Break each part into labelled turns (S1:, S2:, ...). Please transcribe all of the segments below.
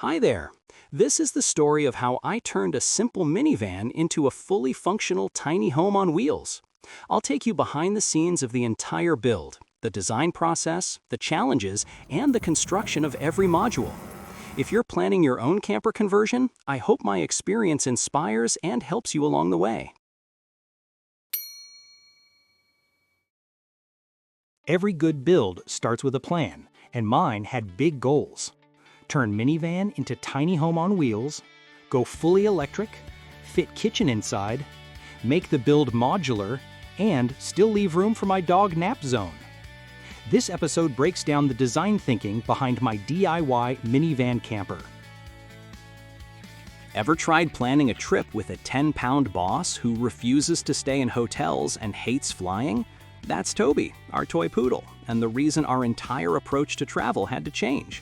S1: Hi there. This is the story of how I turned a simple minivan into a fully functional tiny home on wheels. I'll take you behind the scenes of the entire build, the design process, the challenges, and the construction of every module. If you're planning your own camper conversion, I hope my experience inspires and helps you along the way.
S2: Every good build starts with a plan, and mine had big goals. Turn minivan into tiny home on wheels, go fully electric, fit kitchen inside, make the build modular, and still leave room for my dog nap zone. This episode breaks down the design thinking behind my DIY minivan camper.
S1: Ever tried planning a trip with a 10-pound boss who refuses to stay in hotels and hates flying? That's Toby, our toy poodle, and the reason our entire approach to travel had to change.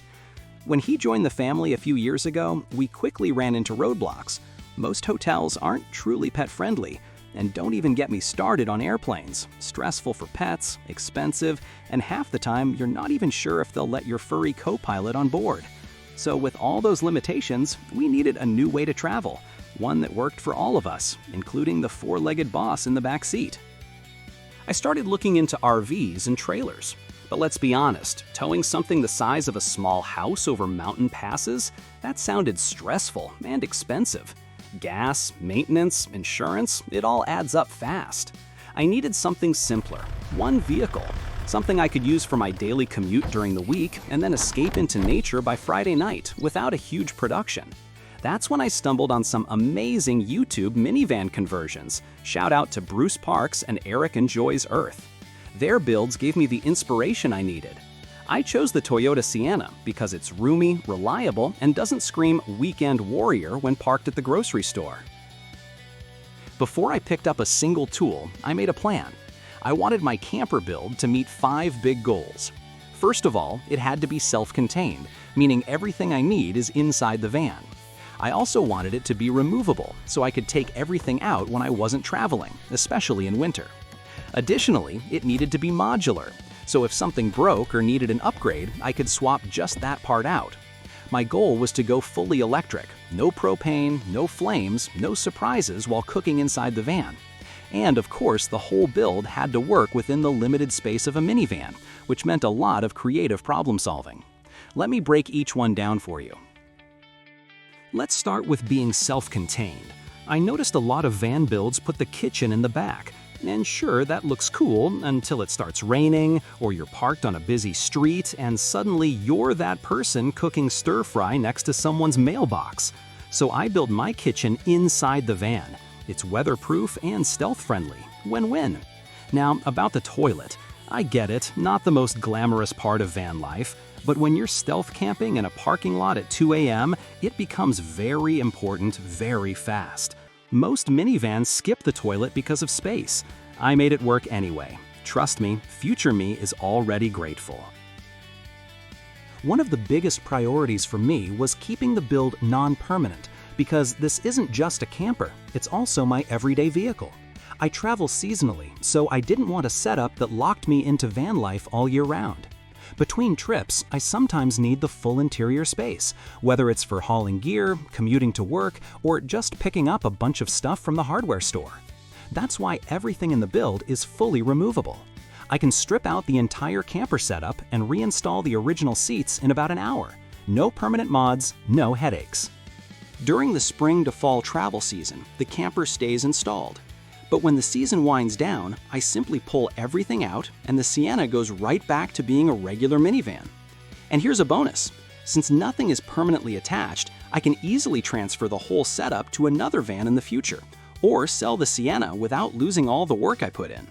S1: When he joined the family a few years ago, we quickly ran into roadblocks. Most hotels aren't truly pet-friendly, and don't even get me started on airplanes. Stressful for pets, expensive, and half the time you're not even sure if they'll let your furry co-pilot on board. So with all those limitations, we needed a new way to travel, one that worked for all of us, including the four-legged boss in the back seat. I started looking into RVs and trailers. But let's be honest, towing something the size of a small house over mountain passes, that sounded stressful and expensive. Gas, maintenance, insurance, it all adds up fast. I needed something simpler, one vehicle, something I could use for my daily commute during the week and then escape into nature by Friday night without a huge production. That's when I stumbled on some amazing YouTube minivan conversions. Shout out to Bruce Parks and Eric Enjoys Earth. Their builds gave me the inspiration I needed. I chose the Toyota Sienna because it's roomy, reliable, and doesn't scream weekend warrior when parked at the grocery store. Before I picked up a single tool, I made a plan. I wanted my camper build to meet 5 big goals. First of all, it had to be self-contained, meaning everything I need is inside the van. I also wanted it to be removable, so I could take everything out when I wasn't traveling, especially in winter. Additionally, it needed to be modular, so if something broke or needed an upgrade, I could swap just that part out. My goal was to go fully electric, no propane, no flames, no surprises while cooking inside the van. And of course, the whole build had to work within the limited space of a minivan, which meant a lot of creative problem solving. Let me break each one down for you. Let's start with being self-contained. I noticed a lot of van builds put the kitchen in the back. And sure, that looks cool until it starts raining, or you're parked on a busy street, and suddenly you're that person cooking stir-fry next to someone's mailbox. So I built my kitchen inside the van. It's weatherproof and stealth-friendly. Win-win. Now, about the toilet. I get it, not the most glamorous part of van life, but when you're stealth camping in a parking lot at 2 a.m., it becomes very important very fast. Most minivans skip the toilet because of space. I made it work anyway. Trust me, future me is already grateful. One of the biggest priorities for me was keeping the build non-permanent, because this isn't just a camper, it's also my everyday vehicle. I travel seasonally, so I didn't want a setup that locked me into van life all year round. Between trips, I sometimes need the full interior space, whether it's for hauling gear, commuting to work, or just picking up a bunch of stuff from the hardware store. That's why everything in the build is fully removable. I can strip out the entire camper setup and reinstall the original seats in about an hour. No permanent mods, no headaches. During the spring to fall travel season, the camper stays installed. But when the season winds down, I simply pull everything out and the Sienna goes right back to being a regular minivan. And here's a bonus. Since nothing is permanently attached, I can easily transfer the whole setup to another van in the future, or sell the Sienna without losing all the work I put in.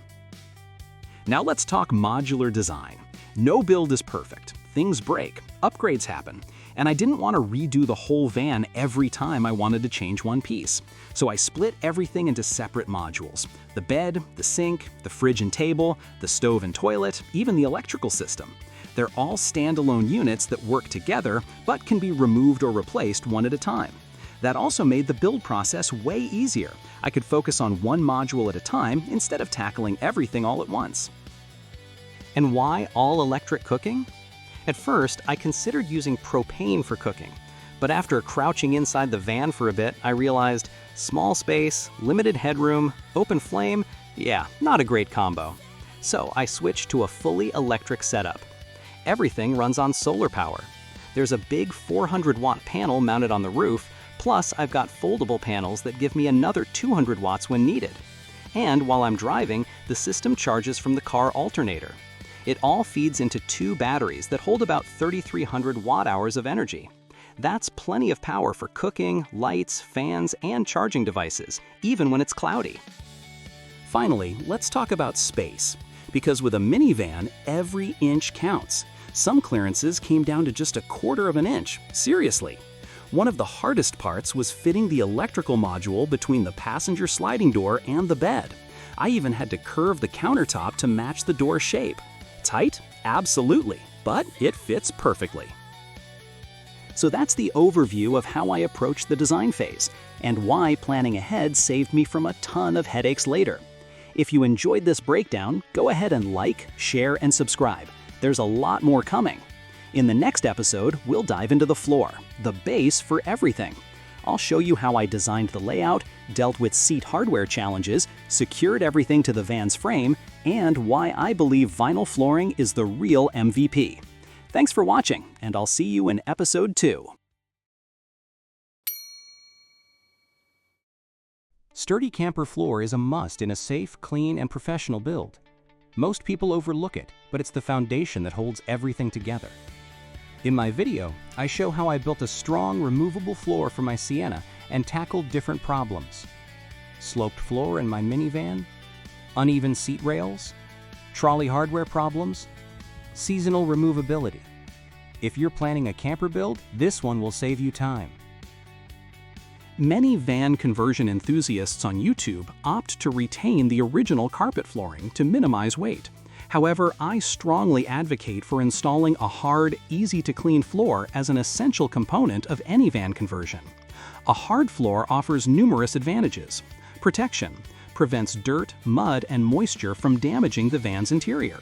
S1: Now let's talk modular design. No build is perfect. Things break, upgrades happen, and I didn't want to redo the whole van every time I wanted to change one piece. So I split everything into separate modules. The bed, the sink, the fridge and table, the stove and toilet, even the electrical system. They're all standalone units that work together, but can be removed or replaced one at a time. That also made the build process way easier. I could focus on one module at a time instead of tackling everything all at once. And why all-electric cooking? At first, I considered using propane for cooking, But after crouching inside the van for a bit, I realized small space, limited headroom, open flame, yeah, not a great combo. So I switched to a fully electric setup. Everything runs on solar power. There's a big 400-watt panel mounted on the roof, plus I've got foldable panels that give me another 200 watts when needed. And while I'm driving, the system charges from the car alternator. It all feeds into 2 batteries that hold about 3,300 watt-hours of energy. That's plenty of power for cooking, lights, fans, and charging devices, even when it's cloudy. Finally, let's talk about space. Because with a minivan, every inch counts. Some clearances came down to just 1/4 of an inch. Seriously. One of the hardest parts was fitting the electrical module between the passenger sliding door and the bed. I even had to curve the countertop to match the door shape. Tight? Absolutely, but it fits perfectly. So that's the overview of how I approached the design phase, and why planning ahead saved me from a ton of headaches later. If you enjoyed this breakdown, go ahead and like, share, and subscribe. There's a lot more coming. In the next episode, we'll dive into the floor, the base for everything. I'll show you how I designed the layout, dealt with seat hardware challenges, secured everything to the van's frame, and why I believe vinyl flooring is the real MVP. Thanks for watching, and I'll see you in episode 2. Sturdy camper floor is a must in a safe, clean, and professional build. Most people overlook it, but it's the foundation that holds everything together. In my video, I show how I built a strong, removable floor for my Sienna and tackled different problems. Sloped floor in my minivan, uneven seat rails, trolley hardware problems, seasonal removability. If you're planning a camper build, this one will save you time. Many van conversion enthusiasts on YouTube opt to retain the original carpet flooring to minimize weight. However, I strongly advocate for installing a hard, easy-to-clean floor as an essential component of any van conversion. A hard floor offers numerous advantages. Protection prevents dirt, mud, and moisture from damaging the van's interior.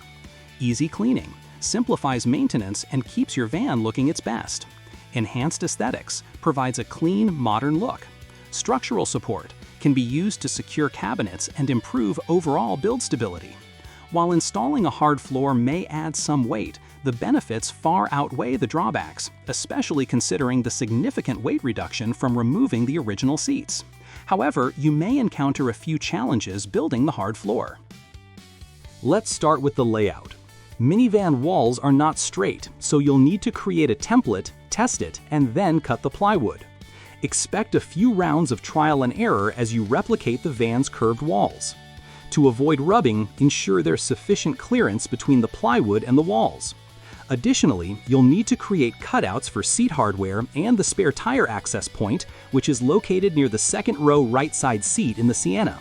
S1: Easy cleaning simplifies maintenance and keeps your van looking its best. Enhanced aesthetics provides a clean, modern look. Structural support can be used to secure cabinets and improve overall build stability. While installing a hard floor may add some weight, the benefits far outweigh the drawbacks, especially considering the significant weight reduction from removing the original seats. However, you may encounter a few challenges building the hard floor. Let's start with the layout. Minivan walls are not straight, so you'll need to create a template, test it, and then cut the plywood. Expect a few rounds of trial and error as you replicate the van's curved walls. To avoid rubbing, ensure there's sufficient clearance between the plywood and the walls. Additionally, you'll need to create cutouts for seat hardware and the spare tire access point, which is located near the second row right side seat in the Sienna.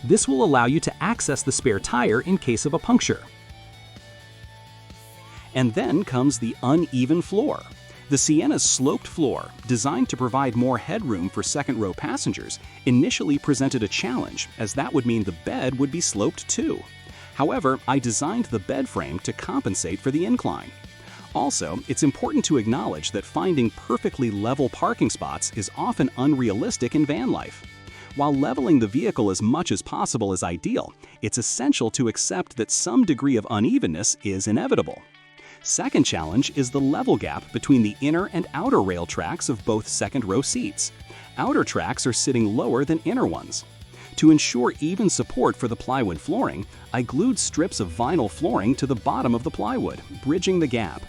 S1: This will allow you to access the spare tire in case of a puncture. And then comes the uneven floor. The Sienna's sloped floor, designed to provide more headroom for second-row passengers, initially presented a challenge, as that would mean the bed would be sloped too. However, I designed the bed frame to compensate for the incline. Also, it's important to acknowledge that finding perfectly level parking spots is often unrealistic in van life. While leveling the vehicle as much as possible is ideal, it's essential to accept that some degree of unevenness is inevitable. Second challenge is the level gap between the inner and outer rail tracks of both second-row seats. Outer tracks are sitting lower than inner ones. To ensure even support for the plywood flooring, I glued strips of vinyl flooring to the bottom of the plywood, bridging the gap.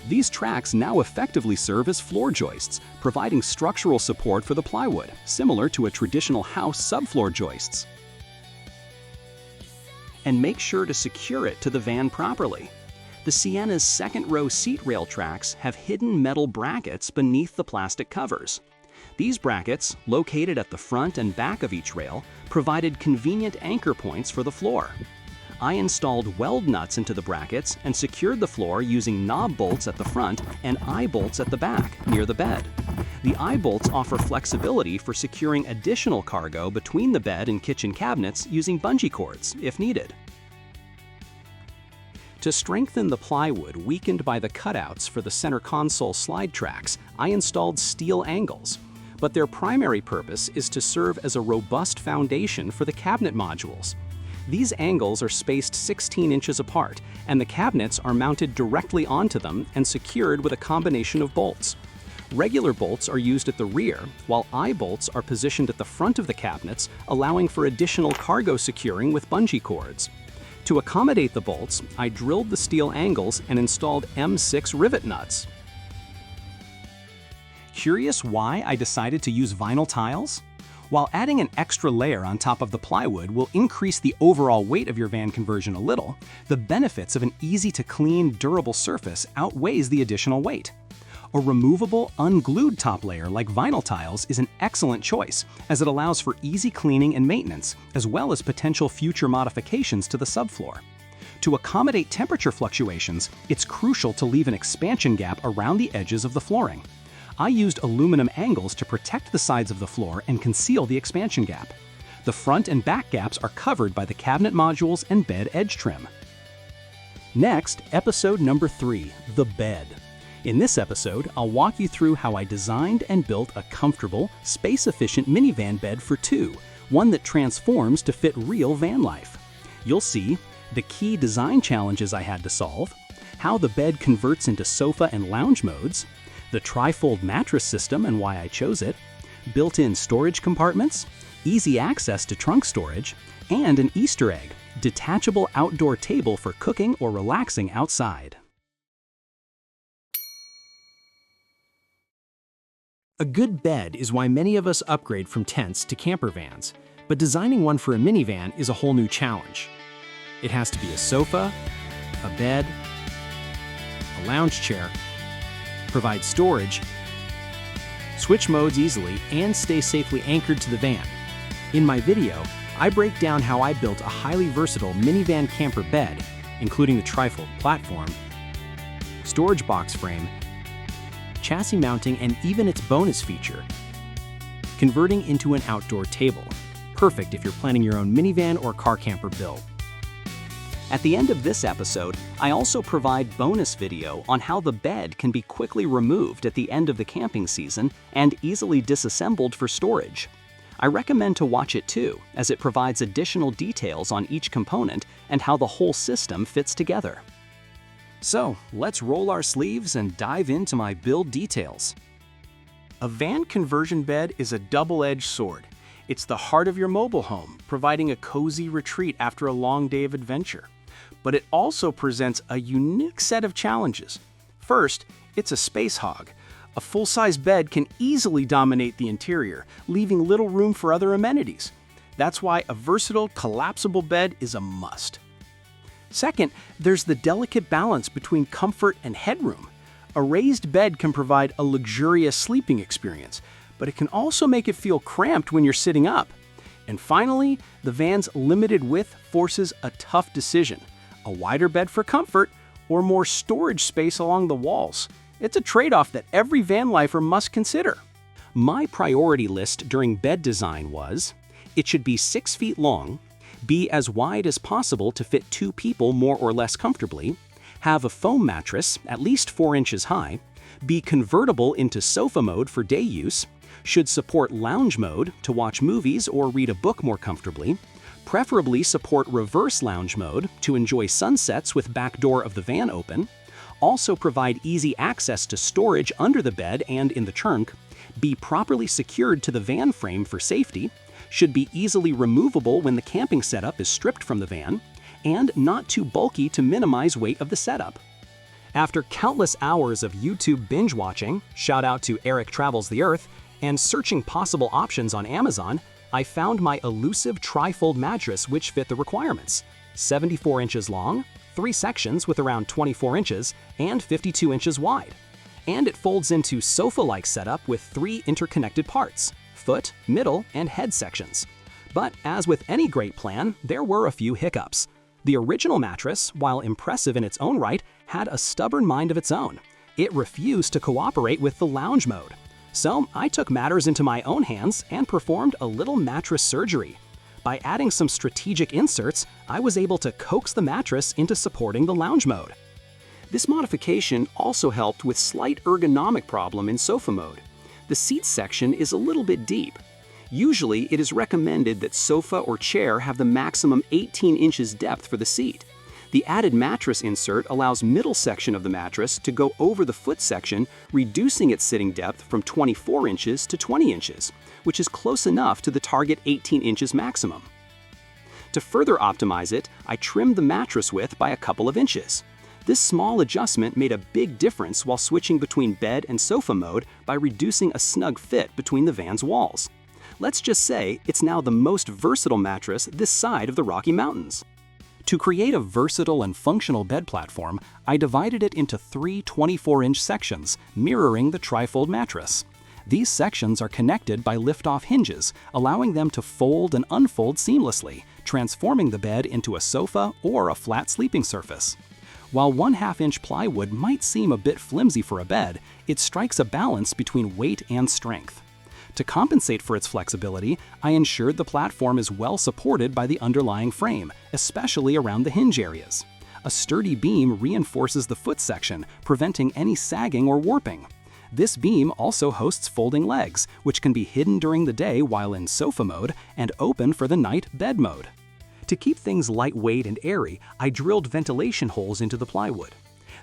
S1: These tracks now effectively serve as floor joists, providing structural support for the plywood, similar to a traditional house subfloor joists. And make sure to secure it to the van properly. The Sienna's second-row seat rail tracks have hidden metal brackets beneath the plastic covers. These brackets, located at the front and back of each rail, provided convenient anchor points for the floor. I installed weld nuts into the brackets and secured the floor using knob bolts at the front and eye bolts at the back, near the bed. The eye bolts offer flexibility for securing additional cargo between the bed and kitchen cabinets using bungee cords, if needed. To strengthen the plywood weakened by the cutouts for the center console slide tracks, I installed steel angles. But their primary purpose is to serve as a robust foundation for the cabinet modules. These angles are spaced 16 inches apart, and the cabinets are mounted directly onto them and secured with a combination of bolts. Regular bolts are used at the rear, while I-bolts are positioned at the front of the cabinets, allowing for additional cargo securing with bungee cords. To accommodate the bolts, I drilled the steel angles and installed M6 rivet nuts. Curious why I decided to use vinyl tiles? While adding an extra layer on top of the plywood will increase the overall weight of your van conversion a little, the benefits of an easy-to-clean, durable surface outweighs the additional weight. A removable, unglued top layer like vinyl tiles is an excellent choice, as it allows for easy cleaning and maintenance, as well as potential future modifications to the subfloor. To accommodate temperature fluctuations, it's crucial to leave an expansion gap around the edges of the flooring. I used aluminum angles to protect the sides of the floor and conceal the expansion gap. The front and back gaps are covered by the cabinet modules and bed edge trim. Next, episode number 3, the bed. In this episode, I'll walk you through how I designed and built a comfortable, space-efficient minivan bed for two, one that transforms to fit real van life. You'll see the key design challenges I had to solve, how the bed converts into sofa and lounge modes, the tri-fold mattress system and why I chose it, built-in storage compartments, easy access to trunk storage, and an Easter egg, detachable outdoor table for cooking or relaxing outside. A good bed is why many of us upgrade from tents to camper vans, but designing one for a minivan is a whole new challenge. It has to be a sofa, a bed, a lounge chair, provide storage, switch modes easily, and stay safely anchored to the van. In my video, I break down how I built a highly versatile minivan camper bed, including the tri-fold platform, storage box frame, chassis mounting, and even its bonus feature, converting into an outdoor table. Perfect if you're planning your own minivan or car camper build. At the end of this episode, I also provide bonus video on how the bed can be quickly removed at the end of the camping season and easily disassembled for storage. I recommend to watch it too, as it provides additional details on each component and how the whole system fits together. So, let's roll our sleeves and dive into my build details. A van conversion bed is a double-edged sword. It's the heart of your mobile home, providing a cozy retreat after a long day of adventure. But it also presents a unique set of challenges. First, it's a space hog. A full-size bed can easily dominate the interior, leaving little room for other amenities. That's why a versatile, collapsible bed is a must. Second, there's the delicate balance between comfort and headroom. A raised bed can provide a luxurious sleeping experience, but it can also make it feel cramped when you're sitting up. And finally, the van's limited width forces a tough decision: a wider bed for comfort or more storage space along the walls. It's a trade-off that every van lifer must consider. My priority list during bed design was: it should be 6 feet long, be as wide as possible to fit 2 people more or less comfortably, have a foam mattress at least 4 inches high, be convertible into sofa mode for day use, should support lounge mode to watch movies or read a book more comfortably, preferably support reverse lounge mode to enjoy sunsets with back door of the van open, also provide easy access to storage under the bed and in the trunk, be properly secured to the van frame for safety, should be easily removable when the camping setup is stripped from the van, and not too bulky to minimize weight of the setup. After countless hours of YouTube binge watching, shout out to Eric Travels the Earth, and searching possible options on Amazon, I found my elusive tri-fold mattress which fit the requirements. 74 inches long, 3 sections with around 24 inches, and 52 inches wide. And it folds into sofa-like setup with 3 interconnected parts: foot, middle, and head sections. But as with any great plan, there were a few hiccups. The original mattress, while impressive in its own right, had a stubborn mind of its own. It refused to cooperate with the lounge mode. So I took matters into my own hands and performed a little mattress surgery. By adding some strategic inserts, I was able to coax the mattress into supporting the lounge mode. This modification also helped with slight ergonomic problem in sofa mode. The seat section is a little bit deep. Usually, it is recommended that sofa or chair have the maximum 18 inches depth for the seat. The added mattress insert allows middle section of the mattress to go over the foot section, reducing its sitting depth from 24 inches to 20 inches, which is close enough to the target 18 inches maximum. To further optimize it, I trimmed the mattress width by a couple of inches. This small adjustment made a big difference while switching between bed and sofa mode by reducing a snug fit between the van's walls. Let's just say it's now the most versatile mattress this side of the Rocky Mountains. To create a versatile and functional bed platform, I divided it into 3 24-inch sections, mirroring the trifold mattress. These sections are connected by lift-off hinges, allowing them to fold and unfold seamlessly, transforming the bed into a sofa or a flat sleeping surface. While 1/2-inch plywood might seem a bit flimsy for a bed, it strikes a balance between weight and strength. To compensate for its flexibility, I ensured the platform is well supported by the underlying frame, especially around the hinge areas. A sturdy beam reinforces the foot section, preventing any sagging or warping. This beam also hosts folding legs, which can be hidden during the day while in sofa mode and open for the night bed mode. To keep things lightweight and airy, I drilled ventilation holes into the plywood.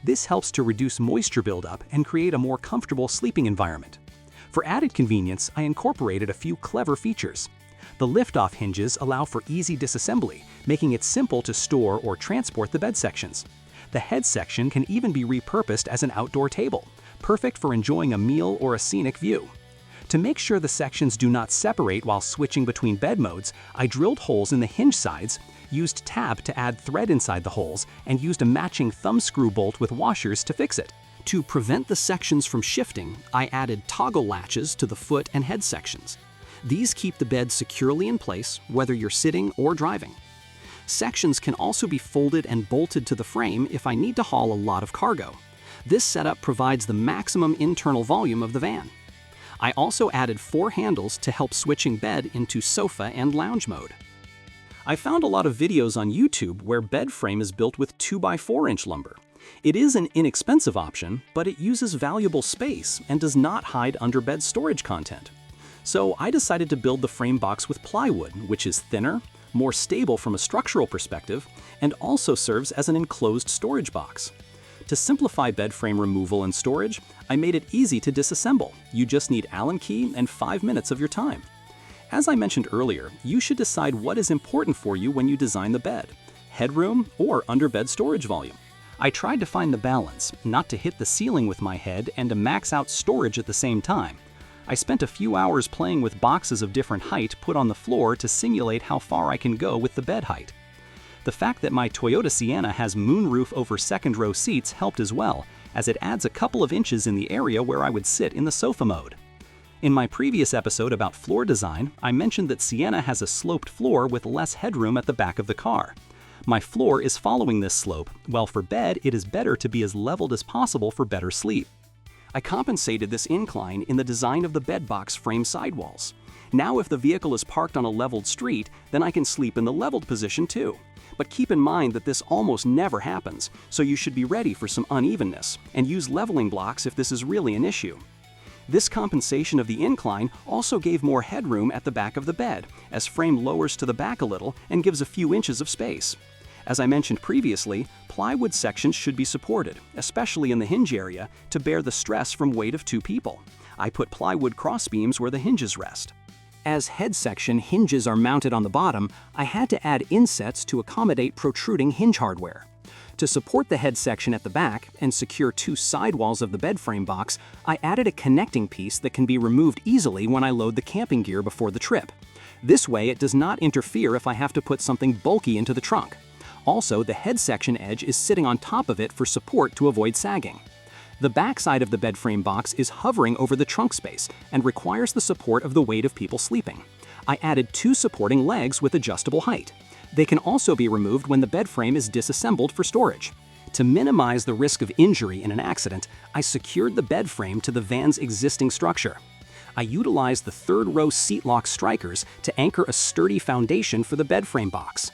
S1: This helps to reduce moisture buildup and create a more comfortable sleeping environment. For added convenience, I incorporated a few clever features. The lift-off hinges allow for easy disassembly, making it simple to store or transport the bed sections. The head section can even be repurposed as an outdoor table, perfect for enjoying a meal or a scenic view. To make sure the sections do not separate while switching between bed modes, I drilled holes in the hinge sides, used tab to add thread inside the holes, and used a matching thumb screw bolt with washers to fix it. To prevent the sections from shifting, I added toggle latches to the foot and head sections. These keep the bed securely in place, whether you're sitting or driving. Sections can also be folded and bolted to the frame if I need to haul a lot of cargo. This setup provides the maximum internal volume of the van. I also added 4 handles to help switching bed into sofa and lounge mode. I found a lot of videos on YouTube where bed frame is built with 2x4-inch lumber. It is an inexpensive option, but it uses valuable space and does not hide underbed storage content. So I decided to build the frame box with plywood, which is thinner, more stable from a structural perspective, and also serves as an enclosed storage box. To simplify bed frame removal and storage, I made it easy to disassemble. You just need Allen key and 5 minutes of your time. As I mentioned earlier, you should decide what is important for you when you design the bed: headroom or underbed storage volume. I tried to find the balance, not to hit the ceiling with my head and to max out storage at the same time. I spent a few hours playing with boxes of different height put on the floor to simulate how far I can go with the bed height. The fact that my Toyota Sienna has moonroof over second row seats helped as well, as it adds a couple of inches in the area where I would sit in the sofa mode. In my previous episode about floor design, I mentioned that Sienna has a sloped floor with less headroom at the back of the car. My floor is following this slope, while for bed it is better to be as leveled as possible for better sleep. I compensated this incline in the design of the bed box frame sidewalls. Now if the vehicle is parked on a leveled street, then I can sleep in the leveled position too. But keep in mind that this almost never happens, so you should be ready for some unevenness, and use leveling blocks if this is really an issue. This compensation of the incline also gave more headroom at the back of the bed, as frame lowers to the back a little and gives a few inches of space. As I mentioned previously, plywood sections should be supported, especially in the hinge area, to bear the stress from weight of 2 people. I put plywood crossbeams where the hinges rest. As head section hinges are mounted on the bottom, I had to add insets to accommodate protruding hinge hardware. To support the head section at the back and secure 2 sidewalls of the bed frame box, I added a connecting piece that can be removed easily when I load the camping gear before the trip. This way it does not interfere if I have to put something bulky into the trunk. Also, the head section edge is sitting on top of it for support to avoid sagging. The backside of the bed frame box is hovering over the trunk space and requires the support of the weight of people sleeping. I added 2 supporting legs with adjustable height. They can also be removed when the bed frame is disassembled for storage. To minimize the risk of injury in an accident, I secured the bed frame to the van's existing structure. I utilized the third-row seat lock strikers to anchor a sturdy foundation for the bed frame box.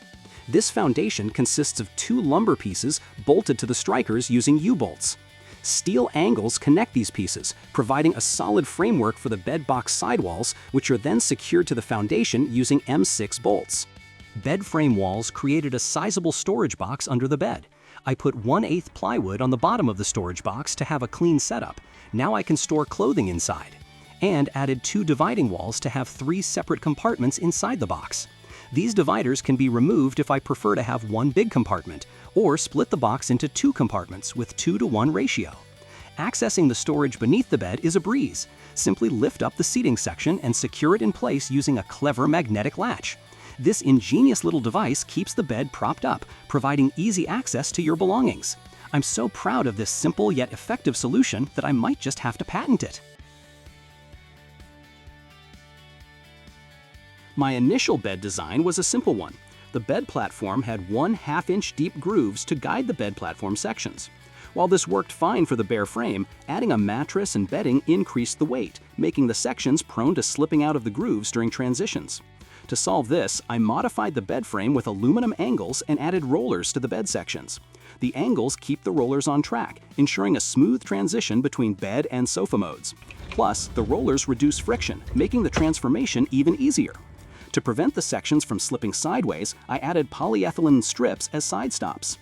S1: This foundation consists of 2 lumber pieces bolted to the strikers using U-bolts. Steel angles connect these pieces, providing a solid framework for the bed box sidewalls, which are then secured to the foundation using M6 bolts. Bed frame walls created a sizable storage box under the bed. I put 1/8 plywood on the bottom of the storage box to have a clean setup. Now I can store clothing inside. And added 2 dividing walls to have 3 separate compartments inside the box. These dividers can be removed if I prefer to have 1 big compartment, or split the box into 2 compartments with 2:1 ratio. Accessing the storage beneath the bed is a breeze. Simply lift up the seating section and secure it in place using a clever magnetic latch. This ingenious little device keeps the bed propped up, providing easy access to your belongings. I'm so proud of this simple yet effective solution that I might just have to patent it. My initial bed design was a simple one. The bed platform had 1/2-inch deep grooves to guide the bed platform sections. While this worked fine for the bare frame, adding a mattress and bedding increased the weight, making the sections prone to slipping out of the grooves during transitions. To solve this, I modified the bed frame with aluminum angles and added rollers to the bed sections. The angles keep the rollers on track, ensuring a smooth transition between bed and sofa modes. Plus, the rollers reduce friction, making the transformation even easier. To prevent the sections from slipping sideways, I added polyethylene strips as side stops.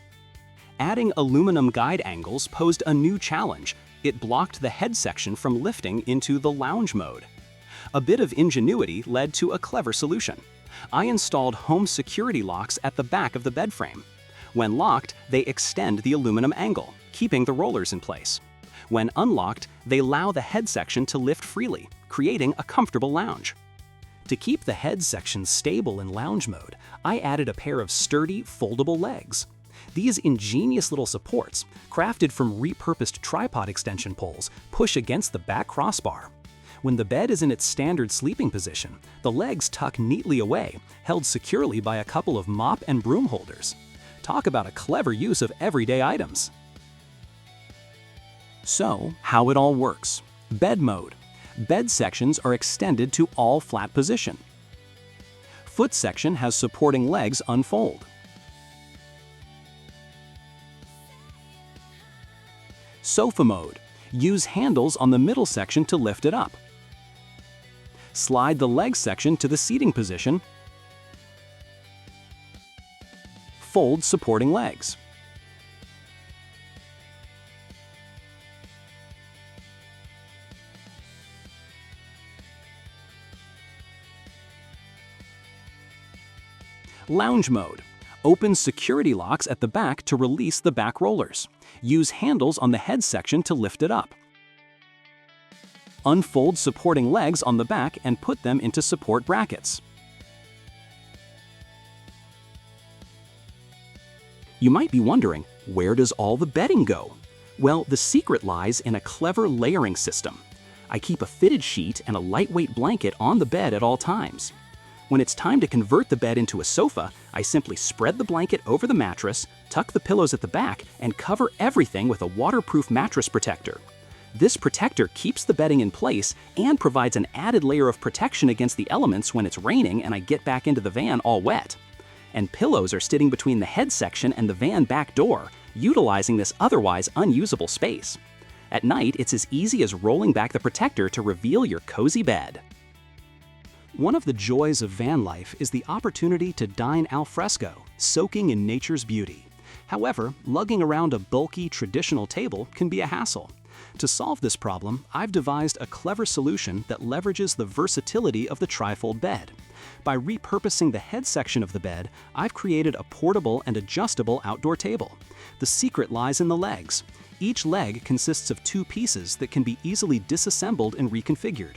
S1: Adding aluminum guide angles posed a new challenge. It blocked the head section from lifting into the lounge mode. A bit of ingenuity led to a clever solution. I installed home security locks at the back of the bed frame. When locked, they extend the aluminum angle, keeping the rollers in place. When unlocked, they allow the head section to lift freely, creating a comfortable lounge. To keep the head section stable in lounge mode, I added a pair of sturdy, foldable legs. These ingenious little supports, crafted from repurposed tripod extension poles, push against the back crossbar. When the bed is in its standard sleeping position, the legs tuck neatly away, held securely by a couple of mop and broom holders. Talk about a clever use of everyday items. So, how it all works. Bed mode. Bed sections are extended to all flat position. Foot section has supporting legs unfold. Sofa mode. Use handles on the middle section to lift it up. Slide the leg section to the seating position. Fold supporting legs. Lounge mode. Open security locks at the back to release the back rollers. Use handles on the head section to lift it up. Unfold supporting legs on the back and put them into support brackets. You might be wondering, where does all the bedding go? Well, the secret lies in a clever layering system. I keep a fitted sheet and a lightweight blanket on the bed at all times. When it's time to convert the bed into a sofa, I simply spread the blanket over the mattress, tuck the pillows at the back, and cover everything with a waterproof mattress protector. This protector keeps the bedding in place and provides an added layer of protection against the elements when it's raining and I get back into the van all wet. And pillows are sitting between the head section and the van back door, utilizing this otherwise unusable space. At night, it's as easy as rolling back the protector to reveal your cozy bed. One of the joys of van life is the opportunity to dine al fresco, soaking in nature's beauty. However, lugging around a bulky, traditional table can be a hassle. To solve this problem, I've devised a clever solution that leverages the versatility of the trifold bed. By repurposing the head section of the bed, I've created a portable and adjustable outdoor table. The secret lies in the legs. Each leg consists of 2 pieces that can be easily disassembled and reconfigured.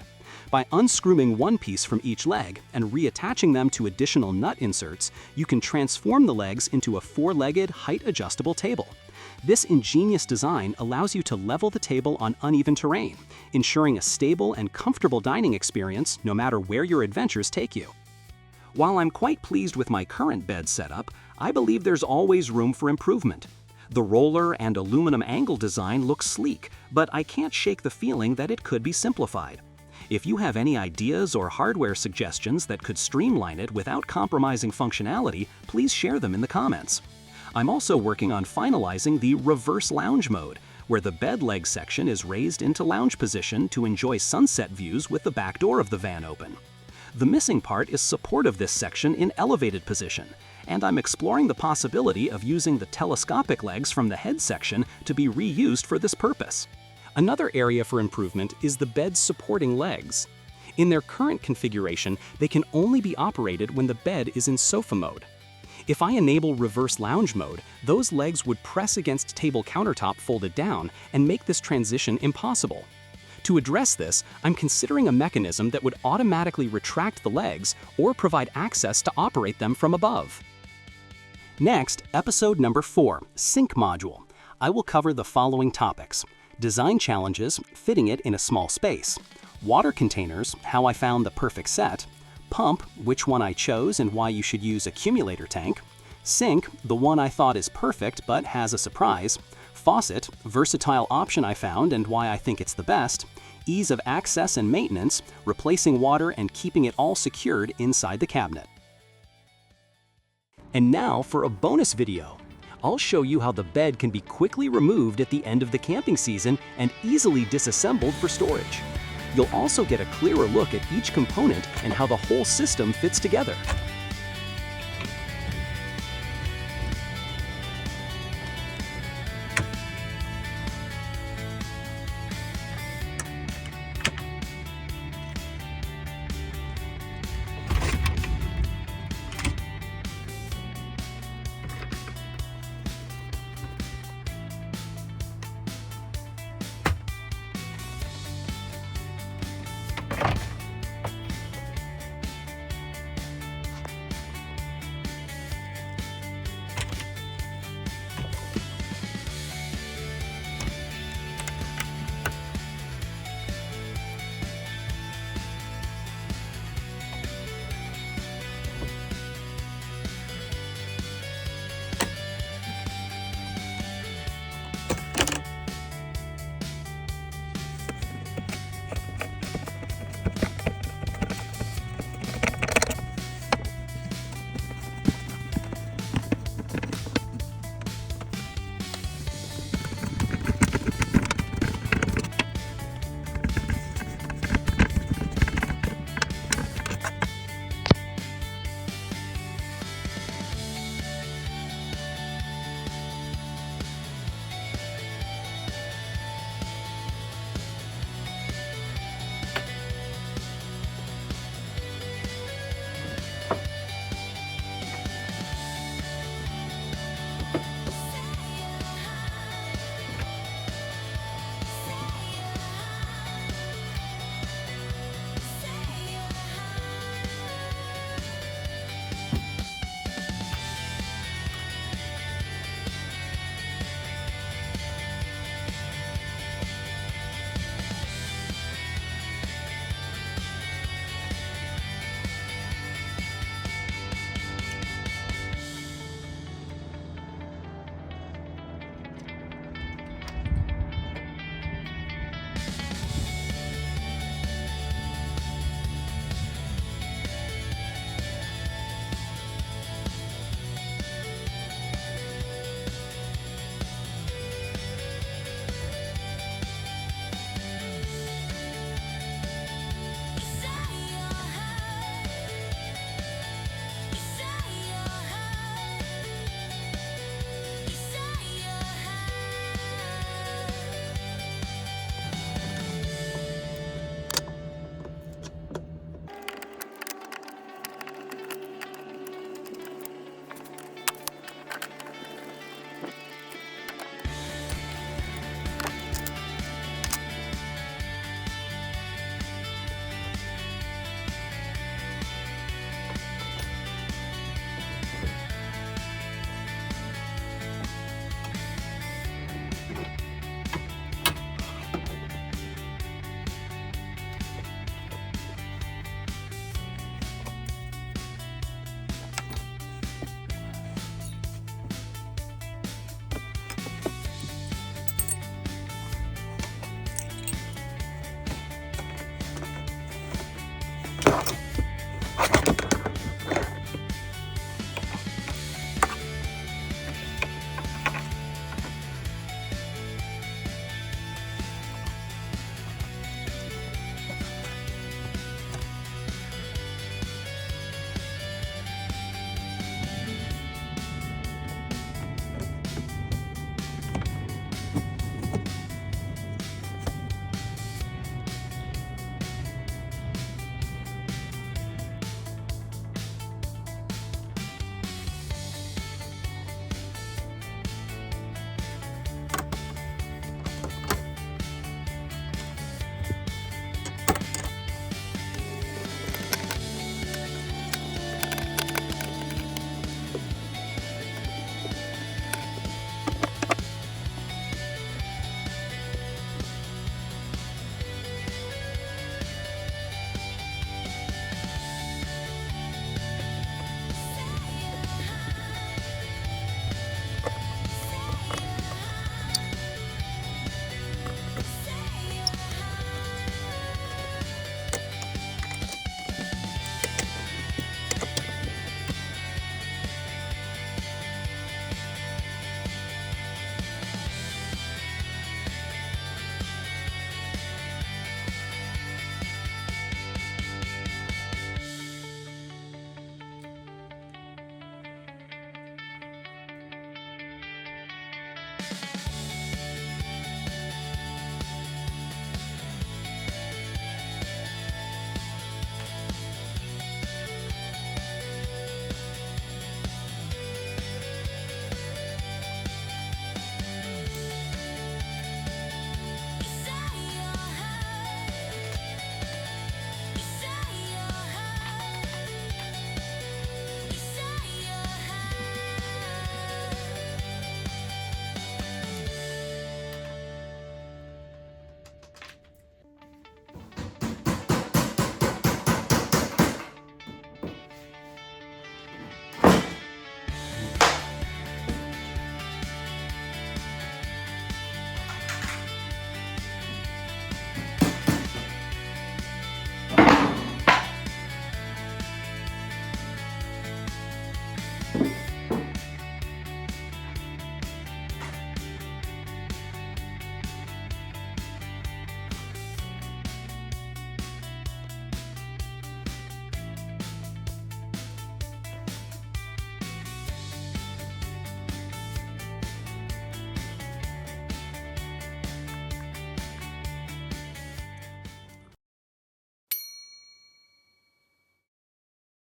S1: By unscrewing one piece from each leg and reattaching them to additional nut inserts, you can transform the legs into a 4-legged, height-adjustable table. This ingenious design allows you to level the table on uneven terrain, ensuring a stable and comfortable dining experience no matter where your adventures take you. While I'm quite pleased with my current bed setup, I believe there's always room for improvement. The roller and aluminum angle design looks sleek, but I can't shake the feeling that it could be simplified. If you have any ideas or hardware suggestions that could streamline it without compromising functionality, please share them in the comments. I'm also working on finalizing the reverse lounge mode, where the bed leg section is raised into lounge position to enjoy sunset views with the back door of the van open. The missing part is support of this section in elevated position, and I'm exploring the possibility of using the telescopic legs from the head section to be reused for this purpose. Another area for improvement is the bed's supporting legs. In their current configuration, they can only be operated when the bed is in sofa mode. If I enable reverse lounge mode, those legs would press against table countertop folded down and make this transition impossible. To address this, I'm considering a mechanism that would automatically retract the legs or provide access to operate them from above. Next, episode number 4, Sync Module. I will cover the following topics: design challenges, fitting it in a small space; water containers, how I found the perfect set; pump, which one I chose and why you should use accumulator tank; sink, the one I thought is perfect but has a surprise; faucet, versatile option I found and why I think it's the best; ease of access and maintenance, replacing water and keeping it all secured inside the cabinet. And now for a bonus video. I'll show you how the bed can be quickly removed at the end of the camping season and easily disassembled for storage. You'll also get a clearer look at each component and how the whole system fits together.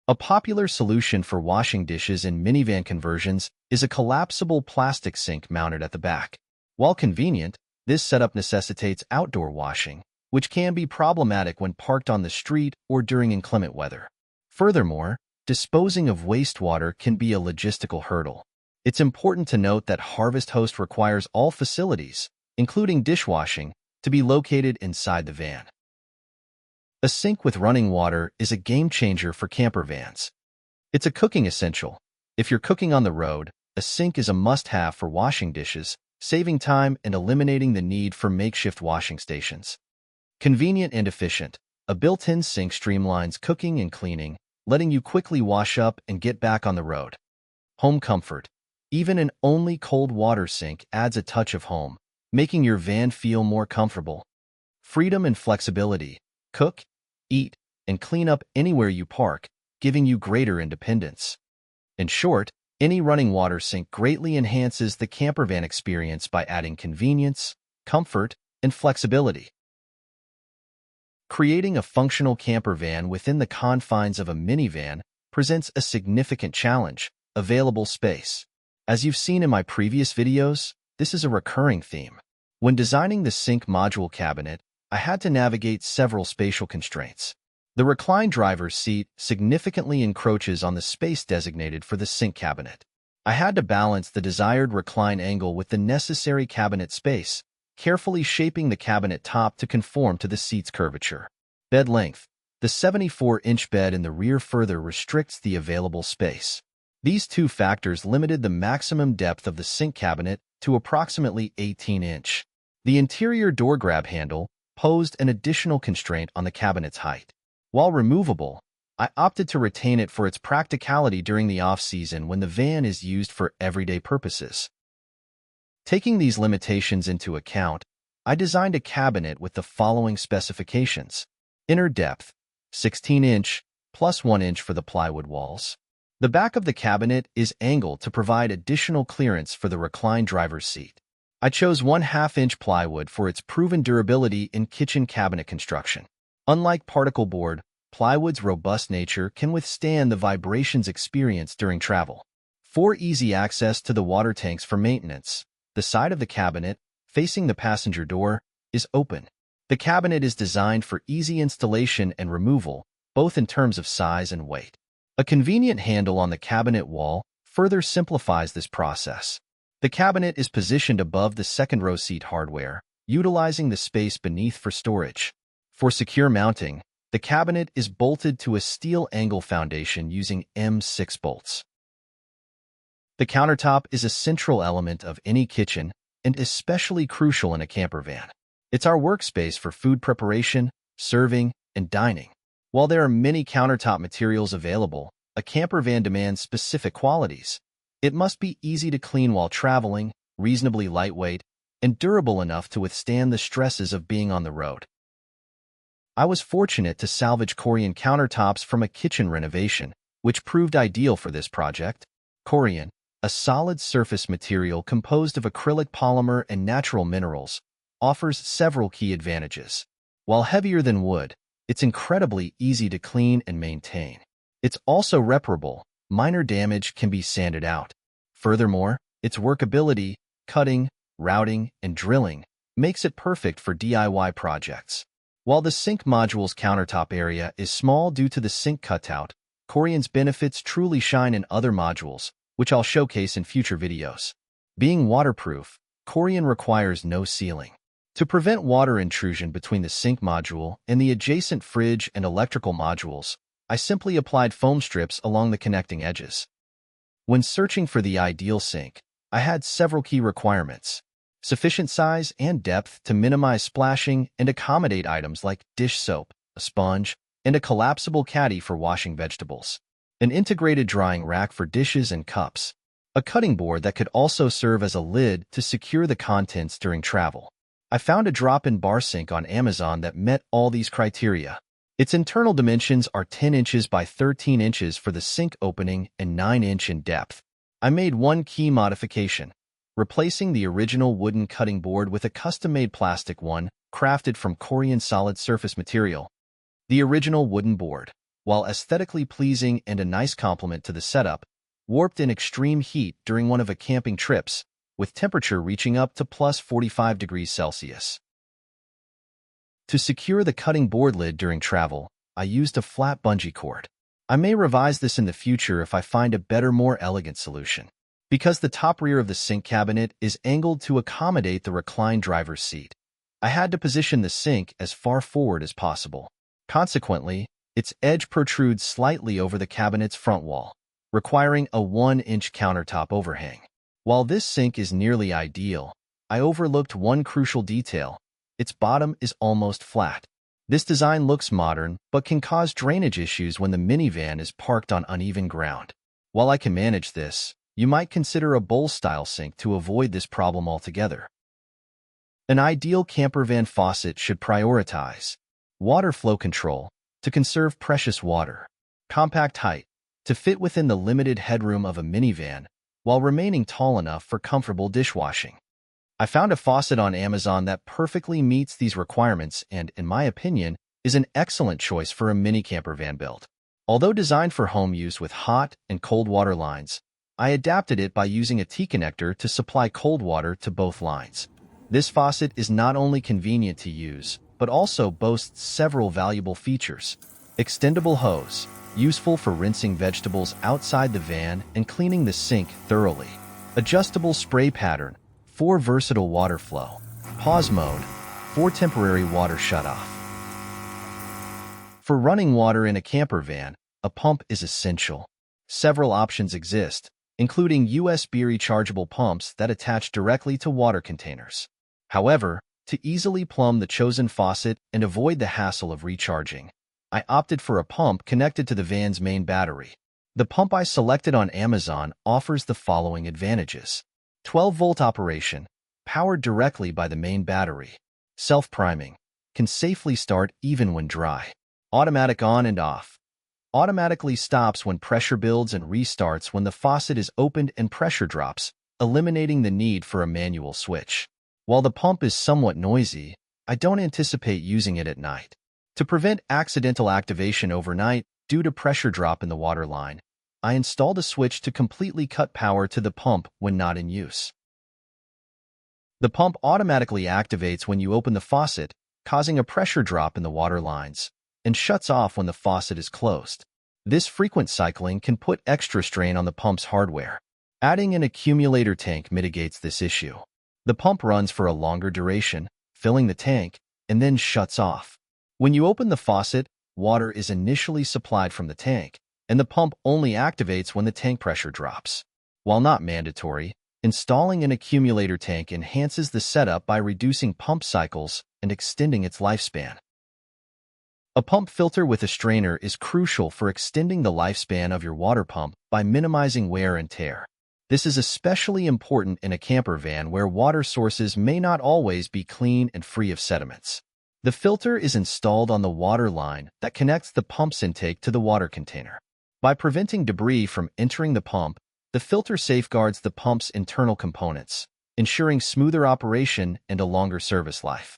S3: A popular solution for washing dishes in minivan conversions is a collapsible plastic sink mounted at the back. While convenient, this setup necessitates outdoor washing, which can be problematic when parked on the street or during inclement weather. Furthermore, disposing of wastewater can be a logistical hurdle. It's important to note that Harvest Host requires all facilities, including dishwashing, to be located inside the van. A sink with running water is a game-changer for camper vans. It's a cooking essential. If you're cooking on the road, a sink is a must-have for washing dishes, saving time and eliminating the need for makeshift washing stations. Convenient and efficient, a built-in sink streamlines cooking and cleaning, letting you quickly wash up and get back on the road. Home comfort. Even an only cold water sink adds a touch of home, making your van feel more comfortable. Freedom and flexibility. Cook, eat, and clean up anywhere you park, giving you greater independence. In short, any running water sink greatly enhances the campervan experience by adding convenience, comfort, and flexibility. Creating a functional campervan within the confines of a minivan presents a significant challenge: available space. As you've seen in my previous videos, this is a recurring theme. When designing the sink module cabinet, I had to navigate several spatial constraints. The reclined driver's seat significantly encroaches on the space designated for the sink cabinet. I had to balance the desired recline angle with the necessary cabinet space, carefully shaping the cabinet top to conform to the seat's curvature. Bed length. The 74-inch bed in the rear further restricts the available space. These two factors limited the maximum depth of the sink cabinet to approximately 18-inch. The interior door grab handle posed an additional constraint on the cabinet's height. While removable, I opted to retain it for its practicality during the off-season when the van is used for everyday purposes. Taking these limitations into account, I designed a cabinet with the following specifications. Inner depth, 16-inch, plus 1 inch for the plywood walls. The back of the cabinet is angled to provide additional clearance for the reclined driver's seat. I chose 1/2-inch plywood for its proven durability in kitchen cabinet construction. Unlike particle board, plywood's robust nature can withstand the vibrations experienced during travel. For easy access to the water tanks for maintenance, the side of the cabinet, facing the passenger door, is open. The cabinet is designed for easy installation and removal, both in terms of size and weight. A convenient handle on the cabinet wall further simplifies this process. The cabinet is positioned above the second-row seat hardware, utilizing the space beneath for storage. For secure mounting, the cabinet is bolted to a steel angle foundation using M6 bolts. The countertop is a central element of any kitchen and especially crucial in a camper van. It's our workspace for food preparation, serving, and dining. While there are many countertop materials available, a camper van demands specific qualities. It must be easy to clean while traveling, reasonably lightweight, and durable enough to withstand the stresses of being on the road. I was fortunate to salvage Corian countertops from a kitchen renovation, which proved ideal for this project. Corian, a solid surface material composed of acrylic polymer and natural minerals, offers several key advantages. While heavier than wood, it's incredibly easy to clean and maintain. It's also reparable. Minor damage can be sanded out. Furthermore, its workability, cutting, routing, and drilling makes it perfect for DIY projects. While the sink module's countertop area is small due to the sink cutout, Corian's benefits truly shine in other modules, which I'll showcase in future videos. Being waterproof, Corian requires no sealing. To prevent water intrusion between the sink module and the adjacent fridge and electrical modules, I simply applied foam strips along the connecting edges. When searching for the ideal sink, I had several key requirements: sufficient size and depth to minimize splashing and accommodate items like dish soap, a sponge, and a collapsible caddy for washing vegetables, an integrated drying rack for dishes and cups, a cutting board that could also serve as a lid to secure the contents during travel. I found a drop-in bar sink on Amazon that met all these criteria. Its internal dimensions are 10 inches by 13 inches for the sink opening and 9 inch in depth. I made one key modification, replacing the original wooden cutting board with a custom-made plastic one crafted from Corian solid surface material. The original wooden board, while aesthetically pleasing and a nice complement to the setup, warped in extreme heat during one of a camping trips, with temperature reaching up to plus 45 degrees Celsius. To secure the cutting board lid during travel, I used a flat bungee cord. I may revise this in the future if I find a better, more elegant solution. Because the top rear of the sink cabinet is angled to accommodate the reclined driver's seat, I had to position the sink as far forward as possible. Consequently, its edge protrudes slightly over the cabinet's front wall, requiring a 1-inch countertop overhang. While this sink is nearly ideal, I overlooked one crucial detail: its bottom is almost flat. This design looks modern, but can cause drainage issues when the minivan is parked on uneven ground. While I can manage this, you might consider a bowl-style sink to avoid this problem altogether. An ideal campervan faucet should prioritize water flow control, to conserve precious water, compact height, to fit within the limited headroom of a minivan, while remaining tall enough for comfortable dishwashing. I found a faucet on Amazon that perfectly meets these requirements and, in my opinion, is an excellent choice for a mini campervan build. Although designed for home use with hot and cold water lines, I adapted it by using a T-connector to supply cold water to both lines. This faucet is not only convenient to use, but also boasts several valuable features. Extendable hose, useful for rinsing vegetables outside the van and cleaning the sink thoroughly. Adjustable spray pattern, for versatile water flow. Pause mode, for temporary water shutoff. For running water in a camper van, a pump is essential. Several options exist, including USB rechargeable pumps that attach directly to water containers. However, to easily plumb the chosen faucet and avoid the hassle of recharging, I opted for a pump connected to the van's main battery. The pump I selected on Amazon offers the following advantages. 12-volt operation, powered directly by the main battery. Self-priming, can safely start even when dry. Automatic on and off. Automatically stops when pressure builds and restarts when the faucet is opened and pressure drops, eliminating the need for a manual switch. While the pump is somewhat noisy, I don't anticipate using it at night. To prevent accidental activation overnight due to pressure drop in the water line, I installed a switch to completely cut power to the pump when not in use. The pump automatically activates when you open the faucet, causing a pressure drop in the water lines, and shuts off when the faucet is closed. This frequent cycling can put extra strain on the pump's hardware. Adding an accumulator tank mitigates this issue. The pump runs for a longer duration, filling the tank, and then shuts off. When you open the faucet, water is initially supplied from the tank, and the pump only activates when the tank pressure drops. While not mandatory, installing an accumulator tank enhances the setup by reducing pump cycles and extending its lifespan. A pump filter with a strainer is crucial for extending the lifespan of your water pump by minimizing wear and tear. This is especially important in a camper van where water sources may not always be clean and free of sediments. The filter is installed on the water line that connects the pump's intake to the water container. By preventing debris from entering the pump, the filter safeguards the pump's internal components, ensuring smoother operation and a longer service life.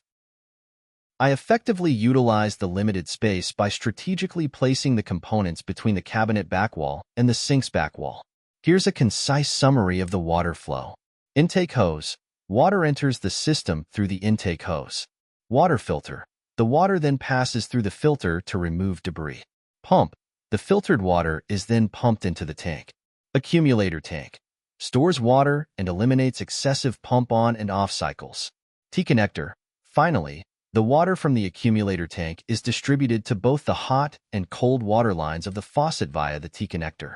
S3: I effectively utilize the limited space by strategically placing the components between the cabinet back wall and the sink's back wall. Here's a concise summary of the water flow. Intake hose. Water enters the system through the intake hose. Water filter. The water then passes through the filter to remove debris. Pump. The filtered water is then pumped into the tank. Accumulator tank. Stores water and eliminates excessive pump on and off cycles. T-connector. Finally, the water from the accumulator tank is distributed to both the hot and cold water lines of the faucet via the T-connector.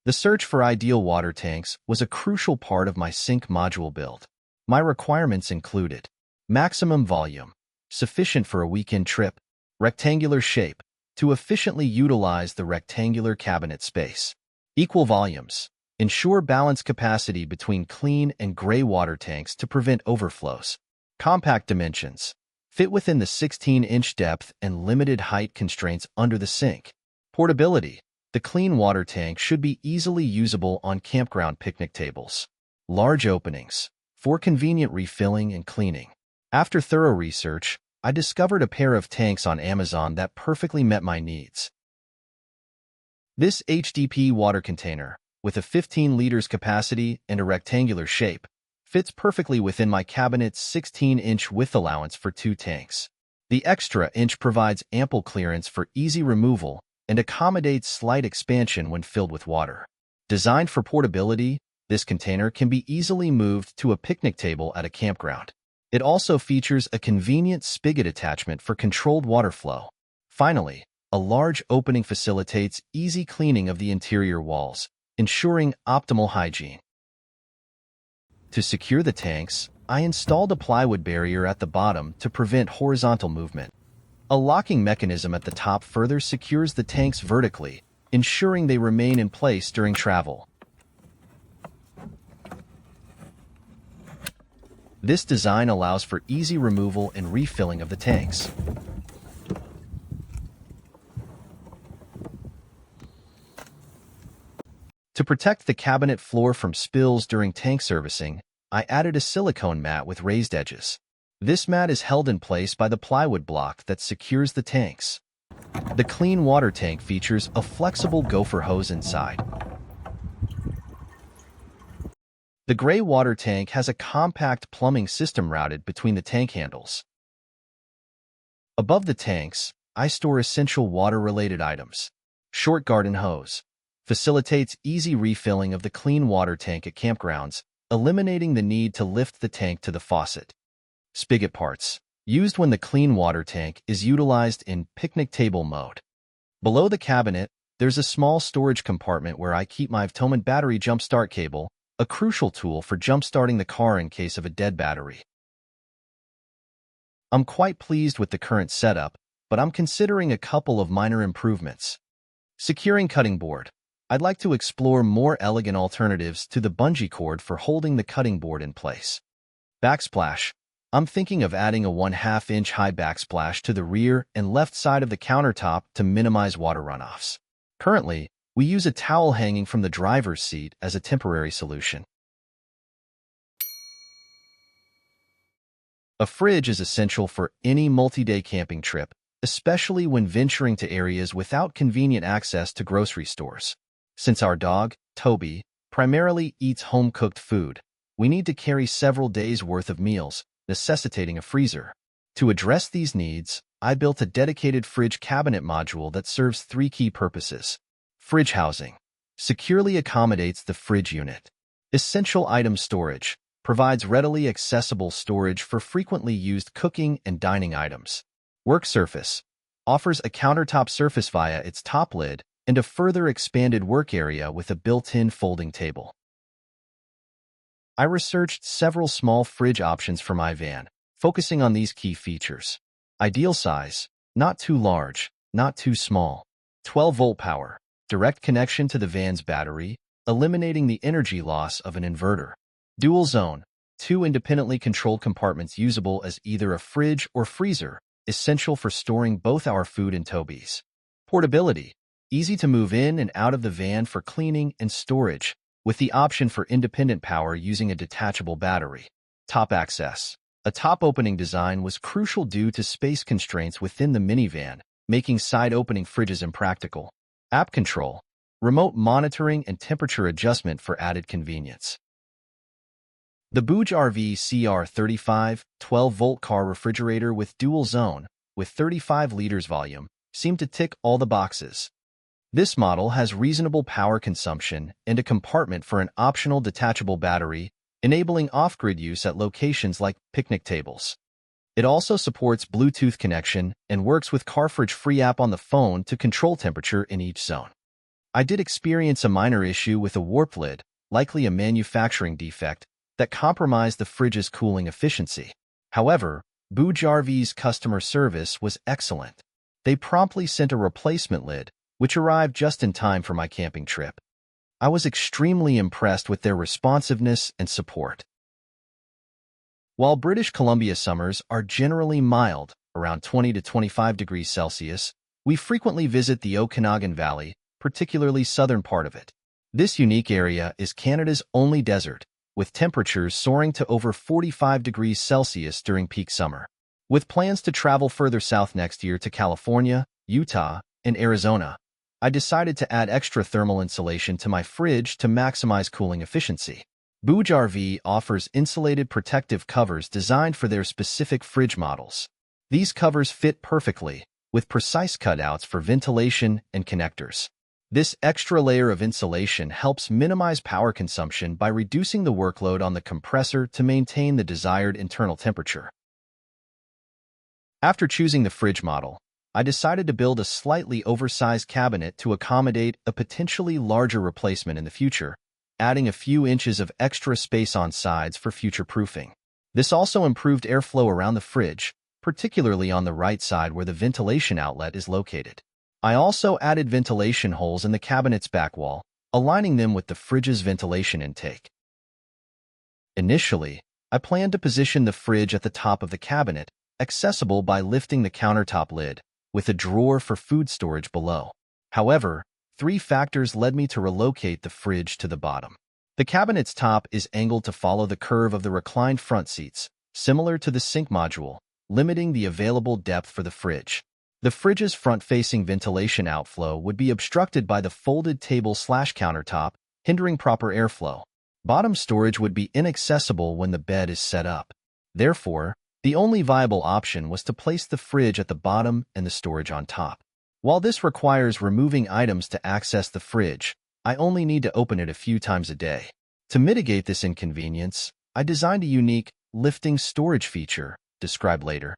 S3: The search for ideal water tanks was a crucial part of my sink module build. My requirements included maximum volume, sufficient for a weekend trip, rectangular shape, to efficiently utilize the rectangular cabinet space, equal volumes, ensure balanced capacity between clean and gray water tanks to prevent overflows, compact dimensions, fit within the 16-inch depth and limited height constraints under the sink, portability. The clean water tank should be easily usable on campground picnic tables. Large openings, for convenient refilling and cleaning. After thorough research, I discovered a pair of tanks on Amazon that perfectly met my needs. This HDP water container, with a 15 liters capacity and a rectangular shape, fits perfectly within my cabinet's 16-inch width allowance for 2 tanks. The extra inch provides ample clearance for easy removal and accommodates slight expansion when filled with water. Designed for portability, this container can be easily moved to a picnic table at a campground. It also features a convenient spigot attachment for controlled water flow. Finally, a large opening facilitates easy cleaning of the interior walls, ensuring optimal hygiene. To secure the tanks, I installed a plywood barrier at the bottom to prevent horizontal movement. A locking mechanism at the top further secures the tanks vertically, ensuring they remain in place during travel. This design allows for easy removal and refilling of the tanks. To protect the cabinet floor from spills during tank servicing, I added a silicone mat with raised edges. This mat is held in place by the plywood block that secures the tanks. The clean water tank features a flexible gopher hose inside. The gray water tank has a compact plumbing system routed between the tank handles. Above the tanks, I store essential water-related items. Short garden hose facilitates easy refilling of the clean water tank at campgrounds, eliminating the need to lift the tank to the faucet. Spigot parts, used when the clean water tank is utilized in picnic table mode. Below the cabinet, there's a small storage compartment where I keep my Toman battery jump-start cable, a crucial tool for jump-starting the car in case of a dead battery. I'm quite pleased with the current setup, but I'm considering a couple of minor improvements. Securing cutting board. I'd like to explore more elegant alternatives to the bungee cord for holding the cutting board in place. Backsplash. I'm thinking of adding a 1/2 inch high backsplash to the rear and left side of the countertop to minimize water runoffs. Currently, we use a towel hanging from the driver's seat as a temporary solution. A fridge is essential for any multi-day camping trip, especially when venturing to areas without convenient access to grocery stores. Since our dog, Toby, primarily eats home-cooked food, we need to carry several days' worth of meals, necessitating a freezer. To address these needs, I built a dedicated fridge cabinet module that serves 3 key purposes. Fridge housing. Securely accommodates the fridge unit. Essential item storage. Provides readily accessible storage for frequently used cooking and dining items. Work surface. Offers a countertop surface via its top lid and a further expanded work area with a built-in folding table. I researched several small fridge options for my van, focusing on these key features. Ideal size. Not too large, not too small. 12-volt power. Direct connection to the van's battery, eliminating the energy loss of an inverter. Dual zone. 2 independently controlled compartments usable as either a fridge or freezer, essential for storing both our food and Toby's. Portability. Easy to move in and out of the van for cleaning and storage, with the option for independent power using a detachable battery. Top access. A top-opening design was crucial due to space constraints within the minivan, making side-opening fridges impractical. App control. Remote monitoring and temperature adjustment for added convenience. The Bouge RV CR35 12-volt car refrigerator with dual zone, with 35 liters volume, seemed to tick all the boxes. This model has reasonable power consumption and a compartment for an optional detachable battery, enabling off-grid use at locations like picnic tables. It also supports Bluetooth connection and works with CarFridge Free app on the phone to control temperature in each zone. I did experience a minor issue with a warped lid, likely a manufacturing defect, that compromised the fridge's cooling efficiency. However, Bouge RV's customer service was excellent. They promptly sent a replacement lid, which arrived just in time for my camping trip. I was extremely impressed with their responsiveness and support. While British Columbia summers are generally mild, around 20 to 25 degrees Celsius, we frequently visit the Okanagan Valley, particularly southern part of it. This unique area is Canada's only desert, with temperatures soaring to over 45 degrees Celsius during peak summer. With plans to travel further south next year to California, Utah, and Arizona, I decided to add extra thermal insulation to my fridge to maximize cooling efficiency. Bouge RV offers insulated protective covers designed for their specific fridge models. These covers fit perfectly, with precise cutouts for ventilation and connectors. This extra layer of insulation helps minimize power consumption by reducing the workload on the compressor to maintain the desired internal temperature. After choosing the fridge model, I decided to build a slightly oversized cabinet to accommodate a potentially larger replacement in the future, adding a few inches of extra space on sides for future proofing. This also improved airflow around the fridge, particularly on the right side where the ventilation outlet is located. I also added ventilation holes in the cabinet's back wall, aligning them with the fridge's ventilation intake. Initially, I planned to position the fridge at the top of the cabinet, accessible by lifting the countertop lid, with a drawer for food storage below. However, 3 factors led me to relocate the fridge to the bottom. The cabinet's top is angled to follow the curve of the reclined front seats, similar to the sink module, limiting the available depth for the fridge. The fridge's front-facing ventilation outflow would be obstructed by the folded table/countertop, hindering proper airflow. Bottom storage would be inaccessible when the bed is set up. Therefore, the only viable option was to place the fridge at the bottom and the storage on top. While this requires removing items to access the fridge, I only need to open it a few times a day. To mitigate this inconvenience, I designed a unique lifting storage feature, described later.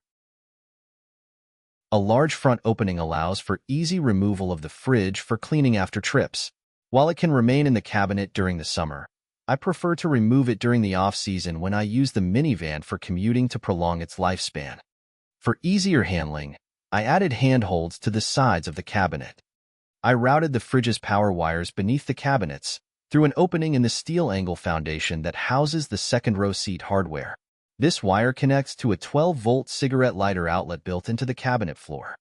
S3: A large front opening allows for easy removal of the fridge for cleaning after trips. While it can remain in the cabinet during the summer, I prefer to remove it during the off-season when I use the minivan for commuting to prolong its lifespan. For easier handling, I added handholds to the sides of the cabinet. I routed the fridge's power wires beneath the cabinets through an opening in the steel angle foundation that houses the second-row seat hardware. This wire connects to a 12-volt cigarette lighter outlet built into the cabinet floor.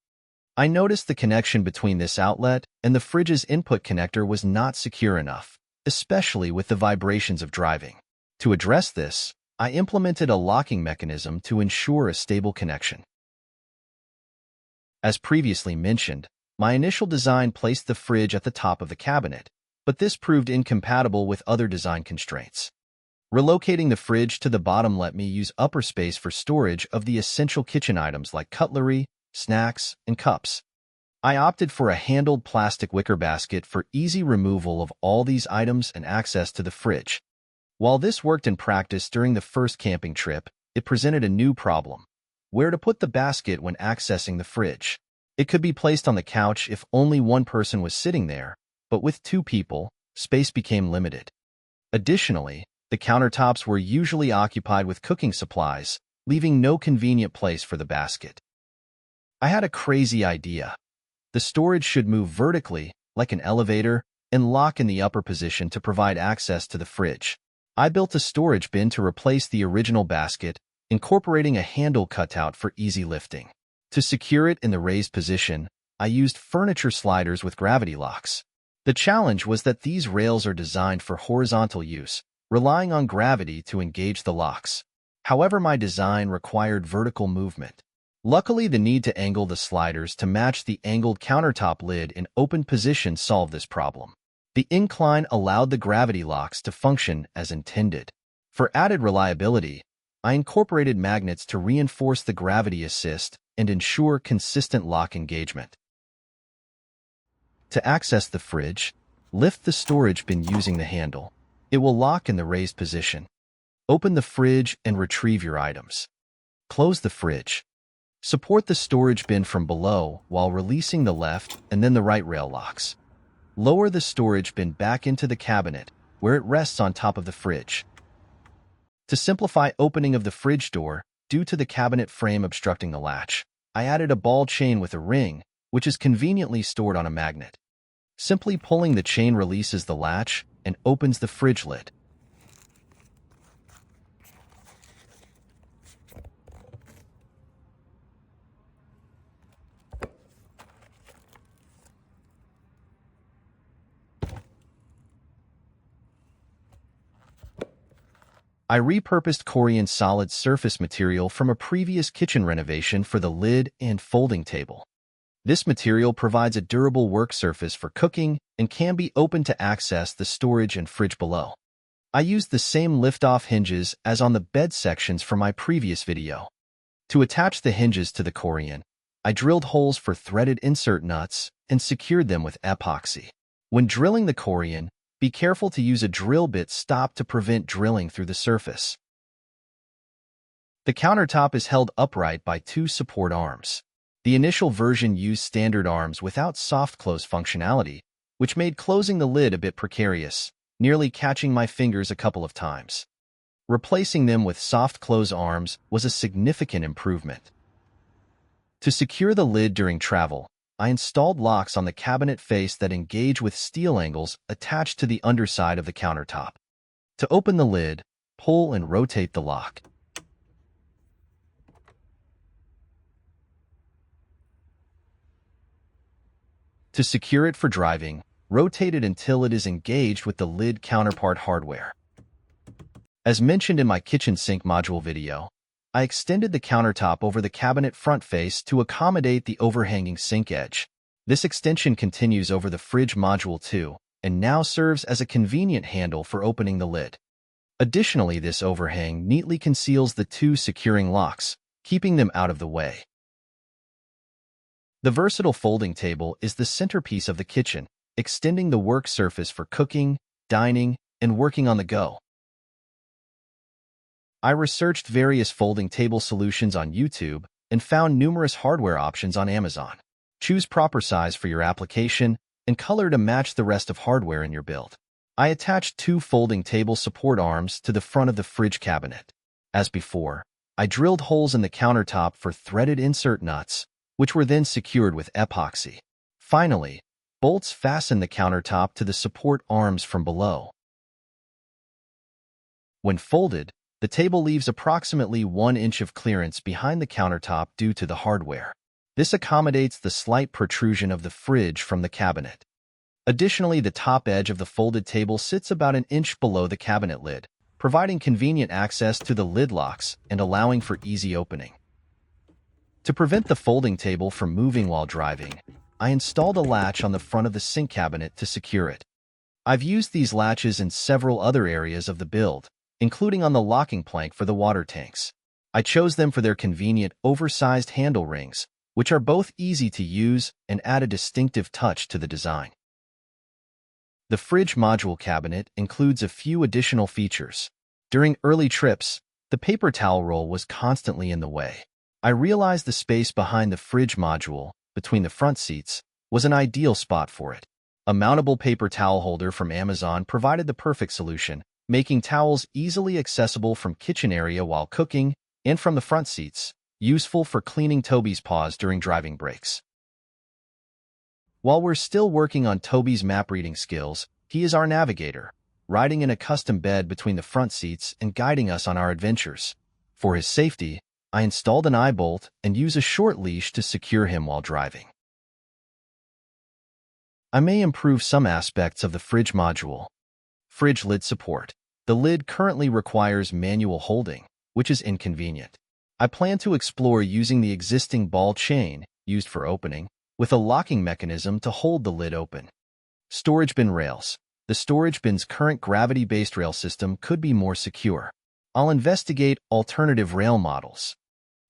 S3: I noticed the connection between this outlet and the fridge's input connector was not secure enough, especially with the vibrations of driving. To address this, I implemented a locking mechanism to ensure a stable connection. As previously mentioned, my initial design placed the fridge at the top of the cabinet, but this proved incompatible with other design constraints. Relocating the fridge to the bottom let me use upper space for storage of the essential kitchen items like cutlery, snacks, and cups. I opted for a handled plastic wicker basket for easy removal of all these items and access to the fridge. While this worked in practice during the first camping trip, it presented a new problem: where to put the basket when accessing the fridge. It could be placed on the couch if only one person was sitting there, but with two people, space became limited. Additionally, the countertops were usually occupied with cooking supplies, leaving no convenient place for the basket. I had a crazy idea. The storage should move vertically, like an elevator, and lock in the upper position to provide access to the fridge. I built a storage bin to replace the original basket, incorporating a handle cutout for easy lifting. To secure it in the raised position, I used furniture sliders with gravity locks. The challenge was that these rails are designed for horizontal use, relying on gravity to engage the locks. However, my design required vertical movement. Luckily, the need to angle the sliders to match the angled countertop lid in open position solved this problem. The incline allowed the gravity locks to function as intended. For added reliability, I incorporated magnets to reinforce the gravity assist and ensure consistent lock engagement. To access the fridge, lift the storage bin using the handle. It will lock in the raised position. Open the fridge and retrieve your items. Close the fridge. Support the storage bin from below while releasing the left and then the right rail locks. Lower the storage bin back into the cabinet, where it rests on top of the fridge. To simplify opening of the fridge door, due to the cabinet frame obstructing the latch, I added a ball chain with a ring, which is conveniently stored on a magnet. Simply pulling the chain releases the latch and opens the fridge lid. I repurposed Corian solid surface material from a previous kitchen renovation for the lid and folding table. This material provides a durable work surface for cooking and can be opened to access the storage and fridge below. I used the same lift-off hinges as on the bed sections from my previous video. To attach the hinges to the Corian, I drilled holes for threaded insert nuts and secured them with epoxy. When drilling the Corian, be careful to use a drill bit stop to prevent drilling through the surface. The countertop is held upright by two support arms. The initial version used standard arms without soft close functionality, which made closing the lid a bit precarious, nearly catching my fingers a couple of times. Replacing them with soft close arms was a significant improvement. To secure the lid during travel, I installed locks on the cabinet face that engage with steel angles attached to the underside of the countertop. To open the lid, pull and rotate the lock. To secure it for driving, rotate it until it is engaged with the lid counterpart hardware. As mentioned in my kitchen sink module video, I extended the countertop over the cabinet front face to accommodate the overhanging sink edge. This extension continues over the fridge module too, and now serves as a convenient handle for opening the lid. Additionally, this overhang neatly conceals the two securing locks, keeping them out of the way. The versatile folding table is the centerpiece of the kitchen, extending the work surface for cooking, dining, and working on the go. I researched various folding table solutions on YouTube and found numerous hardware options on Amazon. Choose proper size for your application and color to match the rest of hardware in your build. I attached two folding table support arms to the front of the fridge cabinet. As before, I drilled holes in the countertop for threaded insert nuts which were then secured with epoxy. Finally, bolts fasten the countertop to the support arms from below. When folded, the table leaves approximately 1 inch of clearance behind the countertop due to the hardware. This accommodates the slight protrusion of the fridge from the cabinet. Additionally, the top edge of the folded table sits about an inch below the cabinet lid, providing convenient access to the lid locks and allowing for easy opening. To prevent the folding table from moving while driving, I installed a latch on the front of the sink cabinet to secure it. I've used these latches in several other areas of the build, including on the locking plank for the water tanks. I chose them for their convenient, oversized handle rings, which are both easy to use and add a distinctive touch to the design. The fridge module cabinet includes a few additional features. During early trips, the paper towel roll was constantly in the way. I realized the space behind the fridge module, between the front seats, was an ideal spot for it. A mountable paper towel holder from Amazon provided the perfect solution, making towels easily accessible from kitchen area while cooking and from the front seats, useful for cleaning Toby's paws during driving breaks. While we're still working on Toby's map reading skills, he is our navigator, riding in a custom bed between the front seats and guiding us on our adventures. For his safety, I installed an eye bolt and use a short leash to secure him while driving. I may improve some aspects of the fridge module. Fridge lid support. The lid currently requires manual holding, which is inconvenient. I plan to explore using the existing ball chain, used for opening, with a locking mechanism to hold the lid open. Storage bin rails. The storage bin's current gravity-based rail system could be more secure. I'll investigate alternative rail models.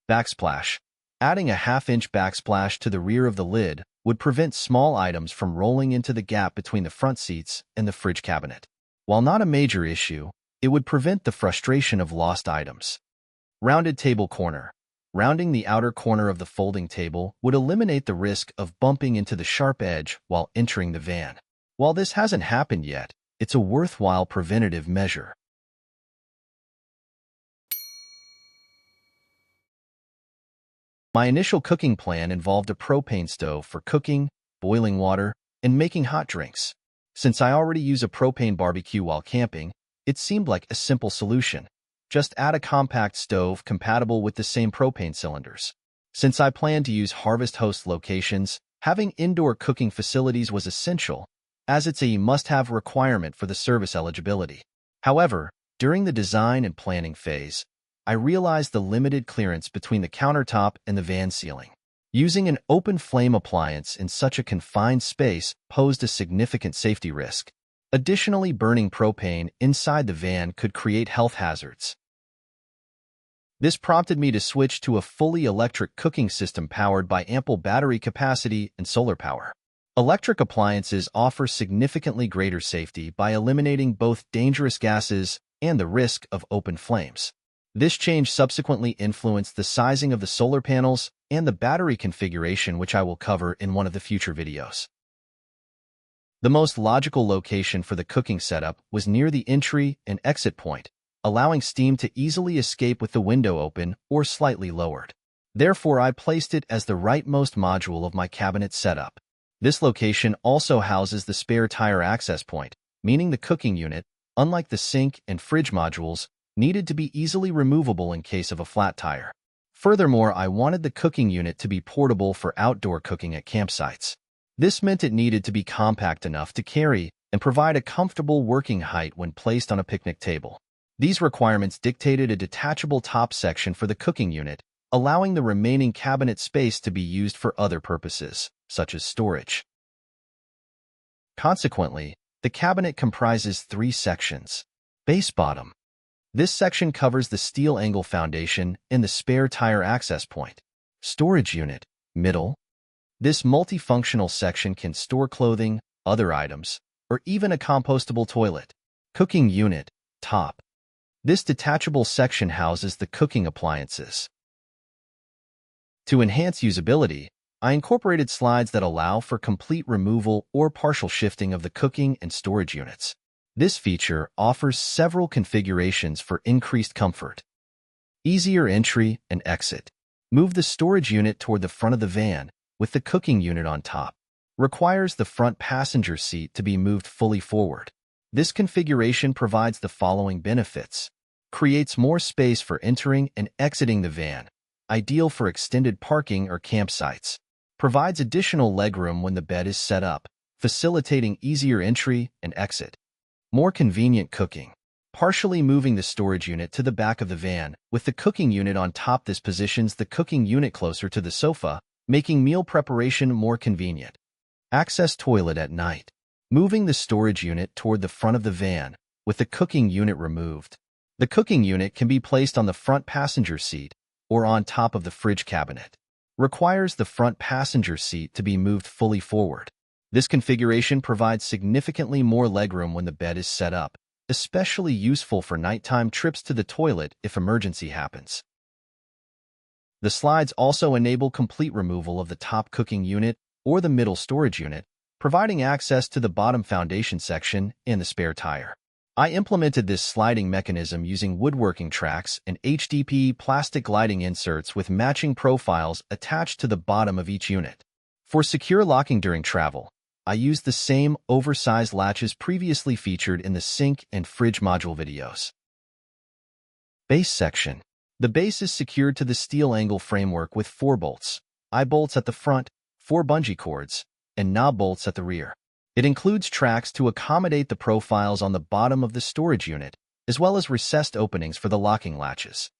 S3: Backsplash. Adding a 1/2-inch backsplash to the rear of the lid would prevent small items from rolling into the gap between the front seats and the fridge cabinet. While not a major issue, it would prevent the frustration of lost items. Rounded table corner. Rounding the outer corner of the folding table would eliminate the risk of bumping into the sharp edge while entering the van. While this hasn't happened yet, it's a worthwhile preventative measure. My initial cooking plan involved a propane stove for cooking, boiling water, and making hot drinks. Since I already use a propane barbecue while camping, it seemed like a simple solution. Just add a compact stove compatible with the same propane cylinders. Since I plan to use Harvest Host locations, having indoor cooking facilities was essential, as it's a must-have requirement for the service eligibility. However, during the design and planning phase, I realized the limited clearance between the countertop and the van ceiling. Using an open flame appliance in such a confined space posed a significant safety risk. Additionally, burning propane inside the van could create health hazards. This prompted me to switch to a fully electric cooking system powered by ample battery capacity and solar power. Electric appliances offer significantly greater safety by eliminating both dangerous gases and the risk of open flames. This change subsequently influenced the sizing of the solar panels and the battery configuration, which I will cover in one of the future videos. The most logical location for the cooking setup was near the entry and exit point, allowing steam to easily escape with the window open or slightly lowered. Therefore, I placed it as the rightmost module of my cabinet setup. This location also houses the spare tire access point, meaning the cooking unit, unlike the sink and fridge modules, needed to be easily removable in case of a flat tire. Furthermore, I wanted the cooking unit to be portable for outdoor cooking at campsites. This meant it needed to be compact enough to carry and provide a comfortable working height when placed on a picnic table. These requirements dictated a detachable top section for the cooking unit, allowing the remaining cabinet space to be used for other purposes, such as storage. Consequently, the cabinet comprises 3 sections. Base bottom. This section covers the steel angle foundation and the spare tire access point. Storage unit. Middle. This multifunctional section can store clothing, other items, or even a compostable toilet. Cooking unit. Top. This detachable section houses the cooking appliances. To enhance usability, I incorporated slides that allow for complete removal or partial shifting of the cooking and storage units. This feature offers several configurations for increased comfort. Easier entry and exit. Move the storage unit toward the front of the van, with the cooking unit on top. Requires the front passenger seat to be moved fully forward. This configuration provides the following benefits. Creates more space for entering and exiting the van, ideal for extended parking or campsites. Provides additional legroom when the bed is set up, facilitating easier entry and exit. More convenient cooking. Partially moving the storage unit to the back of the van, with the cooking unit on top. This positions the cooking unit closer to the sofa, making meal preparation more convenient. Access toilet at night. Moving the storage unit toward the front of the van, with the cooking unit removed. The cooking unit can be placed on the front passenger seat or on top of the fridge cabinet. Requires the front passenger seat to be moved fully forward. This configuration provides significantly more legroom when the bed is set up, especially useful for nighttime trips to the toilet if emergency happens. The slides also enable complete removal of the top cooking unit or the middle storage unit, providing access to the bottom foundation section and the spare tire. I implemented this sliding mechanism using woodworking tracks and HDPE plastic lighting inserts with matching profiles attached to the bottom of each unit. For secure locking during travel, I used the same oversized latches previously featured in the sink and fridge module videos. Base section. The base is secured to the steel angle framework with 4 bolts, eye bolts at the front, 4 bungee cords, and knob bolts at the rear. It includes tracks to accommodate the profiles on the bottom of the storage unit, as well as recessed openings for the locking latches.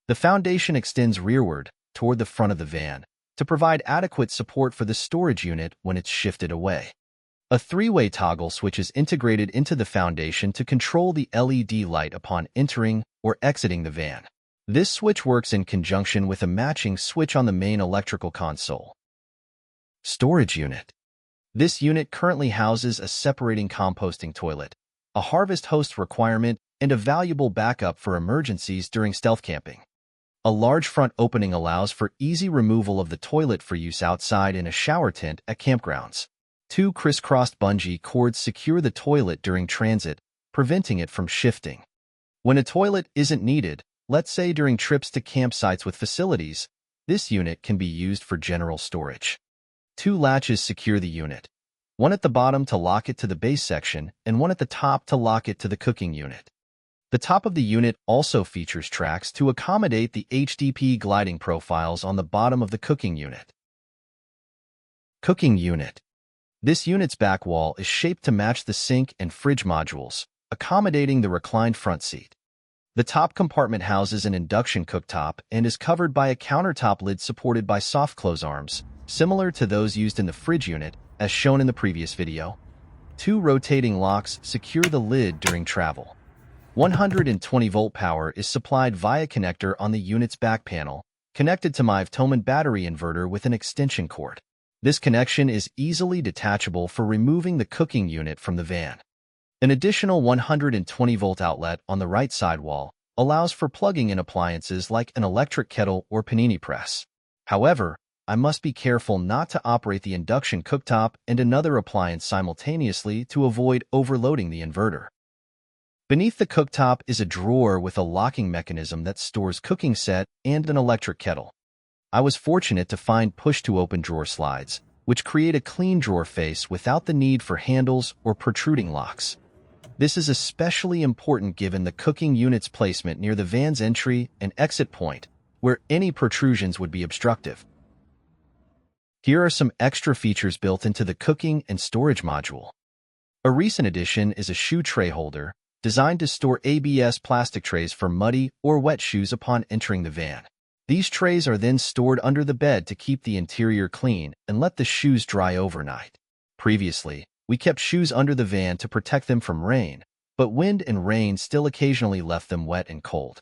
S3: The foundation extends rearward, toward the front of the van, to provide adequate support for the storage unit when it's shifted away. A 3-way toggle switch is integrated into the foundation to control the LED light upon entering or exiting the van. This switch works in conjunction with a matching switch on the main electrical console. Storage unit. This unit currently houses a separating composting toilet, a harvest host requirement, and a valuable backup for emergencies during stealth camping. A large front opening allows for easy removal of the toilet for use outside in a shower tent at campgrounds. 2 crisscrossed bungee cords secure the toilet during transit, preventing it from shifting. When a toilet isn't needed, let's say during trips to campsites with facilities, this unit can be used for general storage. 2 latches secure the unit, one at the bottom to lock it to the base section and one at the top to lock it to the cooking unit. The top of the unit also features tracks to accommodate the HDPE gliding profiles on the bottom of the cooking unit. Cooking unit. This unit's back wall is shaped to match the sink and fridge modules, accommodating the reclined front seat. The top compartment houses an induction cooktop and is covered by a countertop lid supported by soft close arms, similar to those used in the fridge unit, as shown in the previous video. 2 rotating locks secure the lid during travel. 120-volt power is supplied via connector on the unit's back panel, connected to my Toman battery inverter with an extension cord. This connection is easily detachable for removing the cooking unit from the van. An additional 120-volt outlet on the right side wall allows for plugging in appliances like an electric kettle or panini press. However, I must be careful not to operate the induction cooktop and another appliance simultaneously to avoid overloading the inverter. Beneath the cooktop is a drawer with a locking mechanism that stores cooking set and an electric kettle. I was fortunate to find push-to-open drawer slides, which create a clean drawer face without the need for handles or protruding locks. This is especially important given the cooking unit's placement near the van's entry and exit point, where any protrusions would be obstructive. Here are some extra features built into the cooking and storage module. A recent addition is a shoe tray holder, designed to store ABS plastic trays for muddy or wet shoes upon entering the van. These trays are then stored under the bed to keep the interior clean and let the shoes dry overnight. Previously, we kept shoes under the van to protect them from rain, but wind and rain still occasionally left them wet and cold.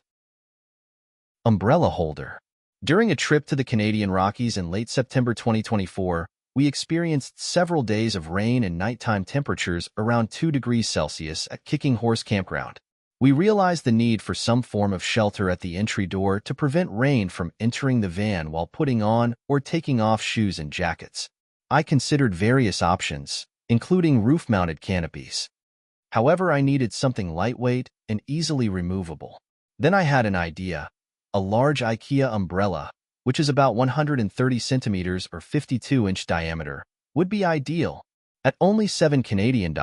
S3: Umbrella holder. During a trip to the Canadian Rockies in late September 2024, we experienced several days of rain and nighttime temperatures around 2 degrees Celsius at Kicking Horse Campground. We realized the need for some form of shelter at the entry door to prevent rain from entering the van while putting on or taking off shoes and jackets. I considered various options, including roof-mounted canopies. However, I needed something lightweight and easily removable. Then I had an idea: a large IKEA umbrella, which is about 130 centimeters or 52-inch diameter, would be ideal. At only $7 Canadian,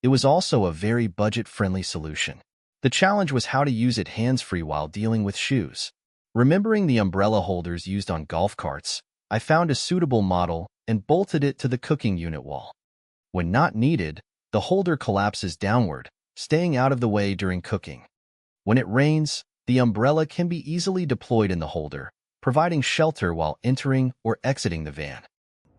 S3: it was also a very budget-friendly solution. The challenge was how to use it hands-free while dealing with shoes. Remembering the umbrella holders used on golf carts, I found a suitable model and bolted it to the cooking unit wall. When not needed, the holder collapses downward, staying out of the way during cooking. When it rains, the umbrella can be easily deployed in the holder, providing shelter while entering or exiting the van.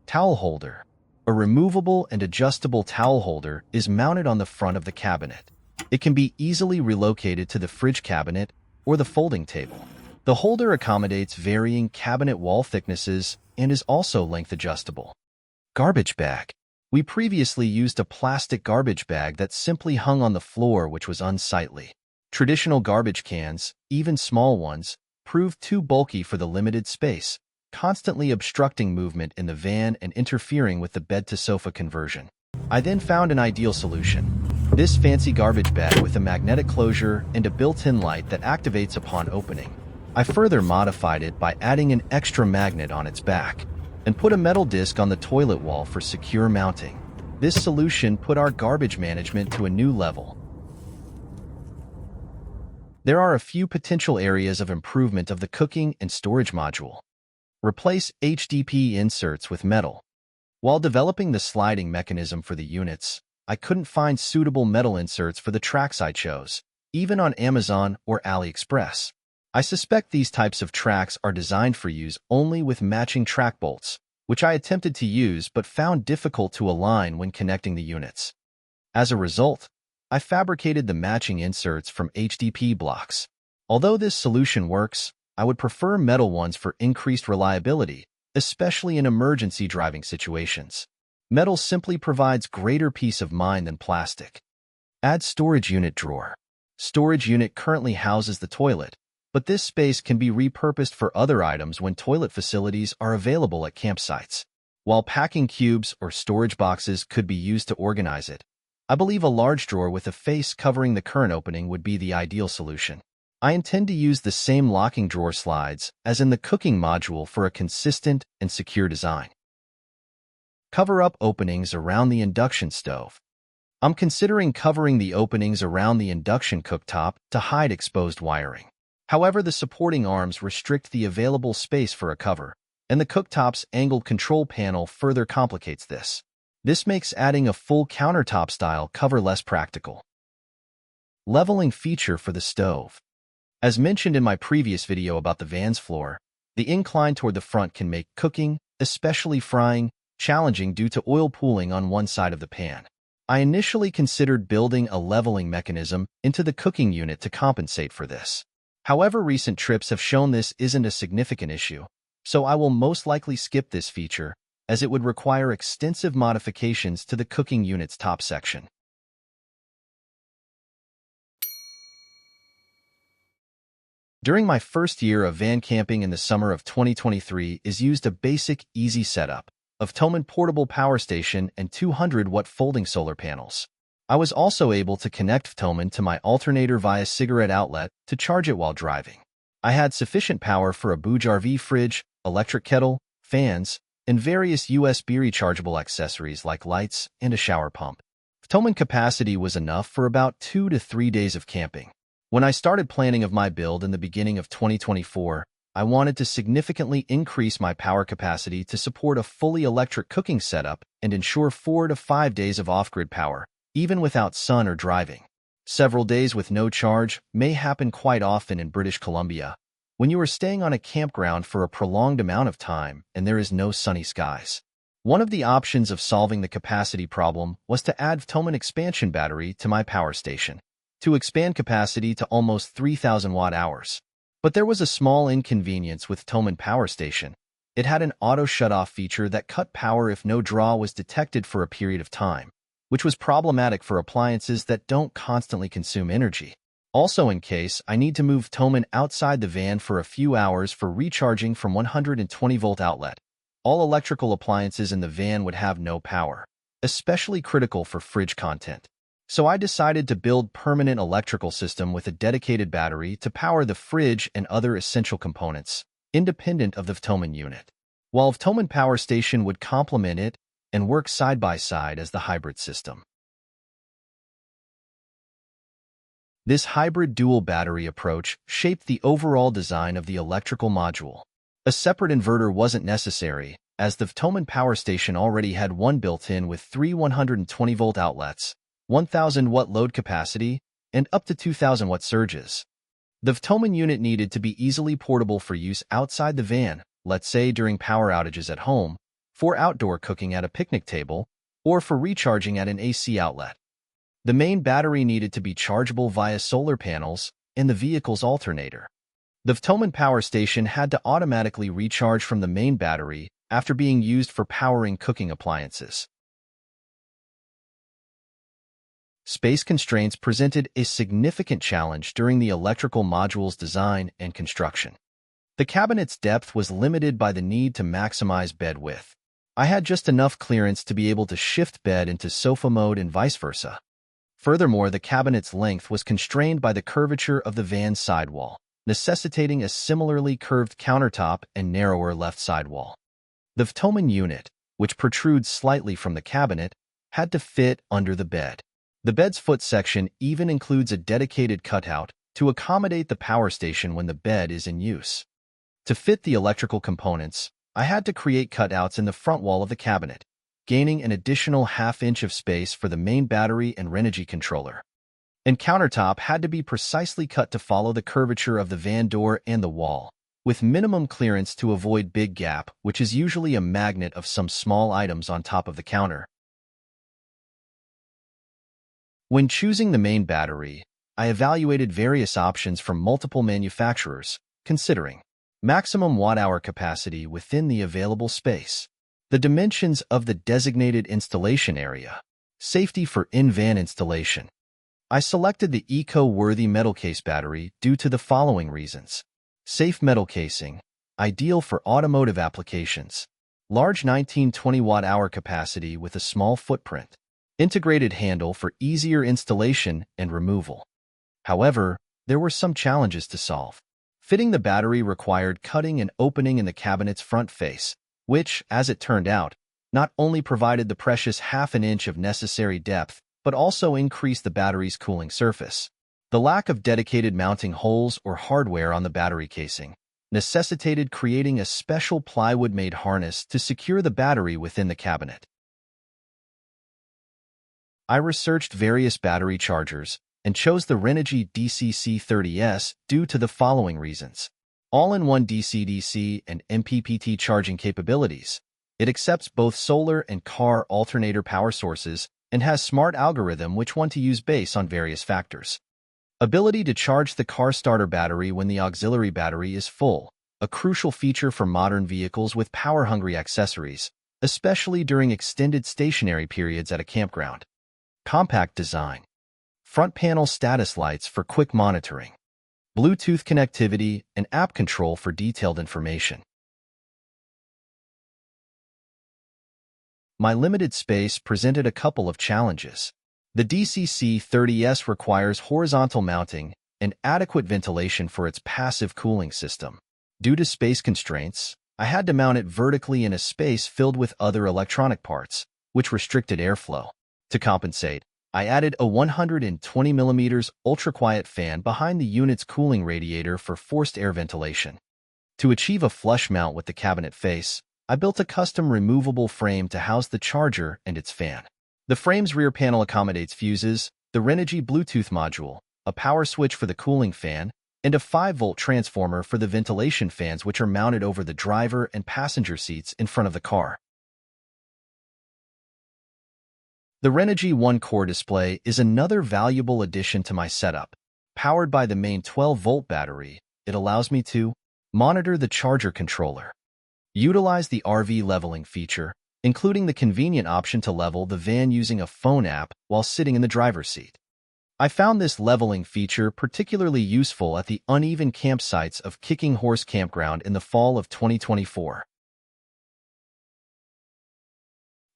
S3: Towel holder. A removable and adjustable towel holder is mounted on the front of the cabinet. It can be easily relocated to the fridge cabinet or the folding table. The holder accommodates varying cabinet wall thicknesses and is also length adjustable. Garbage bag. We previously used a plastic garbage bag that simply hung on the floor, which was unsightly. Traditional garbage cans, even small ones, proved too bulky for the limited space, constantly obstructing movement in the van and interfering with the bed-to-sofa conversion. I then found an ideal solution. This fancy garbage bag with a magnetic closure and a built-in light that activates upon opening. I further modified it by adding an extra magnet on its back and put a metal disc on the toilet wall for secure mounting. This solution put our garbage management to a new level. There are a few potential areas of improvement of the cooking and storage module. Replace HDPE inserts with metal. While developing the sliding mechanism for the units, I couldn't find suitable metal inserts for the tracks I chose, even on Amazon or AliExpress. I suspect these types of tracks are designed for use only with matching track bolts, which I attempted to use but found difficult to align when connecting the units. As a result, I fabricated the matching inserts from HDPE blocks. Although this solution works, I would prefer metal ones for increased reliability, especially in emergency driving situations. Metal simply provides greater peace of mind than plastic. Add storage unit drawer. Storage unit currently houses the toilet, but this space can be repurposed for other items when toilet facilities are available at campsites. While packing cubes or storage boxes could be used to organize it, I believe a large drawer with a face covering the current opening would be the ideal solution. I intend to use the same locking drawer slides as in the cooking module for a consistent and secure design. Cover up openings around the induction stove. I'm considering covering the openings around the induction cooktop to hide exposed wiring. However, the supporting arms restrict the available space for a cover, and the cooktop's angled control panel further complicates this. This makes adding a full countertop-style cover less practical. Leveling feature for the stove. As mentioned in my previous video about the van's floor, the incline toward the front can make cooking, especially frying, challenging due to oil pooling on one side of the pan. I initially considered building a leveling mechanism into the cooking unit to compensate for this. However, recent trips have shown this isn't a significant issue, so I will most likely skip this feature, as it would require extensive modifications to the cooking unit's top section. During my first year of van camping in the summer of 2023 is used a basic, easy setup of Thomann portable power station and 200-watt folding solar panels. I was also able to connect Thomann to my alternator via cigarette outlet to charge it while driving. I had sufficient power for a Bouge RV fridge, electric kettle, fans, and various USB rechargeable accessories like lights and a shower pump. Thomann capacity was enough for about 2 to 3 days of camping. When I started planning of my build in the beginning of 2024, I wanted to significantly increase my power capacity to support a fully electric cooking setup and ensure 4 to 5 days of off-grid power, even without sun or driving. Several days with no charge may happen quite often in British Columbia, when you are staying on a campground for a prolonged amount of time and there is no sunny skies. One of the options of solving the capacity problem was to add Thomann expansion battery to my power station, to expand capacity to almost 3,000 watt-hours. But there was a small inconvenience with Thomann power station. It had an auto shut-off feature that cut power if no draw was detected for a period of time, which was problematic for appliances that don't constantly consume energy. Also, in case I need to move Thomann outside the van for a few hours for recharging from 120-volt outlet, all electrical appliances in the van would have no power, especially critical for fridge content. So I decided to build permanent electrical system with a dedicated battery to power the fridge and other essential components. independent of the Vtoman unit, while Vtoman Power Station would complement it and work side by side as the hybrid system. This hybrid dual battery approach shaped the overall design of the electrical module. A separate inverter wasn't necessary, as the Vtoman Power Station already had one built-in with three 120-volt outlets, 1,000-watt load capacity, and up to 2,000-watt surges. The Vtoman unit needed to be easily portable for use outside the van, let's say during power outages at home, for outdoor cooking at a picnic table, or for recharging at an AC outlet. The main battery needed to be chargeable via solar panels and the vehicle's alternator. The Vtoman Power Station had to automatically recharge from the main battery after being used for powering cooking appliances. Space constraints presented a significant challenge during the electrical module's design and construction. The cabinet's depth was limited by the need to maximize bed width. I had just enough clearance to be able to shift bed into sofa mode and vice versa. Furthermore, the cabinet's length was constrained by the curvature of the van's sidewall, necessitating a similarly curved countertop and narrower left sidewall. The Vtoman unit, which protrudes slightly from the cabinet, had to fit under the bed. The bed's foot section even includes a dedicated cutout to accommodate the power station when the bed is in use. To fit the electrical components, I had to create cutouts in the front wall of the cabinet, gaining an additional half-inch of space for the main battery and Renogy controller. And countertop had to be precisely cut to follow the curvature of the van door and the wall, with minimum clearance to avoid big gap, which is usually a magnet of some small items on top of the counter. When choosing the main battery, I evaluated various options from multiple manufacturers, considering maximum watt-hour capacity within the available space, the dimensions of the designated installation area, safety for in-van installation. I selected the eco-worthy metal case battery due to the following reasons. Safe metal casing, ideal for automotive applications. Large 19-20 watt-hour capacity with a small footprint. Integrated handle for easier installation and removal. However, there were some challenges to solve. Fitting the battery required cutting an opening in the cabinet's front face, which, as it turned out, not only provided the precious half an inch of necessary depth, but also increased the battery's cooling surface. The lack of dedicated mounting holes or hardware on the battery casing necessitated creating a special plywood-made harness to secure the battery within the cabinet. I researched various battery chargers and chose the Renogy DCC30S due to the following reasons. All-in-one DC-DC and MPPT charging capabilities. It accepts both solar and car alternator power sources and has smart algorithm which want to use based on various factors. Ability to charge the car starter battery when the auxiliary battery is full, a crucial feature for modern vehicles with power-hungry accessories, especially during extended stationary periods at a campground. Compact design. Front panel status lights for quick monitoring. Bluetooth connectivity and app control for detailed information. My limited space presented a couple of challenges. The DCC30S requires horizontal mounting and adequate ventilation for its passive cooling system. Due to space constraints, I had to mount it vertically in a space filled with other electronic parts, which restricted airflow. To compensate, I added a 120mm ultra-quiet fan behind the unit's cooling radiator for forced air ventilation. To achieve a flush mount with the cabinet face, I built a custom removable frame to house the charger and its fan. The frame's rear panel accommodates fuses, the Renogy Bluetooth module, a power switch for the cooling fan, and a 5-volt transformer for the ventilation fans which are mounted over the driver and passenger seats in front of the car. The Renogy One-Core display is another valuable addition to my setup. Powered by the main 12-volt battery, it allows me to monitor the charger controller, utilize the RV leveling feature, including the convenient option to level the van using a phone app while sitting in the driver's seat. I found this leveling feature particularly useful at the uneven campsites of Kicking Horse Campground in the fall of 2024.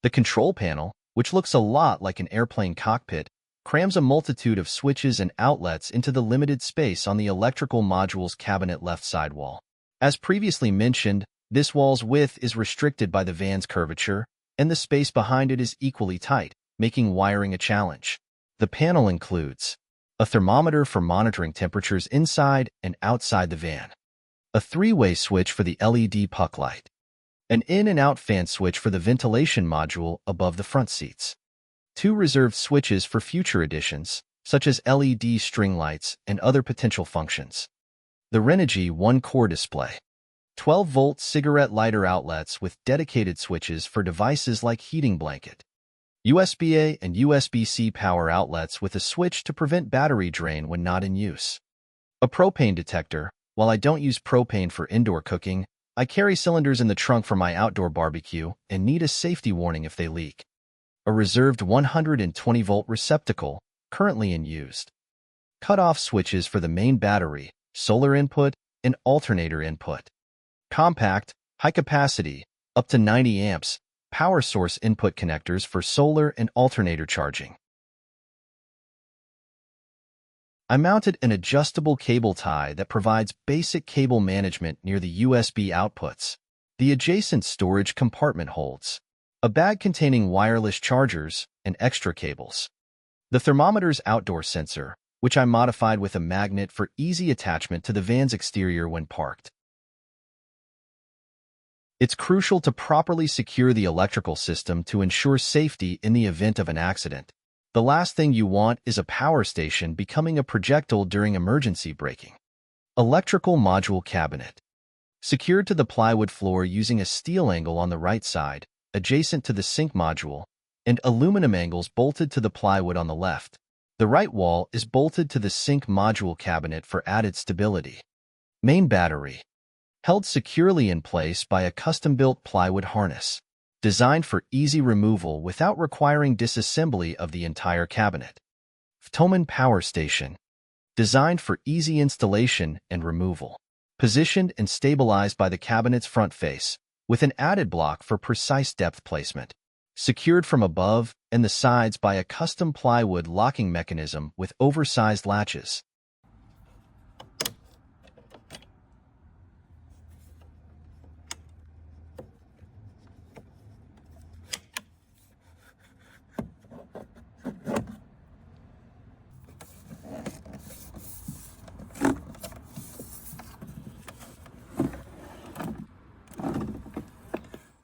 S3: The control panel, which looks a lot like an airplane cockpit, crams a multitude of switches and outlets into the limited space on the electrical module's cabinet left sidewall. As previously mentioned, this wall's width is restricted by the van's curvature, and the space behind it is equally tight, making wiring a challenge. The panel includes a thermometer for monitoring temperatures inside and outside the van, a three-way switch for the LED puck light, an in and out fan switch for the ventilation module above the front seats, two reserved switches for future additions, such as LED string lights and other potential functions, the Renogy 1-core display, 12-volt cigarette lighter outlets with dedicated switches for devices like heating blanket, USB-A and USB-C power outlets with a switch to prevent battery drain when not in use, a propane detector. While I don't use propane for indoor cooking, I carry cylinders in the trunk for my outdoor barbecue and need a safety warning if they leak, a reserved 120-volt receptacle, currently in use, cut-off switches for the main battery, solar input, and alternator input, compact, high-capacity, up to 90 amps, power source input connectors for solar and alternator charging. I mounted an adjustable cable tie that provides basic cable management near the USB outputs. The adjacent storage compartment holds a bag containing wireless chargers and extra cables, the thermometer's outdoor sensor, which I modified with a magnet for easy attachment to the van's exterior when parked. It's crucial to properly secure the electrical system to ensure safety in the event of an accident. The last thing you want is a power station becoming a projectile during emergency braking. Electrical module cabinet, secured to the plywood floor using a steel angle on the right side, adjacent to the sink module, and aluminum angles bolted to the plywood on the left. The right wall is bolted to the sink module cabinet for added stability. Main battery, held securely in place by a custom-built plywood harness, designed for easy removal without requiring disassembly of the entire cabinet. Vtoman power station, designed for easy installation and removal, positioned and stabilized by the cabinet's front face, with an added block for precise depth placement, secured from above and the sides by a custom plywood locking mechanism with oversized latches.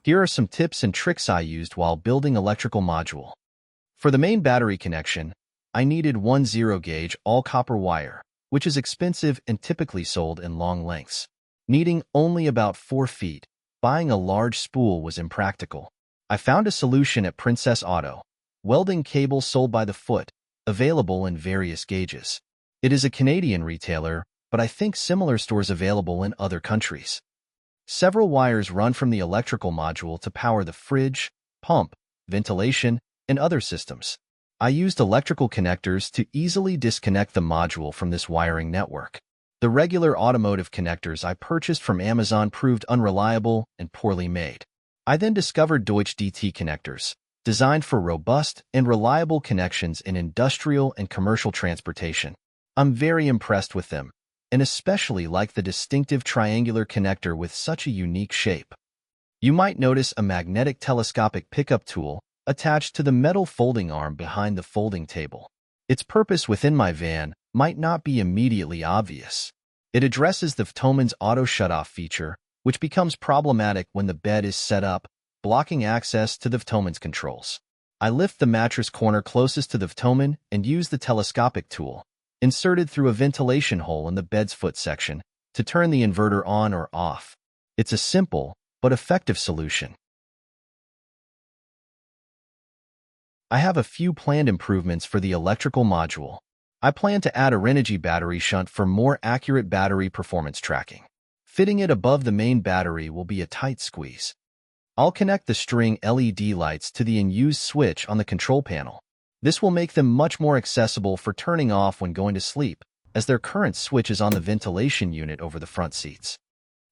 S3: Here are some tips and tricks I used while building electrical module. For the main battery connection, I needed one 0-gauge all-copper wire, which is expensive and typically sold in long lengths. Needing only about 4 feet, buying a large spool was impractical. I found a solution at Princess Auto, welding cable sold by the foot, available in various gauges. It is a Canadian retailer, but I think similar stores available in other countries. Several wires run from the electrical module to power the fridge, pump, ventilation, and other systems. I used electrical connectors to easily disconnect the module from this wiring network. The regular automotive connectors I purchased from Amazon proved unreliable and poorly made. I then discovered Deutsch DT connectors, designed for robust and reliable connections in industrial and commercial transportation. I'm very impressed with them, and especially like the distinctive triangular connector with such a unique shape. You might notice a magnetic telescopic pickup tool attached to the metal folding arm behind the folding table. Its purpose within my van might not be immediately obvious. It addresses the Vtoman's auto shutoff feature, which becomes problematic when the bed is set up, blocking access to the Vtoman's controls. I lift the mattress corner closest to the Vtoman and use the telescopic tool, inserted through a ventilation hole in the bed's foot section, to turn the inverter on or off. It's a simple but effective solution. I have a few planned improvements for the electrical module. I plan to add a Renogy battery shunt for more accurate battery performance tracking. Fitting it above the main battery will be a tight squeeze. I'll connect the string LED lights to the unused switch on the control panel. This will make them much more accessible for turning off when going to sleep, as their current switch is on the ventilation unit over the front seats.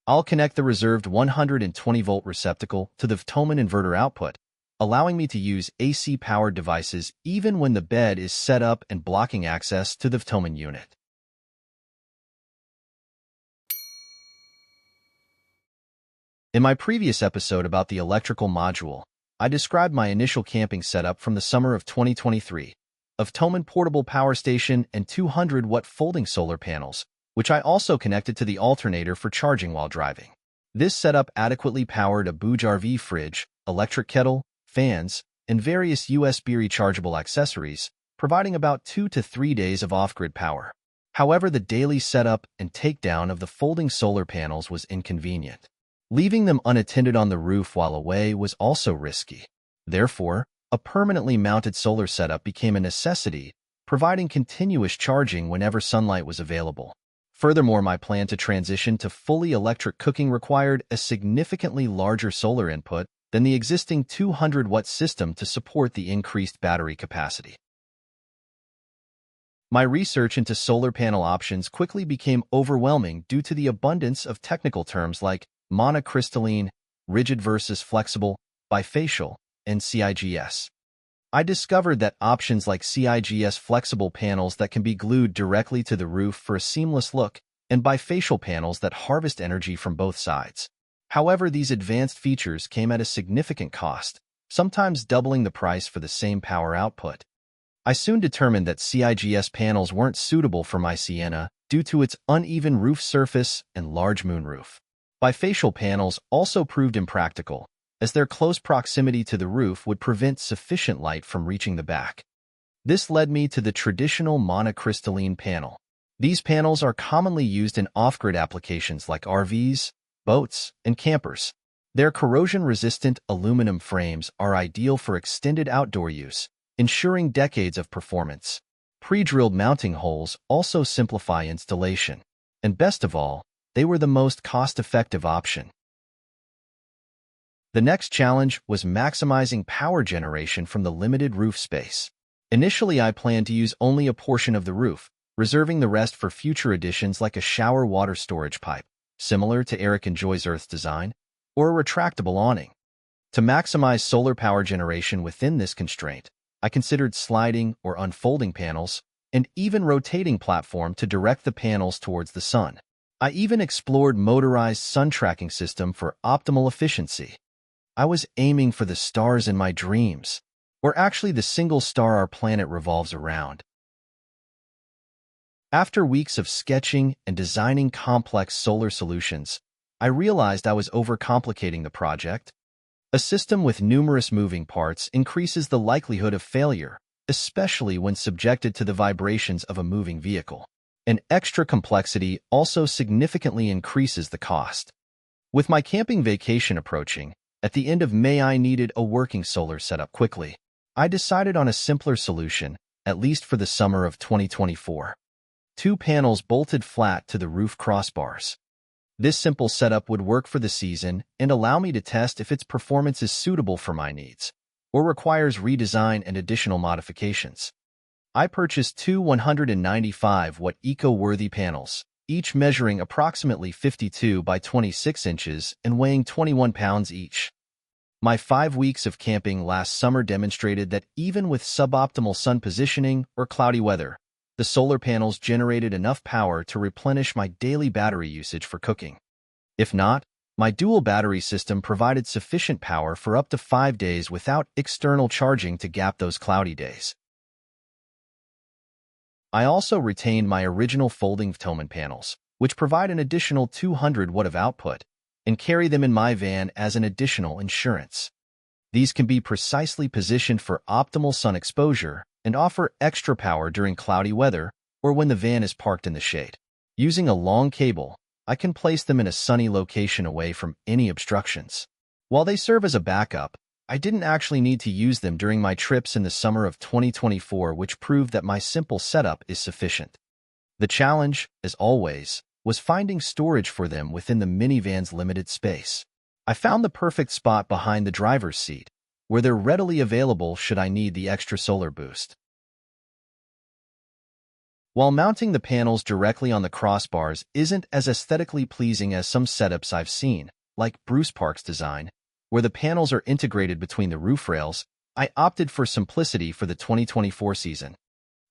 S3: I'll connect the reserved 120-volt receptacle to the Vtoman inverter output, allowing me to use AC-powered devices even when the bed is set up and blocking access to the Vtoman unit. In my previous episode about the electrical module, I described my initial camping setup from the summer of 2023 of Toman portable power station and 200-watt folding solar panels, which I also connected to the alternator for charging while driving. This setup adequately powered a Bouge RV fridge, electric kettle, fans, and various USB rechargeable accessories, providing about 2 to 3 days of off-grid power. However, the daily setup and takedown of the folding solar panels was inconvenient. Leaving them unattended on the roof while away was also risky. Therefore, a permanently mounted solar setup became a necessity, providing continuous charging whenever sunlight was available. Furthermore, my plan to transition to fully electric cooking required a significantly larger solar input than the existing 200-watt system to support the increased battery capacity. My research into solar panel options quickly became overwhelming due to the abundance of technical terms like monocrystalline, rigid versus flexible, bifacial, and CIGS. I discovered that options like CIGS flexible panels that can be glued directly to the roof for a seamless look, and bifacial panels that harvest energy from both sides. However, these advanced features came at a significant cost, sometimes doubling the price for the same power output. I soon determined that CIGS panels weren't suitable for my Sienna due to its uneven roof surface and large moonroof. Bifacial panels also proved impractical, as their close proximity to the roof would prevent sufficient light from reaching the back. This led me to the traditional monocrystalline panel. These panels are commonly used in off-grid applications like RVs, boats, and campers. Their corrosion-resistant aluminum frames are ideal for extended outdoor use, ensuring decades of performance. Pre-drilled mounting holes also simplify installation. And best of all, they were the most cost-effective option. The next challenge was maximizing power generation from the limited roof space. Initially, I planned to use only a portion of the roof, reserving the rest for future additions like a shower water storage pipe, similar to Eric and Joy's Earth design, or a retractable awning. To maximize solar power generation within this constraint, I considered sliding or unfolding panels, and even rotating platform to direct the panels towards the sun. I even explored motorized sun tracking system for optimal efficiency. I was aiming for the stars in my dreams, or actually the single star our planet revolves around. After weeks of sketching and designing complex solar solutions, I realized I was overcomplicating the project. A system with numerous moving parts increases the likelihood of failure, especially when subjected to the vibrations of a moving vehicle. And extra complexity also significantly increases the cost. With my camping vacation approaching, at the end of May I needed a working solar setup quickly. I decided on a simpler solution, at least for the summer of 2024. 2 panels bolted flat to the roof crossbars. This simple setup would work for the season and allow me to test if its performance is suitable for my needs, or requires redesign and additional modifications. I purchased 2 195-watt eco-worthy panels, each measuring approximately 52 by 26 inches and weighing 21 pounds each. My 5 weeks of camping last summer demonstrated that even with suboptimal sun positioning or cloudy weather, the solar panels generated enough power to replenish my daily battery usage for cooking. If not, my dual battery system provided sufficient power for up to 5 days without external charging to gap those cloudy days. I also retained my original folding Toman panels, which provide an additional 200 watt of output, and carry them in my van as an additional insurance. These can be precisely positioned for optimal sun exposure and offer extra power during cloudy weather or when the van is parked in the shade. Using a long cable, I can place them in a sunny location away from any obstructions. While they serve as a backup, I didn't actually need to use them during my trips in the summer of 2024, which proved that my simple setup is sufficient. The challenge, as always, was finding storage for them within the minivan's limited space. I found the perfect spot behind the driver's seat, where they're readily available should I need the extra solar boost. While mounting the panels directly on the crossbars isn't as aesthetically pleasing as some setups I've seen, like Bruce Park's design, where the panels are integrated between the roof rails, I opted for simplicity for the 2024 season.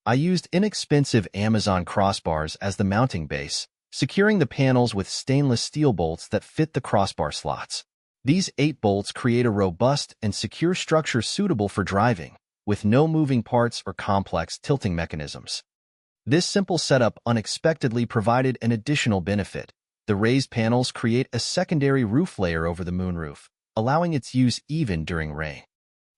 S3: I used inexpensive Amazon crossbars as the mounting base, securing the panels with stainless steel bolts that fit the crossbar slots. These 8 bolts create a robust and secure structure suitable for driving, with no moving parts or complex tilting mechanisms. This simple setup unexpectedly provided an additional benefit. The raised panels create a secondary roof layer over the moonroof, allowing its use even during rain.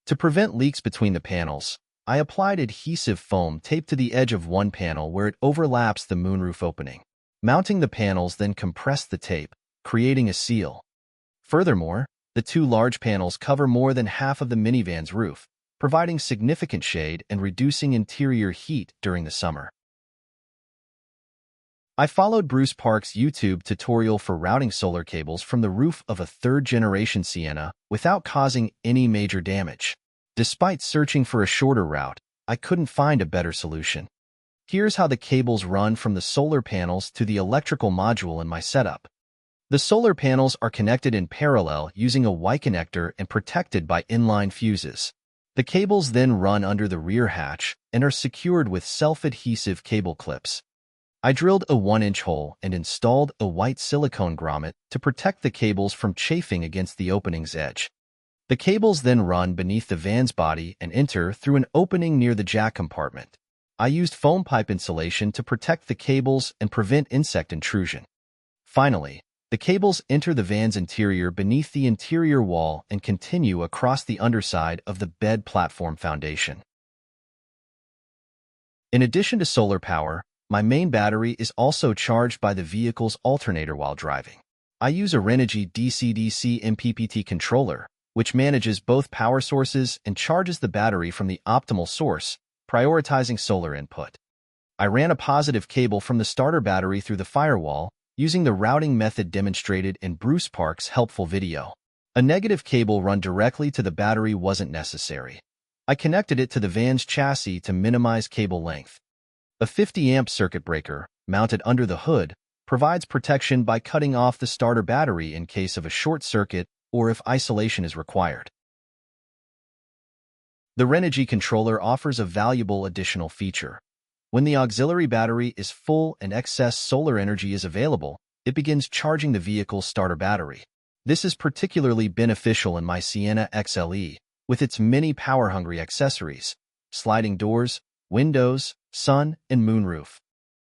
S3: To prevent leaks between the panels, I applied adhesive foam taped to the edge of one panel where it overlaps the moonroof opening. Mounting the panels then compressed the tape, creating a seal. Furthermore, the 2 large panels cover more than half of the minivan's roof, providing significant shade and reducing interior heat during the summer. I followed Bruce Park's YouTube tutorial for routing solar cables from the roof of a 3rd-generation Sienna without causing any major damage. Despite searching for a shorter route, I couldn't find a better solution. Here's how the cables run from the solar panels to the electrical module in my setup. The solar panels are connected in parallel using a Y connector and protected by inline fuses. The cables then run under the rear hatch and are secured with self-adhesive cable clips. I drilled a 1-inch hole and installed a white silicone grommet to protect the cables from chafing against the opening's edge. The cables then run beneath the van's body and enter through an opening near the jack compartment. I used foam pipe insulation to protect the cables and prevent insect intrusion. Finally, the cables enter the van's interior beneath the interior wall and continue across the underside of the bed platform foundation. In addition to solar power, my main battery is also charged by the vehicle's alternator while driving. I use a Renogy DC-DC MPPT controller, which manages both power sources and charges the battery from the optimal source, prioritizing solar input. I ran a positive cable from the starter battery through the firewall, using the routing method demonstrated in Bruce Park's helpful video. A negative cable run directly to the battery wasn't necessary. I connected it to the van's chassis to minimize cable length. A 50-amp circuit breaker, mounted under the hood, provides protection by cutting off the starter battery in case of a short circuit or if isolation is required. The Renogy controller offers a valuable additional feature. When the auxiliary battery is full and excess solar energy is available, it begins charging the vehicle's starter battery. This is particularly beneficial in my Sienna XLE, with its many power-hungry accessories, sliding doors, windows, sun, and moonroof.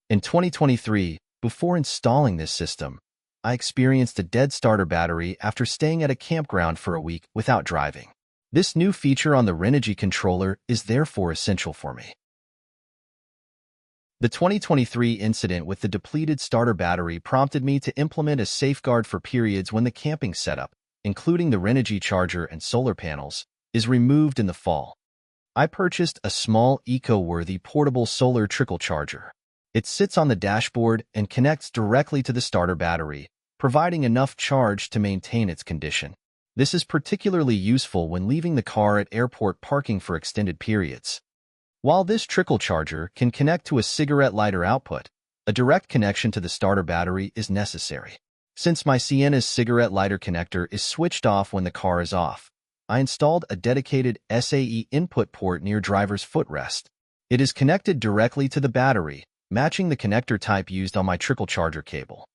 S3: In 2023, before installing this system, I experienced a dead starter battery after staying at a campground for a week without driving. This new feature on the Renogy controller is therefore essential for me. The 2023 incident with the depleted starter battery prompted me to implement a safeguard for periods when the camping setup, including the Renogy charger and solar panels, is removed in the fall. I purchased a small, eco-worthy portable solar trickle charger. It sits on the dashboard and connects directly to the starter battery, providing enough charge to maintain its condition. This is particularly useful when leaving the car at airport parking for extended periods. While this trickle charger can connect to a cigarette lighter output, a direct connection to the starter battery is necessary. Since my Sienna's cigarette lighter connector is switched off when the car is off, I installed a dedicated SAE input port near driver's footrest. It is connected directly to the battery, matching the connector type used on my trickle charger cable.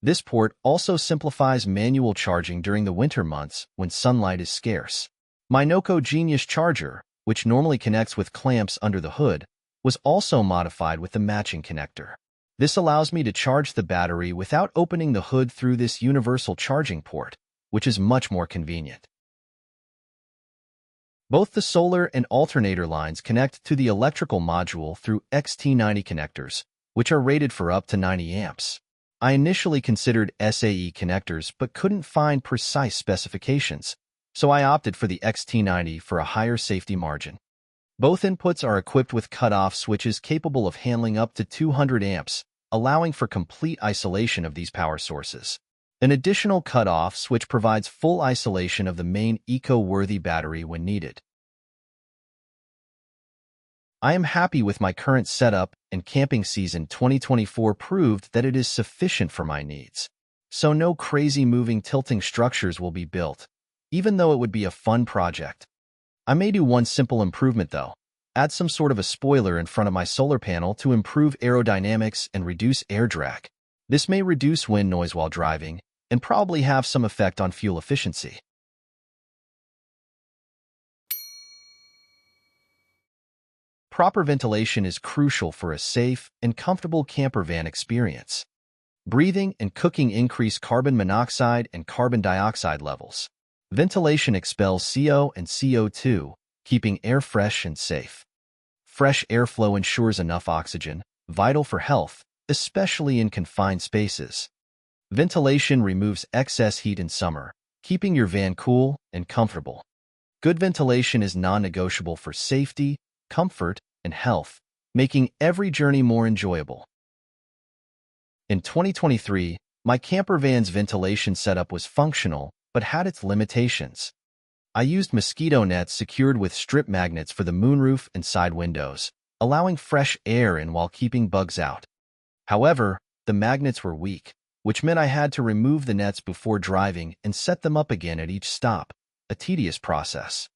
S3: This port also simplifies manual charging during the winter months when sunlight is scarce. My Noco Genius charger, which normally connects with clamps under the hood, was also modified with the matching connector. This allows me to charge the battery without opening the hood through this universal charging port, which is much more convenient. Both the solar and alternator lines connect to the electrical module through XT90 connectors, which are rated for up to 90 amps. I initially considered SAE connectors but couldn't find precise specifications, so I opted for the XT90 for a higher safety margin. Both inputs are equipped with cutoff switches capable of handling up to 200 amps, allowing for complete isolation of these power sources. An additional cutoff switch provides full isolation of the main eco-worthy battery when needed. I am happy with my current setup, and camping season 2024 proved that it is sufficient for my needs. So no crazy moving tilting structures will be built, even though it would be a fun project. I may do one simple improvement though. Add some sort of a spoiler in front of my solar panel to improve aerodynamics and reduce air drag. This may reduce wind noise while driving, and probably have some effect on fuel efficiency. Proper ventilation is crucial for a safe and comfortable camper van experience. Breathing and cooking increase carbon monoxide and carbon dioxide levels. Ventilation expels CO and CO2, keeping air fresh and safe. Fresh airflow ensures enough oxygen, vital for health, especially in confined spaces. Ventilation removes excess heat in summer, keeping your van cool and comfortable. Good ventilation is non-negotiable for safety, comfort, and health, making every journey more enjoyable. In 2023, my camper van's ventilation setup was functional, but had its limitations. I used mosquito nets secured with strip magnets for the moonroof and side windows, allowing fresh air in while keeping bugs out. However, the magnets were weak, which meant I had to remove the nets before driving and set them up again at each stop, a tedious process.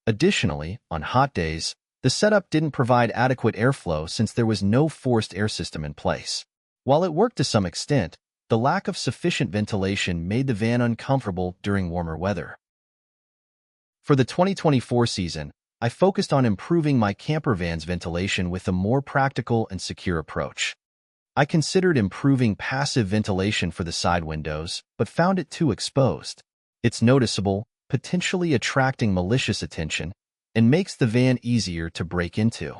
S3: Additionally, on hot days, the setup didn't provide adequate airflow since there was no forced air system in place. While it worked to some extent, the lack of sufficient ventilation made the van uncomfortable during warmer weather. For the 2024 season, I focused on improving my camper van's ventilation with a more practical and secure approach. I considered improving passive ventilation for the side windows, but found it too exposed. It's noticeable, potentially attracting malicious attention, and makes the van easier to break into.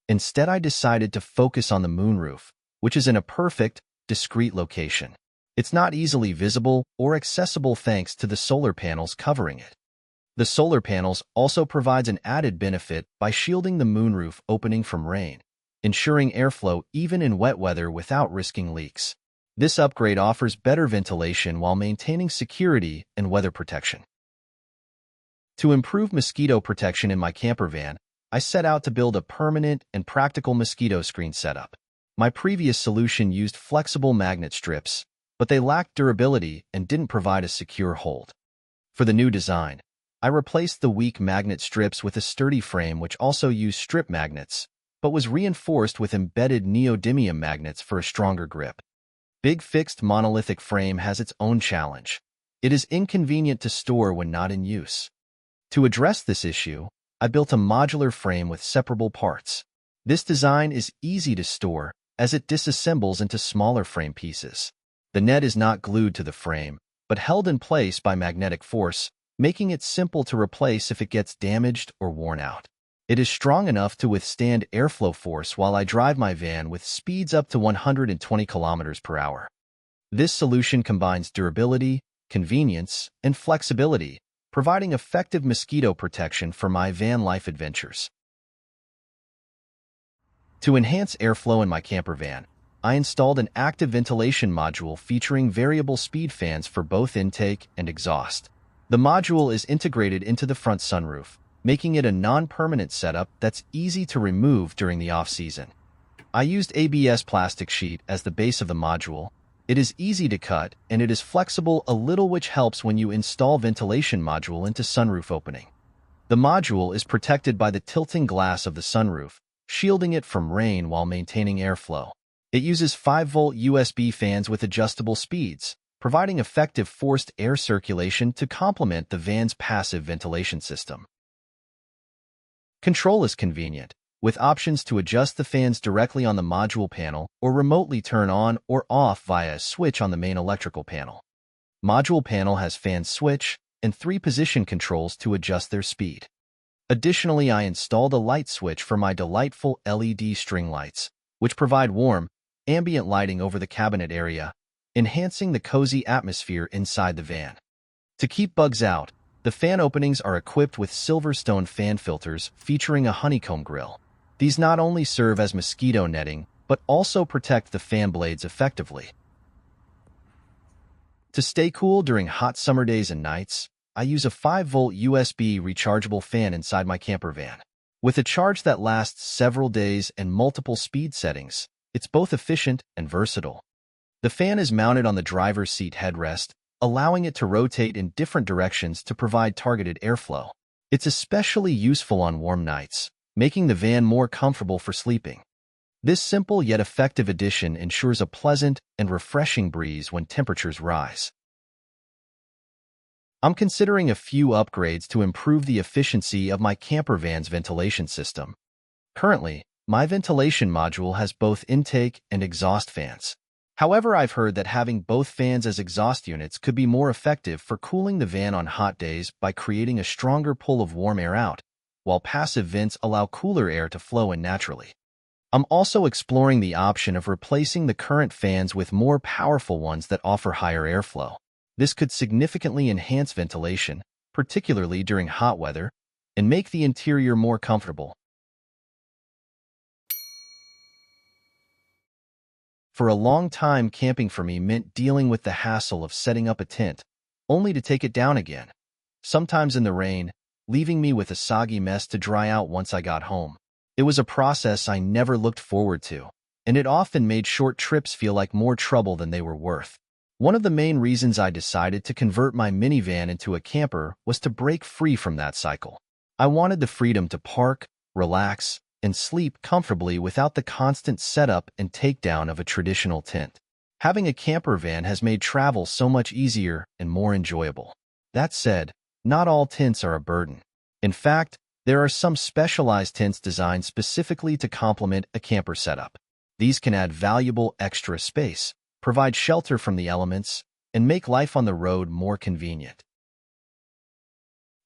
S3: Instead, I decided to focus on the moonroof, which is in a perfect, discrete location. It's not easily visible or accessible thanks to the solar panels covering it. The solar panels also provides an added benefit by shielding the moonroof opening from rain, ensuring airflow even in wet weather without risking leaks. This upgrade offers better ventilation while maintaining security and weather protection. To improve mosquito protection in my camper van, I set out to build a permanent and practical mosquito screen setup. My previous solution used flexible magnet strips, but they lacked durability and didn't provide a secure hold. For the new design, I replaced the weak magnet strips with a sturdy frame which also used strip magnets, but was reinforced with embedded neodymium magnets for a stronger grip. Big fixed monolithic frame has its own challenge. It is inconvenient to store when not in use. To address this issue, I built a modular frame with separable parts. This design is easy to store as it disassembles into smaller frame pieces. The net is not glued to the frame, but held in place by magnetic force, making it simple to replace if it gets damaged or worn out. It is strong enough to withstand airflow force while I drive my van with speeds up to 120 km per hour. This solution combines durability, convenience, and flexibility, providing effective mosquito protection for my van life adventures. To enhance airflow in my camper van, I installed an active ventilation module featuring variable speed fans for both intake and exhaust. The module is integrated into the front sunroof, making it a non-permanent setup that's easy to remove during the off-season. I used ABS plastic sheet as the base of the module. It is easy to cut, and it is flexible a little, which helps when you install ventilation module into sunroof opening. The module is protected by the tilting glass of the sunroof, shielding it from rain while maintaining airflow. It uses 5-volt USB fans with adjustable speeds, providing effective forced air circulation to complement the van's passive ventilation system. Control is convenient, with options to adjust the fans directly on the module panel or remotely turn on or off via a switch on the main electrical panel. Module panel has fan switch and 3 position controls to adjust their speed. Additionally, I installed a light switch for my delightful LED string lights, which provide warm, ambient lighting over the cabinet area, enhancing the cozy atmosphere inside the van. To keep bugs out, the fan openings are equipped with Silverstone fan filters featuring a honeycomb grill. These not only serve as mosquito netting, but also protect the fan blades effectively. To stay cool during hot summer days and nights, I use a 5-volt USB rechargeable fan inside my camper van. With a charge that lasts several days and multiple speed settings, it's both efficient and versatile. The fan is mounted on the driver's seat headrest, allowing it to rotate in different directions to provide targeted airflow. It's especially useful on warm nights, making the van more comfortable for sleeping. This simple yet effective addition ensures a pleasant and refreshing breeze when temperatures rise. I'm considering a few upgrades to improve the efficiency of my camper van's ventilation system. Currently, my ventilation module has both intake and exhaust fans. However, I've heard that having both fans as exhaust units could be more effective for cooling the van on hot days by creating a stronger pull of warm air out, while passive vents allow cooler air to flow in naturally. I'm also exploring the option of replacing the current fans with more powerful ones that offer higher airflow. This could significantly enhance ventilation, particularly during hot weather, and make the interior more comfortable. For a long time, camping for me meant dealing with the hassle of setting up a tent, only to take it down again, sometimes in the rain, leaving me with a soggy mess to dry out once I got home. It was a process I never looked forward to, and it often made short trips feel like more trouble than they were worth. One of the main reasons I decided to convert my minivan into a camper was to break free from that cycle. I wanted the freedom to park, relax, and sleep comfortably without the constant setup and takedown of a traditional tent. Having a camper van has made travel so much easier and more enjoyable. That said, not all tents are a burden. In fact, there are some specialized tents designed specifically to complement a camper setup. These can add valuable extra space, provide shelter from the elements, and make life on the road more convenient.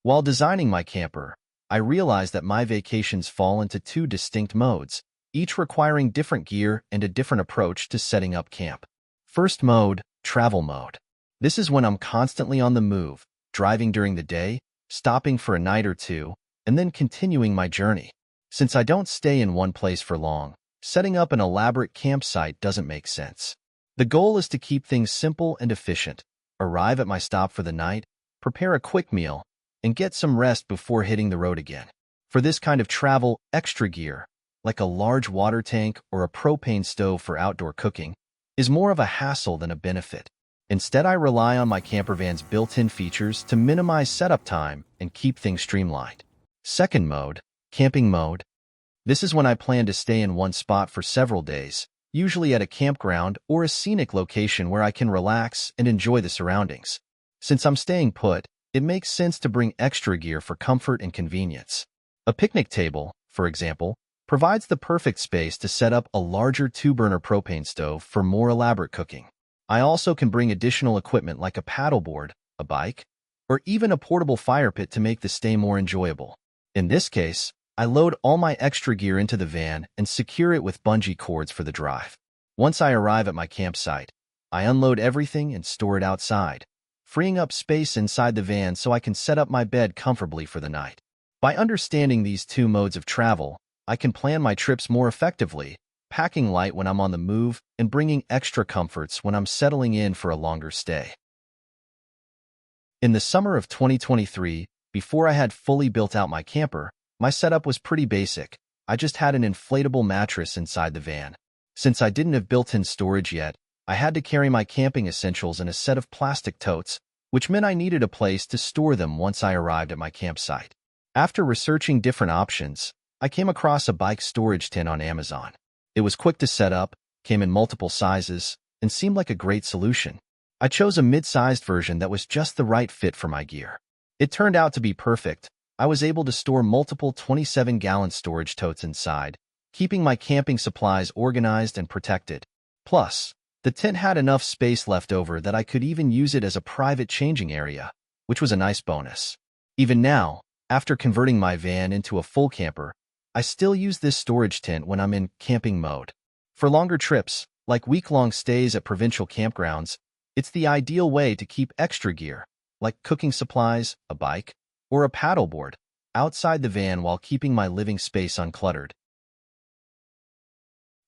S3: While designing my camper, I realized that my vacations fall into two distinct modes, each requiring different gear and a different approach to setting up camp. First mode, travel mode. This is when I'm constantly on the move, driving during the day, stopping for a night or two, and then continuing my journey. Since I don't stay in one place for long, setting up an elaborate campsite doesn't make sense. The goal is to keep things simple and efficient, arrive at my stop for the night, prepare a quick meal, and get some rest before hitting the road again. For this kind of travel, extra gear, like a large water tank or a propane stove for outdoor cooking, is more of a hassle than a benefit. Instead, I rely on my camper van's built-in features to minimize setup time and keep things streamlined. Second mode, camping mode. This is when I plan to stay in one spot for several days, usually at a campground or a scenic location where I can relax and enjoy the surroundings. Since I'm staying put, it makes sense to bring extra gear for comfort and convenience. A picnic table, for example, provides the perfect space to set up a larger 2-burner propane stove for more elaborate cooking. I also can bring additional equipment like a paddleboard, a bike, or even a portable fire pit to make the stay more enjoyable. In this case, I load all my extra gear into the van and secure it with bungee cords for the drive. Once I arrive at my campsite, I unload everything and store it outside, freeing up space inside the van so I can set up my bed comfortably for the night. By understanding these two modes of travel, I can plan my trips more effectively, packing light when I'm on the move and bringing extra comforts when I'm settling in for a longer stay. In the summer of 2023, before I had fully built out my camper, my setup was pretty basic. I just had an inflatable mattress inside the van. Since I didn't have built-in storage yet, I had to carry my camping essentials in a set of plastic totes, which meant I needed a place to store them once I arrived at my campsite. After researching different options, I came across a bike storage tent on Amazon. It was quick to set up, came in multiple sizes, and seemed like a great solution. I chose a mid-sized version that was just the right fit for my gear. It turned out to be perfect. I was able to store multiple 27-gallon storage totes inside, keeping my camping supplies organized and protected. Plus, the tent had enough space left over that I could even use it as a private changing area, which was a nice bonus. Even now, after converting my van into a full camper, I still use this storage tent when I'm in camping mode. For longer trips, like week-long stays at provincial campgrounds, it's the ideal way to keep extra gear, like cooking supplies, a bike, or a paddleboard, outside the van while keeping my living space uncluttered.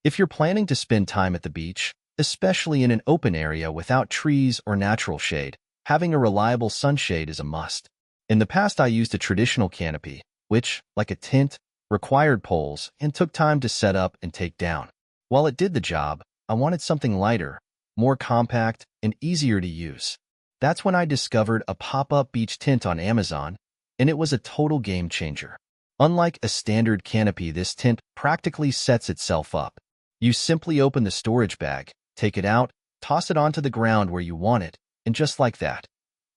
S3: If you're planning to spend time at the beach, especially in an open area without trees or natural shade, having a reliable sunshade is a must. In the past, I used a traditional canopy, which, like a tent, required poles and took time to set up and take down. While it did the job, I wanted something lighter, more compact, and easier to use. That's when I discovered a pop-up beach tent on Amazon, and it was a total game changer. Unlike a standard canopy, this tent practically sets itself up. You simply open the storage bag, take it out, toss it onto the ground where you want it, and just like that,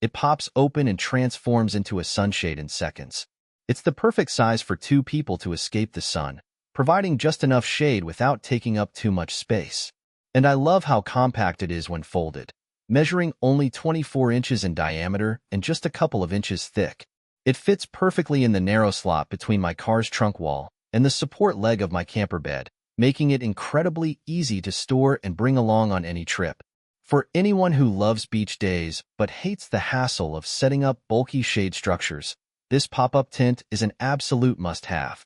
S3: It pops open and transforms into a sunshade in seconds. It's the perfect size for 2 people to escape the sun, providing just enough shade without taking up too much space. And I love how compact it is when folded, measuring only 24 inches in diameter and just a couple of inches thick. It fits perfectly in the narrow slot between my car's trunk wall and the support leg of my camper bed, making it incredibly easy to store and bring along on any trip. For anyone who loves beach days but hates the hassle of setting up bulky shade structures, this pop-up tent is an absolute must-have.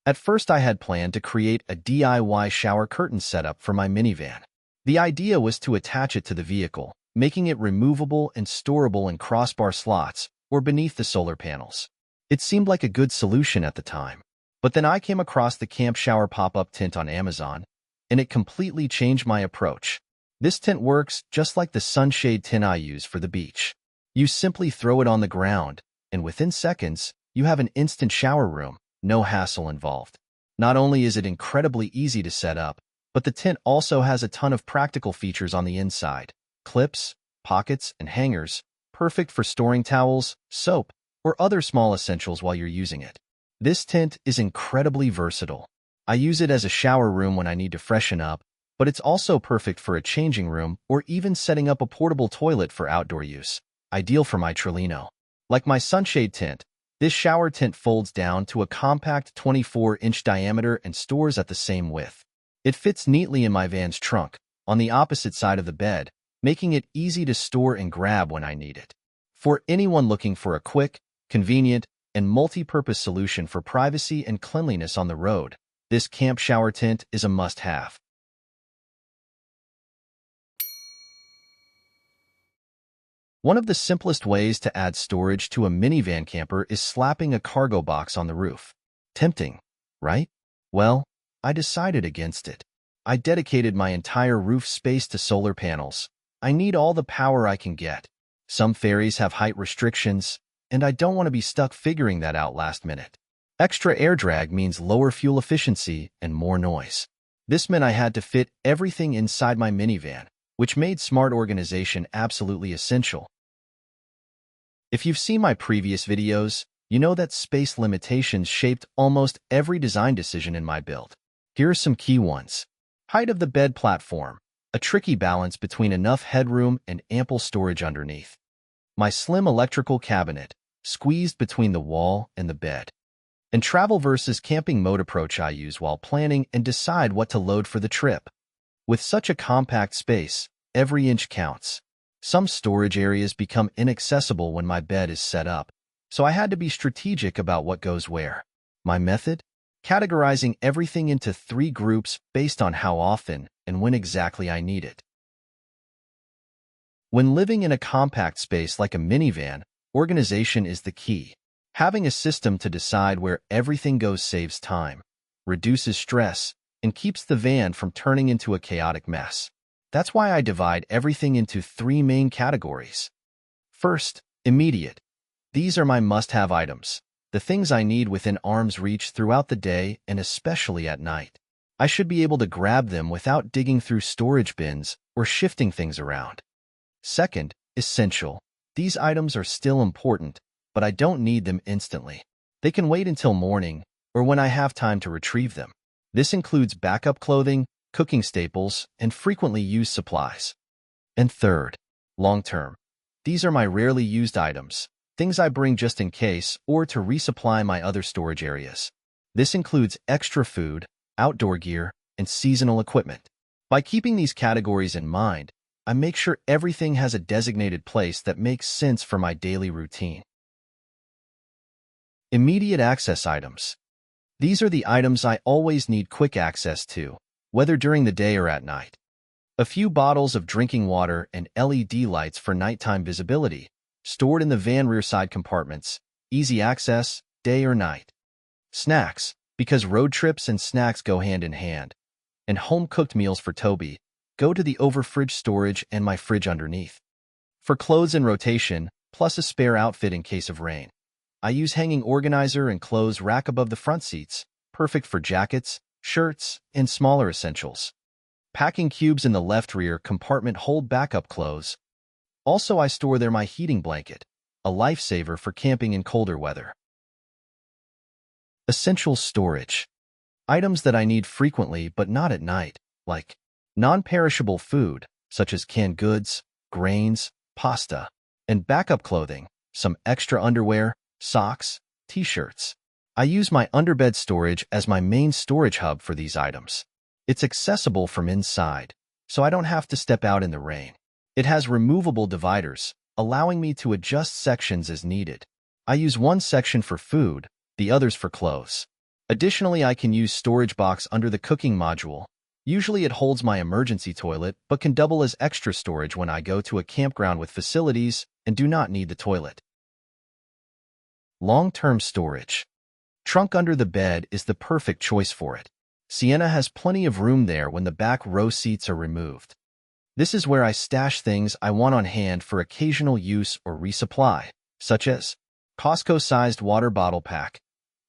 S3: At first, I had planned to create a DIY shower curtain setup for my minivan. The idea was to attach it to the vehicle, making it removable and storable in crossbar slots or beneath the solar panels. It seemed like a good solution at the time, but then I came across the camp shower pop-up tent on Amazon, and it completely changed my approach. This tent works just like the sunshade tent I use for the beach. You simply throw it on the ground, and within seconds, you have an instant shower room, no hassle involved. Not only is it incredibly easy to set up, but the tent also has a ton of practical features on the inside. Clips, pockets, and hangers, perfect for storing towels, soap, or other small essentials while you're using it. This tent is incredibly versatile. I use it as a shower room when I need to freshen up, but it's also perfect for a changing room or even setting up a portable toilet for outdoor use. Ideal for my Trillino. Like my sunshade tent, this shower tent folds down to a compact 24-inch diameter and stores at the same width. It fits neatly in my van's trunk, on the opposite side of the bed, making it easy to store and grab when I need it. For anyone looking for a quick, convenient, and multi-purpose solution for privacy and cleanliness on the road, this camp shower tent is a must-have. One of the simplest ways to add storage to a minivan camper is slapping a cargo box on the roof. Tempting, right? Well, I decided against it. I dedicated my entire roof space to solar panels. I need all the power I can get. Some ferries have height restrictions, and I don't want to be stuck figuring that out last minute. Extra air drag means lower fuel efficiency and more noise. This meant I had to fit everything inside my minivan, which made smart organization absolutely essential. If you've seen my previous videos, you know that space limitations shaped almost every design decision in my build. Here are some key ones. Height of the bed platform, a tricky balance between enough headroom and ample storage underneath. My slim electrical cabinet, squeezed between the wall and the bed. And travel versus camping mode approach I use while planning and decide what to load for the trip. With such a compact space, every inch counts. Some storage areas become inaccessible when my bed is set up, so I had to be strategic about what goes where. My method? Categorizing everything into 3 groups based on how often and when exactly I need it. When living in a compact space like a minivan, organization is the key. Having a system to decide where everything goes saves time, reduces stress, and keeps the van from turning into a chaotic mess. That's why I divide everything into 3 main categories. First, immediate. These are my must-have items, the things I need within arm's reach throughout the day and especially at night. I should be able to grab them without digging through storage bins or shifting things around. Second, essential. These items are still important, but I don't need them instantly. They can wait until morning or when I have time to retrieve them. This includes backup clothing, cooking staples, and frequently used supplies. And third, long-term. These are my rarely used items, things I bring just in case or to resupply my other storage areas. This includes extra food, outdoor gear, and seasonal equipment. By keeping these categories in mind, I make sure everything has a designated place that makes sense for my daily routine. Immediate access items. These are the items I always need quick access to, whether during the day or at night. A few bottles of drinking water and LED lights for nighttime visibility, stored in the van rear side compartments, easy access, day or night. Snacks, because road trips and snacks go hand in hand. And home-cooked meals for Toby, go to the over-fridge storage and my fridge underneath. For clothes in rotation, plus a spare outfit in case of rain. I use hanging organizer and clothes rack above the front seats, perfect for jackets, shirts, and smaller essentials. Packing cubes in the left rear compartment hold backup clothes, Also, I store there my heating blanket, a lifesaver for camping in colder weather. Essential storage. Items that I need frequently but not at night, like non-perishable food, such as canned goods, grains, pasta, and backup clothing, some extra underwear, socks, t-shirts. I use my underbed storage as my main storage hub for these items. It's accessible from inside, so I don't have to step out in the rain. It has removable dividers, allowing me to adjust sections as needed. I use one section for food, the others for clothes. Additionally, I can use storage box under the cooking module. Usually it holds my emergency toilet, but can double as extra storage when I go to a campground with facilities and do not need the toilet. Long-term storage. Trunk under the bed is the perfect choice for it. Sienna has plenty of room there when the back row seats are removed. This is where I stash things I want on hand for occasional use or resupply, such as Costco-sized water bottle pack.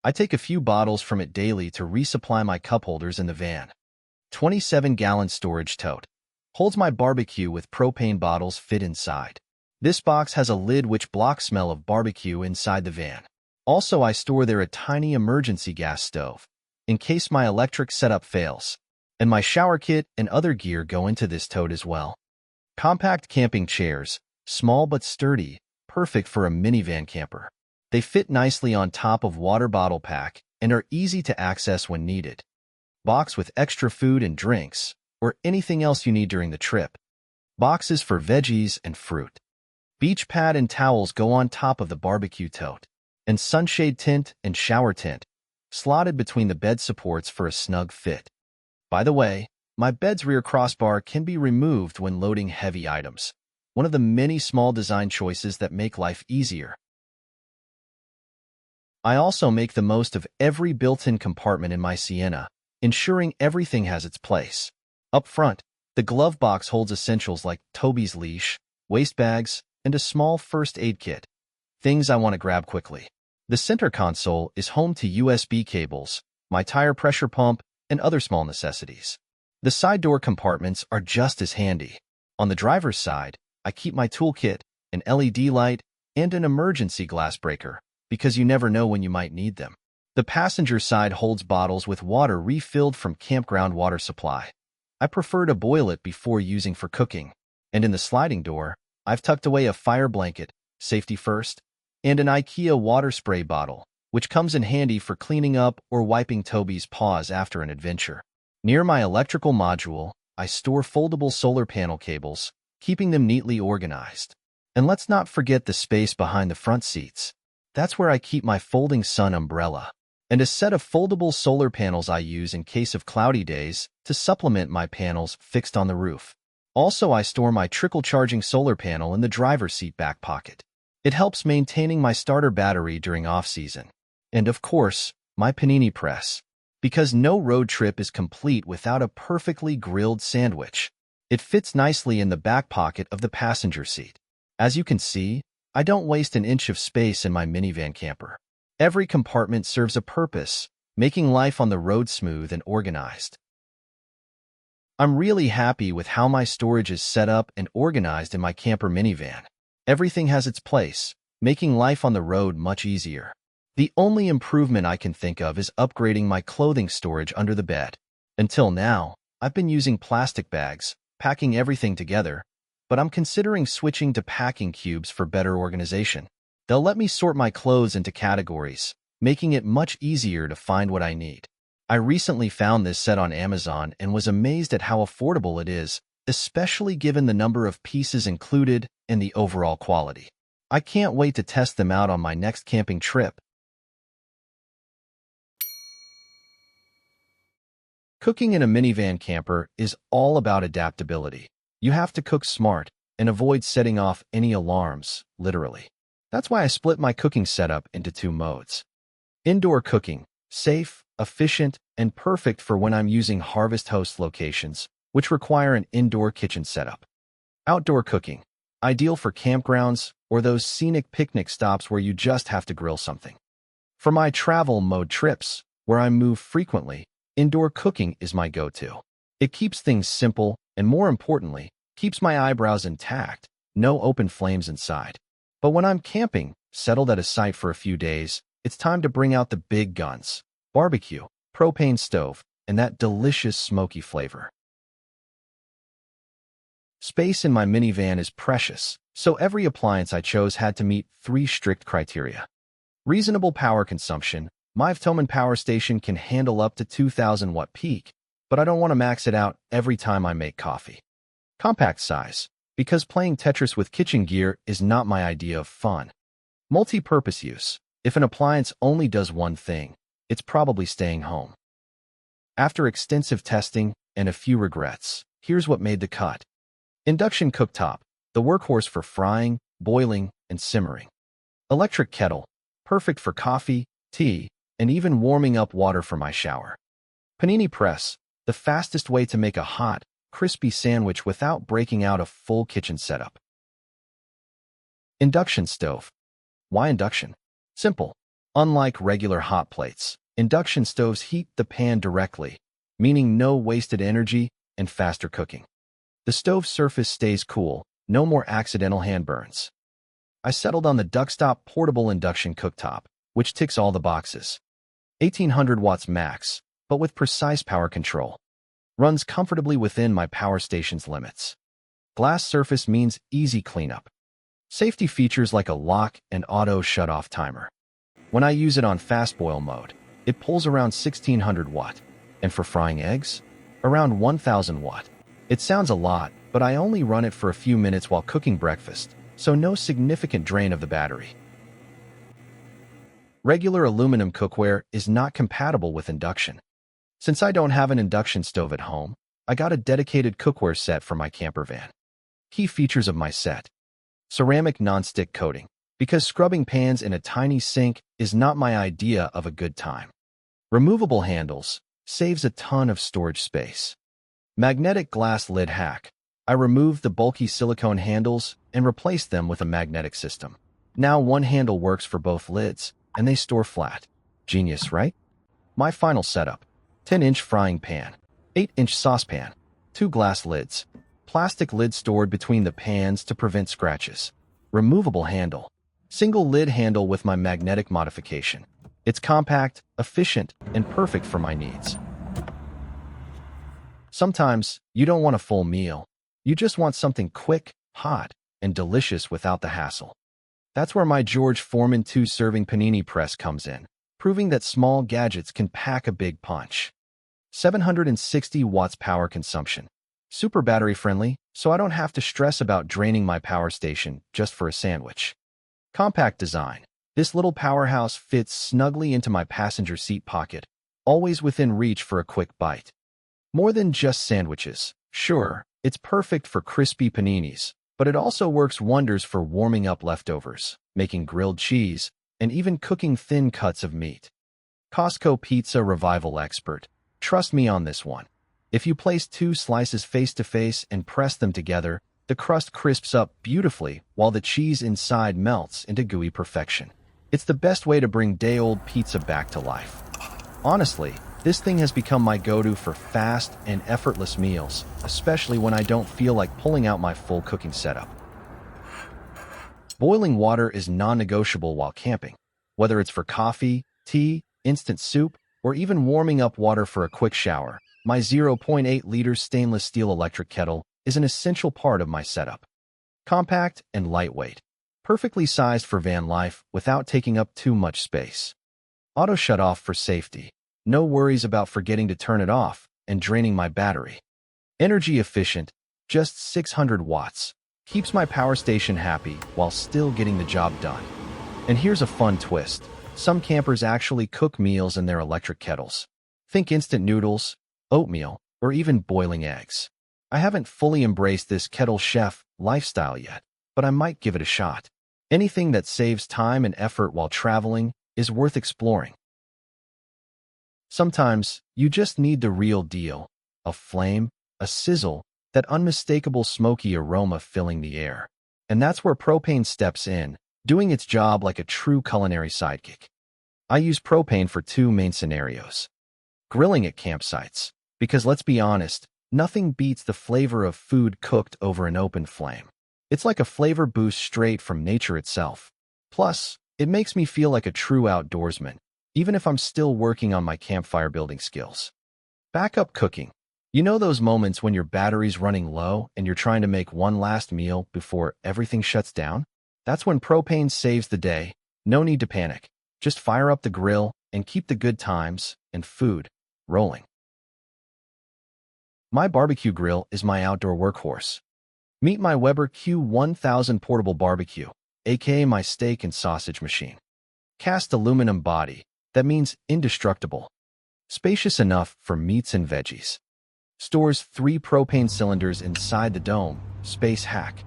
S3: I take a few bottles from it daily to resupply my cup holders in the van. 27-gallon storage tote. Holds my barbecue with propane bottles fit inside. This box has a lid which blocks smell of barbecue inside the van. Also, I store there a tiny emergency gas stove, in case my electric setup fails. And my shower kit and other gear go into this tote as well. Compact camping chairs, small but sturdy, perfect for a minivan camper. They fit nicely on top of water bottle pack and are easy to access when needed. Box with extra food and drinks, or anything else you need during the trip. Boxes for veggies and fruit. Beach pad and towels go on top of the barbecue tote. And sunshade tent and shower tent, slotted between the bed supports for a snug fit. By the way, my bed's rear crossbar can be removed when loading heavy items, one of the many small design choices that make life easier. I also make the most of every built-in compartment in my Sienna, ensuring everything has its place. Up front, the glove box holds essentials like Toby's leash, waist bags, and a small first aid kit, things I want to grab quickly. The center console is home to USB cables, my tire pressure pump, and other small necessities. The side door compartments are just as handy. On the driver's side, I keep my toolkit, an LED light, and an emergency glass breaker, because you never know when you might need them. The passenger side holds bottles with water refilled from campground water supply. I prefer to boil it before using for cooking. And in the sliding door, I've tucked away a fire blanket, safety first, and an IKEA water spray bottle, which comes in handy for cleaning up or wiping Toby's paws after an adventure. Near my electrical module, I store foldable solar panel cables, keeping them neatly organized. And let's not forget the space behind the front seats. That's where I keep my folding sun umbrella, and a set of foldable solar panels I use in case of cloudy days to supplement my panels fixed on the roof. Also, I store my trickle-charging solar panel in the driver's seat back pocket. It helps maintaining my starter battery during off-season. And of course, my panini press, because no road trip is complete without a perfectly grilled sandwich. It fits nicely in the back pocket of the passenger seat. As you can see, I don't waste an inch of space in my minivan camper. Every compartment serves a purpose, making life on the road smooth and organized. I'm really happy with how my storage is set up and organized in my camper minivan. Everything has its place, making life on the road much easier. The only improvement I can think of is upgrading my clothing storage under the bed. Until now, I've been using plastic bags, packing everything together, but I'm considering switching to packing cubes for better organization. They'll let me sort my clothes into categories, making it much easier to find what I need. I recently found this set on Amazon and was amazed at how affordable it is, especially given the number of pieces included and the overall quality. I can't wait to test them out on my next camping trip. Cooking in a minivan camper is all about adaptability. You have to cook smart and avoid setting off any alarms, literally. That's why I split my cooking setup into 2 modes. Indoor cooking, safe, efficient, and perfect for when I'm using Harvest Host locations, which require an indoor kitchen setup. Outdoor cooking, ideal for campgrounds or those scenic picnic stops where you just have to grill something. For my travel mode trips, where I move frequently, indoor cooking is my go-to. It keeps things simple and, more importantly, keeps my eyebrows intact, no open flames inside. But when I'm camping, settled at a site for a few days, it's time to bring out the big guns: barbecue, propane stove, and that delicious smoky flavor. Space in my minivan is precious, so every appliance I chose had to meet 3 strict criteria. Reasonable power consumption. My Vtoman power station can handle up to 2,000 watt peak, but I don't want to max it out every time I make coffee. Compact size, because playing Tetris with kitchen gear is not my idea of fun. Multi-purpose use. If an appliance only does one thing, it's probably staying home. After extensive testing and a few regrets, here's what made the cut. Induction cooktop, the workhorse for frying, boiling, and simmering. Electric kettle, perfect for coffee, tea, and even warming up water for my shower. Panini press, the fastest way to make a hot, crispy sandwich without breaking out a full kitchen setup. Induction stove. Why induction? Simple. Unlike regular hot plates, induction stoves heat the pan directly, meaning no wasted energy and faster cooking. The stove surface stays cool, no more accidental hand burns. I settled on the Duckstop portable induction cooktop, which ticks all the boxes. 1800 watts max, but with precise power control. Runs comfortably within my power station's limits. Glass surface means easy cleanup. Safety features like a lock and auto shut-off timer. When I use it on fast boil mode, it pulls around 1600 watt, and for frying eggs, around 1000 watt. It sounds a lot, but I only run it for a few minutes while cooking breakfast, so no significant drain of the battery. Regular aluminum cookware is not compatible with induction. Since I don't have an induction stove at home, I got a dedicated cookware set for my camper van. Key features of my set. Ceramic non-stick coating, because scrubbing pans in a tiny sink is not my idea of a good time. Removable handles, saves a ton of storage space. Magnetic glass lid hack. I removed the bulky silicone handles and replaced them with a magnetic system. Now one handle works for both lids, and they store flat. Genius, right? My final setup. 10-inch frying pan, 8-inch saucepan, 2 glass lids, plastic lid stored between the pans to prevent scratches. Removable handle. Single lid handle with my magnetic modification. It's compact, efficient, and perfect for my needs. Sometimes, you don't want a full meal. You just want something quick, hot, and delicious without the hassle. That's where my George Foreman 2-serving panini press comes in, proving that small gadgets can pack a big punch. 760 watts power consumption. Super battery friendly, so I don't have to stress about draining my power station just for a sandwich. Compact design. This little powerhouse fits snugly into my passenger seat pocket, always within reach for a quick bite. More than just sandwiches. Sure, it's perfect for crispy paninis, but it also works wonders for warming up leftovers, making grilled cheese, and even cooking thin cuts of meat. Costco Pizza Revival Expert. Trust me on this one. If you place 2 slices face-to-face and press them together, the crust crisps up beautifully while the cheese inside melts into gooey perfection. It's the best way to bring day-old pizza back to life. Honestly, this thing has become my go-to for fast and effortless meals, especially when I don't feel like pulling out my full cooking setup. Boiling water is non-negotiable while camping. Whether it's for coffee, tea, instant soup, or even warming up water for a quick shower, my 0.8-liter stainless steel electric kettle is an essential part of my setup. Compact and lightweight, perfectly sized for van life without taking up too much space. Auto shut-off for safety. No worries about forgetting to turn it off and draining my battery. Energy efficient, just 600 watts. Keeps my power station happy while still getting the job done. And here's a fun twist. Some campers actually cook meals in their electric kettles. Think instant noodles, oatmeal, or even boiling eggs. I haven't fully embraced this kettle chef lifestyle yet, but I might give it a shot. Anything that saves time and effort while traveling is worth exploring. Sometimes, you just need the real deal. A flame, a sizzle, that unmistakable smoky aroma filling the air. And that's where propane steps in, doing its job like a true culinary sidekick. I use propane for 2 main scenarios. Grilling at campsites, because let's be honest, nothing beats the flavor of food cooked over an open flame. It's like a flavor boost straight from nature itself. Plus, it makes me feel like a true outdoorsman, even if I'm still working on my campfire building skills. Backup cooking. You know those moments when your battery's running low and you're trying to make one last meal before everything shuts down? That's when propane saves the day. No need to panic. Just fire up the grill and keep the good times and food rolling. My barbecue grill is my outdoor workhorse. Meet my Weber Q1000 portable barbecue, aka my steak and sausage machine. Cast aluminum body, that means indestructible. Spacious enough for meats and veggies. Stores 3 propane cylinders inside the dome, space hack.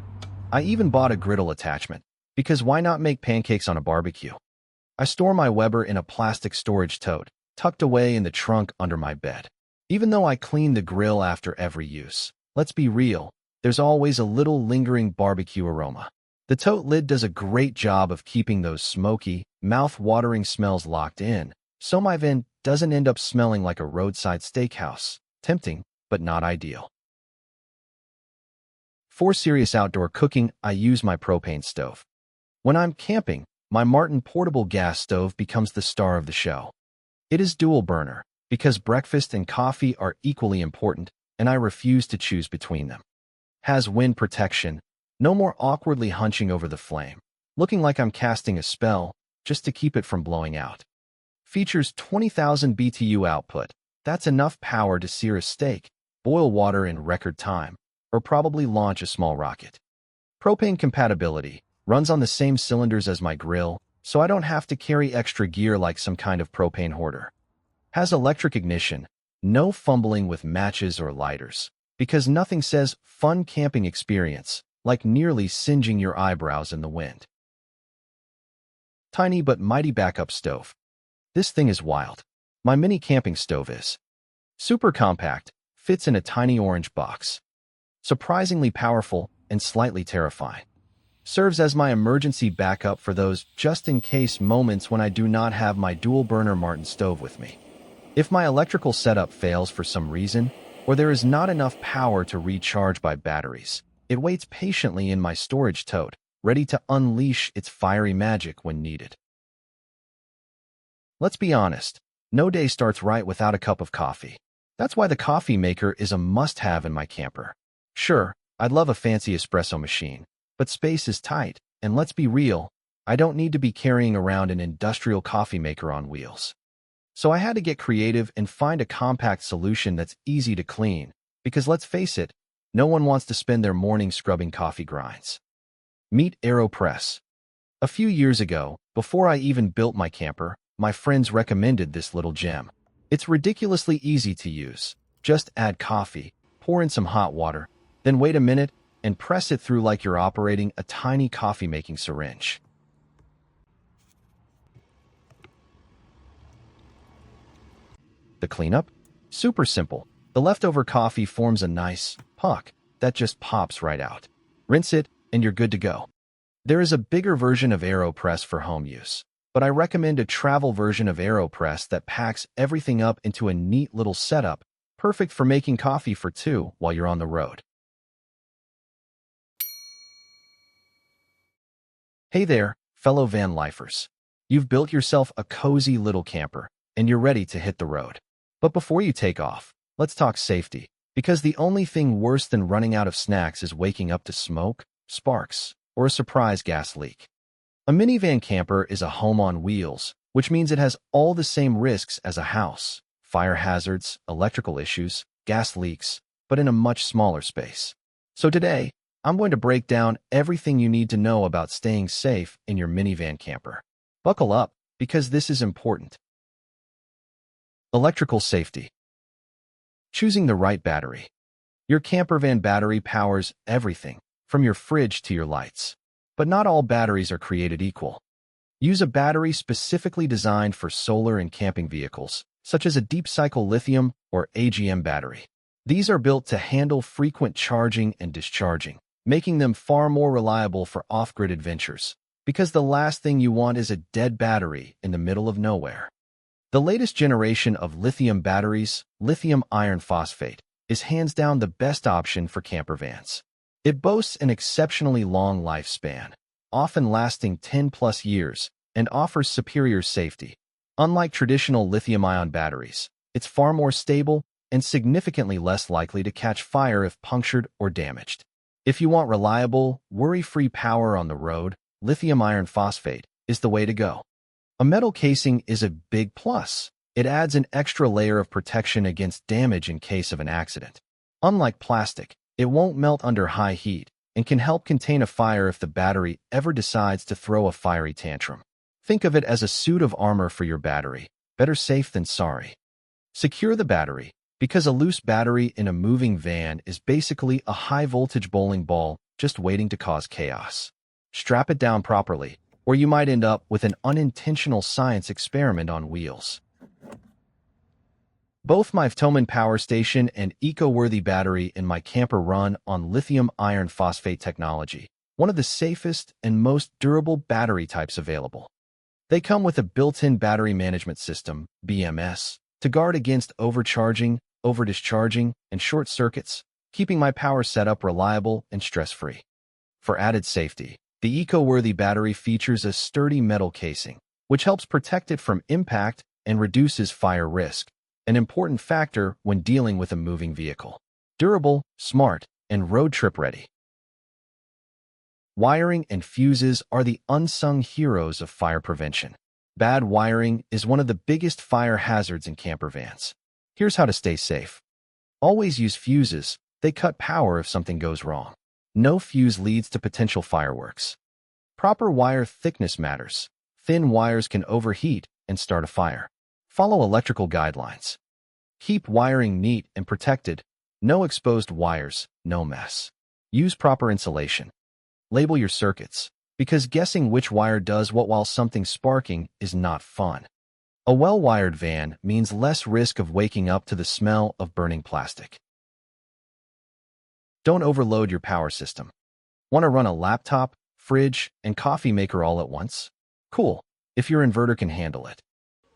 S3: I even bought a griddle attachment, because why not make pancakes on a barbecue? I store my Weber in a plastic storage tote, tucked away in the trunk under my bed. Even though I clean the grill after every use, let's be real, there's always a little lingering barbecue aroma. The tote lid does a great job of keeping those smoky, mouth-watering smells locked in, so my van doesn't end up smelling like a roadside steakhouse. Tempting, but not ideal. For serious outdoor cooking, I use my propane stove. When I'm camping, my Martin portable gas stove becomes the star of the show. It is dual burner, because breakfast and coffee are equally important, and I refuse to choose between them. Has wind protection, no more awkwardly hunching over the flame, looking like I'm casting a spell just to keep it from blowing out. Features 20,000 BTU output. That's enough power to sear a steak, boil water in record time, or probably launch a small rocket. Propane compatibility runs on the same cylinders as my grill, so I don't have to carry extra gear like some kind of propane hoarder. Has electric ignition, no fumbling with matches or lighters, because nothing says fun camping experience like nearly singeing your eyebrows in the wind. Tiny but mighty backup stove. This thing is wild. My mini camping stove is super compact, fits in a tiny orange box. Surprisingly powerful and slightly terrifying. Serves as my emergency backup for those just-in-case moments when I do not have my dual-burner Martin stove with me. If my electrical setup fails for some reason, or there is not enough power to recharge by batteries, it waits patiently in my storage tote, ready to unleash its fiery magic when needed. Let's be honest, no day starts right without a cup of coffee. That's why the coffee maker is a must-have in my camper. Sure, I'd love a fancy espresso machine, but space is tight, and let's be real, I don't need to be carrying around an industrial coffee maker on wheels. So I had to get creative and find a compact solution that's easy to clean, because let's face it, no one wants to spend their morning scrubbing coffee grinds. Meet AeroPress. A few years ago, before I even built my camper, my friends recommended this little gem. It's ridiculously easy to use. Just add coffee, pour in some hot water, then wait a minute, and press it through like you're operating a tiny coffee-making syringe. The cleanup? Super simple. The leftover coffee forms a nice puck that just pops right out. Rinse it, and you're good to go. There is a bigger version of AeroPress for home use, but I recommend a travel version of AeroPress that packs everything up into a neat little setup, perfect for making coffee for 2 while you're on the road. Hey there, fellow van lifers. You've built yourself a cozy little camper, and you're ready to hit the road. But before you take off, let's talk safety, because the only thing worse than running out of snacks is waking up to smoke, sparks, or a surprise gas leak. A minivan camper is a home on wheels, which means it has all the same risks as a house: fire hazards, electrical issues, gas leaks, but in a much smaller space. So today, I'm going to break down everything you need to know about staying safe in your minivan camper. Buckle up, because this is important. Electrical safety. Choosing the right battery. Your camper van battery powers everything, from your fridge to your lights. But not all batteries are created equal. Use a battery specifically designed for solar and camping vehicles, such as a deep-cycle lithium or AGM battery. These are built to handle frequent charging and discharging, making them far more reliable for off-grid adventures, because the last thing you want is a dead battery in the middle of nowhere. The latest generation of lithium batteries, lithium iron phosphate, is hands down the best option for camper vans. It boasts an exceptionally long lifespan, often lasting 10+ years, and offers superior safety. Unlike traditional lithium-ion batteries, it's far more stable and significantly less likely to catch fire if punctured or damaged. If you want reliable, worry-free power on the road, lithium iron phosphate is the way to go. A metal casing is a big plus. It adds an extra layer of protection against damage in case of an accident. Unlike plastic, it won't melt under high heat and can help contain a fire if the battery ever decides to throw a fiery tantrum. Think of it as a suit of armor for your battery. Better safe than sorry. Secure the battery, because a loose battery in a moving van is basically a high-voltage bowling ball just waiting to cause chaos. Strap it down properly, or you might end up with an unintentional science experiment on wheels. Both my Toman power station and eco-worthy battery in my camper run on lithium iron phosphate technology, one of the safest and most durable battery types available. They come with a built-in battery management system, BMS, to guard against overcharging, overdischarging, and short circuits, keeping my power setup reliable and stress-free. For added safety, the eco-worthy battery features a sturdy metal casing, which helps protect it from impact and reduces fire risk, an important factor when dealing with a moving vehicle. Durable, smart, and road trip ready. Wiring and fuses are the unsung heroes of fire prevention. Bad wiring is one of the biggest fire hazards in camper vans. Here's how to stay safe. Always use fuses. They cut power if something goes wrong. No fuse leads to potential fireworks. Proper wire thickness matters. Thin wires can overheat and start a fire. Follow electrical guidelines. Keep wiring neat and protected. No exposed wires, no mess. Use proper insulation. Label your circuits, because guessing which wire does what while something's sparking is not fun. A well-wired van means less risk of waking up to the smell of burning plastic. Don't overload your power system. Want to run a laptop, fridge, and coffee maker all at once? Cool, if your inverter can handle it.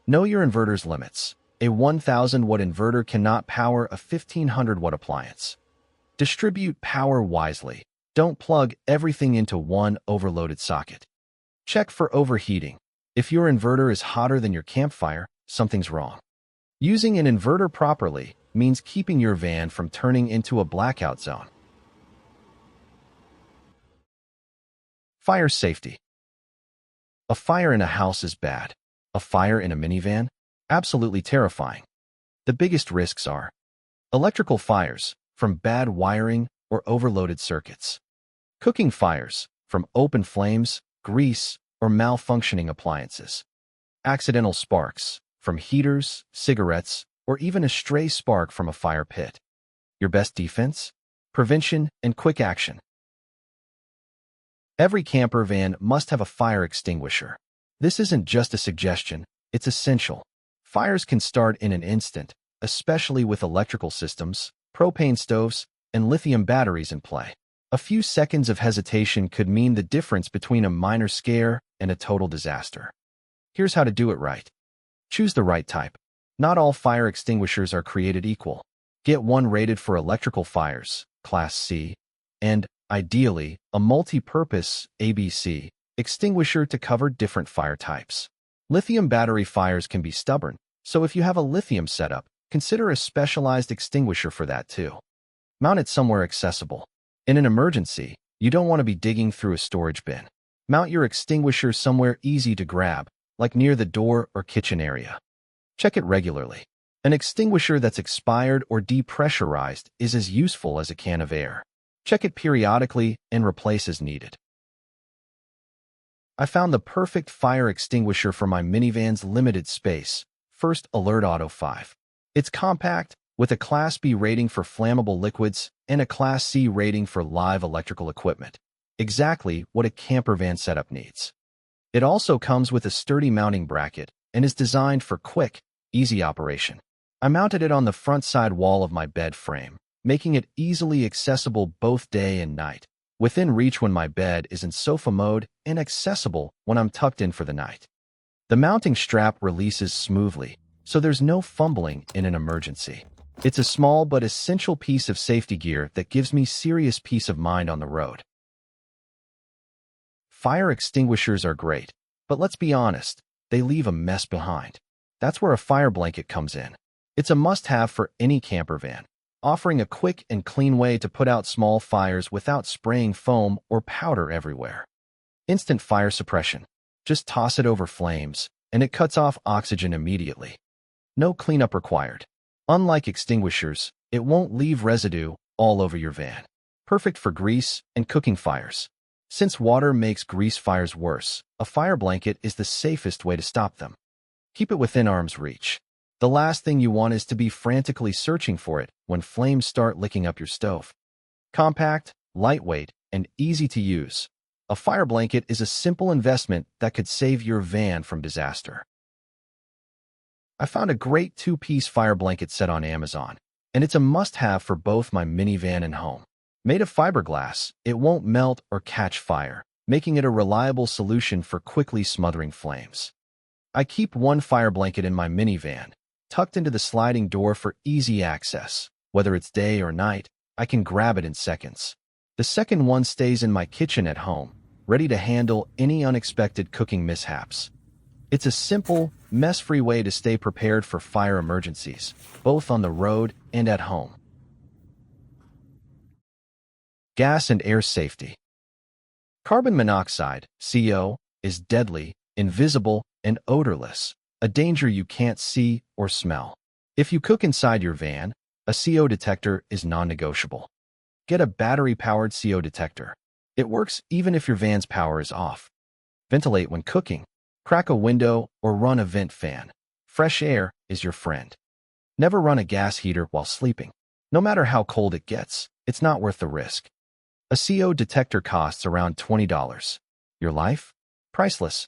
S3: Know your inverter's limits. A 1,000-watt inverter cannot power a 1,500-watt appliance. Distribute power wisely. Don't plug everything into one overloaded socket. Check for overheating. If your inverter is hotter than your campfire, something's wrong. Using an inverter properly means keeping your van from turning into a blackout zone. Fire safety. A fire in a house is bad. A fire in a minivan? Absolutely terrifying. The biggest risks are electrical fires, from bad wiring or overloaded circuits. Cooking fires, from open flames, grease, or malfunctioning appliances. Accidental sparks, from heaters, cigarettes, or even a stray spark from a fire pit. Your best defense? Prevention and quick action. Every camper van must have a fire extinguisher. This isn't just a suggestion, it's essential. Fires can start in an instant, especially with electrical systems, propane stoves, and lithium batteries in play. A few seconds of hesitation could mean the difference between a minor scare and a total disaster. Here's how to do it right. Choose the right type. Not all fire extinguishers are created equal. Get one rated for electrical fires, Class C, and, ideally, a multi-purpose, ABC, extinguisher to cover different fire types. Lithium battery fires can be stubborn, so if you have a lithium setup, consider a specialized extinguisher for that too. Mount it somewhere accessible. In an emergency, you don't want to be digging through a storage bin. Mount your extinguisher somewhere easy to grab, like near the door or kitchen area. Check it regularly. An extinguisher that's expired or depressurized is as useful as a can of air. Check it periodically and replace as needed. I found the perfect fire extinguisher for my minivan's limited space, First Alert Auto 5. It's compact, with a Class B rating for flammable liquids and a Class C rating for live electrical equipment. Exactly what a camper van setup needs. It also comes with a sturdy mounting bracket and is designed for quick, easy operation. I mounted it on the front side wall of my bed frame, making it easily accessible both day and night, within reach when my bed is in sofa mode and accessible when I'm tucked in for the night. The mounting strap releases smoothly, so there's no fumbling in an emergency. It's a small but essential piece of safety gear that gives me serious peace of mind on the road. Fire extinguishers are great, but let's be honest, they leave a mess behind. That's where a fire blanket comes in. It's a must-have for any camper van, offering a quick and clean way to put out small fires without spraying foam or powder everywhere. Instant fire suppression. Just toss it over flames, and it cuts off oxygen immediately. No cleanup required. Unlike extinguishers, it won't leave residue all over your van. Perfect for grease and cooking fires. Since water makes grease fires worse, a fire blanket is the safest way to stop them. Keep it within arm's reach. The last thing you want is to be frantically searching for it when flames start licking up your stove. Compact, lightweight, and easy to use, a fire blanket is a simple investment that could save your van from disaster. I found a great two-piece fire blanket set on Amazon, and it's a must-have for both my minivan and home. Made of fiberglass, it won't melt or catch fire, making it a reliable solution for quickly smothering flames. I keep one fire blanket in my minivan, tucked into the sliding door for easy access. Whether it's day or night, I can grab it in seconds. The second one stays in my kitchen at home, ready to handle any unexpected cooking mishaps. It's a simple, mess-free way to stay prepared for fire emergencies, both on the road and at home. Gas and air safety. Carbon monoxide, CO, is deadly, invisible, and odorless, a danger you can't see or smell. If you cook inside your van, a CO detector is non-negotiable. Get a battery-powered CO detector. It works even if your van's power is off. Ventilate when cooking. Crack a window or run a vent fan. Fresh air is your friend. Never run a gas heater while sleeping. No matter how cold it gets, it's not worth the risk. A CO detector costs around $20. Your life? Priceless.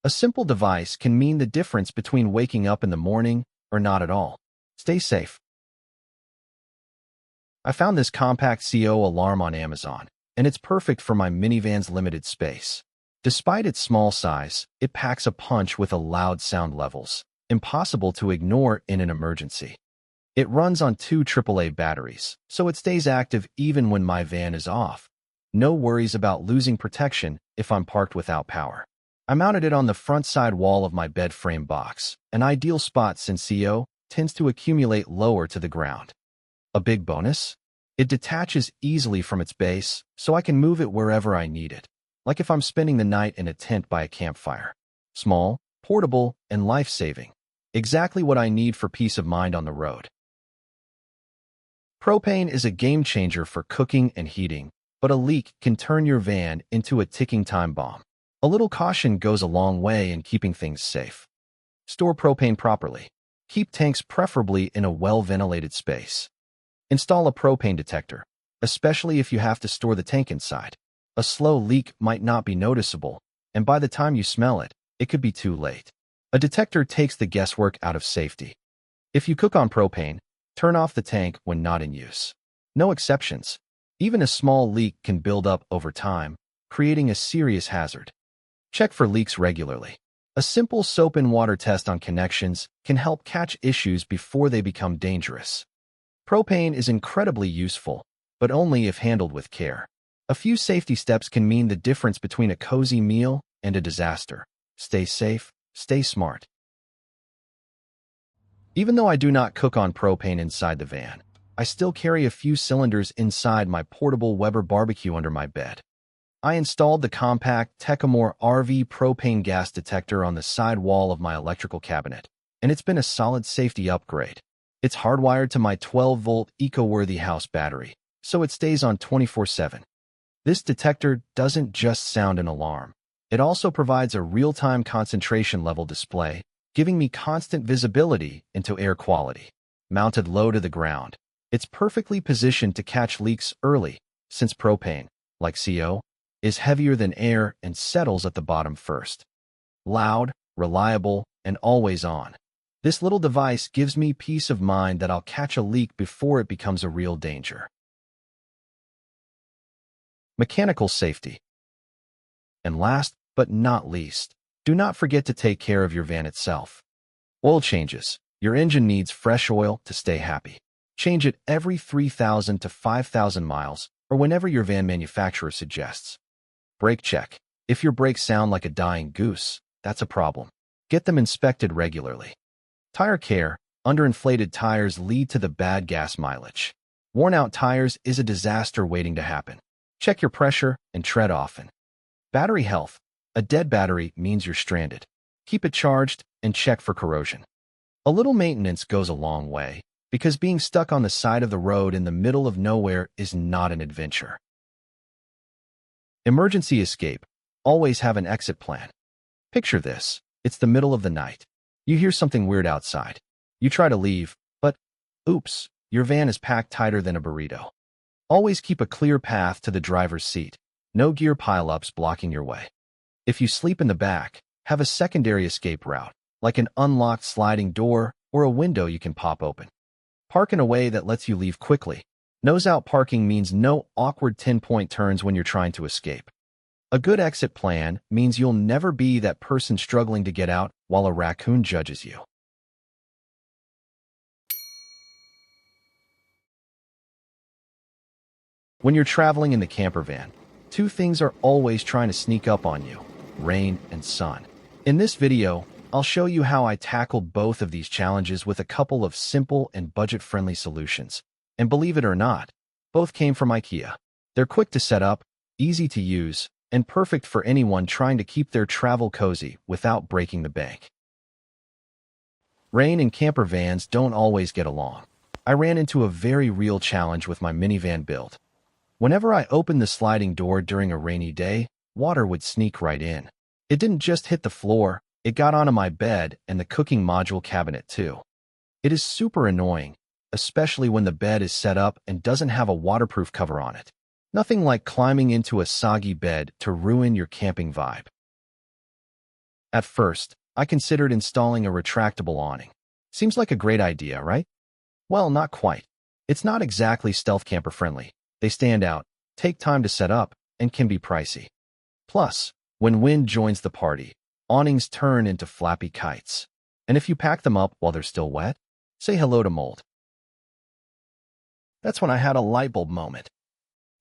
S3: A simple device can mean the difference between waking up in the morning or not at all. Stay safe. I found this compact CO alarm on Amazon, and it's perfect for my minivan's limited space. Despite its small size, it packs a punch with a loud sound levels, impossible to ignore in an emergency. It runs on 2 AAA batteries, so it stays active even when my van is off. No worries about losing protection if I'm parked without power. I mounted it on the front side wall of my bed frame box, an ideal spot since CO tends to accumulate lower to the ground. A big bonus? It detaches easily from its base, so I can move it wherever I need it, like if I'm spending the night in a tent by a campfire. Small, portable, and life-saving. Exactly what I need for peace of mind on the road. Propane is a game-changer for cooking and heating, but a leak can turn your van into a ticking time bomb. A little caution goes a long way in keeping things safe. Store propane properly. Keep tanks preferably in a well-ventilated space. Install a propane detector, especially if you have to store the tank inside. A slow leak might not be noticeable, and by the time you smell it, it could be too late. A detector takes the guesswork out of safety. If you cook on propane, turn off the tank when not in use. No exceptions. Even a small leak can build up over time, creating a serious hazard. Check for leaks regularly. A simple soap and water test on connections can help catch issues before they become dangerous. Propane is incredibly useful, but only if handled with care. A few safety steps can mean the difference between a cozy meal and a disaster. Stay safe, stay smart. Even though I do not cook on propane inside the van, I still carry a few cylinders inside my portable Weber barbecue under my bed. I installed the compact Tecumor RV propane gas detector on the side wall of my electrical cabinet, and it's been a solid safety upgrade. It's hardwired to my 12-volt eco-worthy house battery, so it stays on 24/7. This detector doesn't just sound an alarm. It also provides a real-time concentration level display, giving me constant visibility into air quality. Mounted low to the ground, it's perfectly positioned to catch leaks early, since propane, like CO, is heavier than air and settles at the bottom first. Loud, reliable, and always on. This little device gives me peace of mind that I'll catch a leak before it becomes a real danger. Mechanical safety. And last but not least, do not forget to take care of your van itself. Oil changes. Your engine needs fresh oil to stay happy. Change it every 3,000 to 5,000 miles or whenever your van manufacturer suggests. Brake check. If your brakes sound like a dying goose, that's a problem. Get them inspected regularly. Tire care. Underinflated tires lead to the bad gas mileage. Worn-out tires is a disaster waiting to happen. Check your pressure and tread often. Battery health. A dead battery means you're stranded. Keep it charged and check for corrosion. A little maintenance goes a long way, because being stuck on the side of the road in the middle of nowhere is not an adventure. Emergency escape. Always have an exit plan. Picture this. It's the middle of the night. You hear something weird outside. You try to leave, but oops, your van is packed tighter than a burrito. Always keep a clear path to the driver's seat. No gear pileups blocking your way. If you sleep in the back, have a secondary escape route, like an unlocked sliding door or a window you can pop open. Park in a way that lets you leave quickly. Nose-out parking means no awkward 10-point turns when you're trying to escape. A good exit plan means you'll never be that person struggling to get out while a raccoon judges you. When you're traveling in the camper van, two things are always trying to sneak up on you: rain and sun. In this video, I'll show you how I tackled both of these challenges with a couple of simple and budget-friendly solutions. And believe it or not, both came from IKEA. They're quick to set up, easy to use, and perfect for anyone trying to keep their travel cozy without breaking the bank. Rain and camper vans don't always get along. I ran into a very real challenge with my minivan build. Whenever I opened the sliding door during a rainy day, water would sneak right in. It didn't just hit the floor, it got onto my bed and the cooking module cabinet too. It is super annoying, especially when the bed is set up and doesn't have a waterproof cover on it. Nothing like climbing into a soggy bed to ruin your camping vibe. At first, I considered installing a retractable awning. Seems like a great idea, right? Well, not quite. It's not exactly stealth camper friendly. They stand out, take time to set up, and can be pricey. Plus, when wind joins the party, awnings turn into flappy kites. And if you pack them up while they're still wet, say hello to mold. That's when I had a light bulb moment.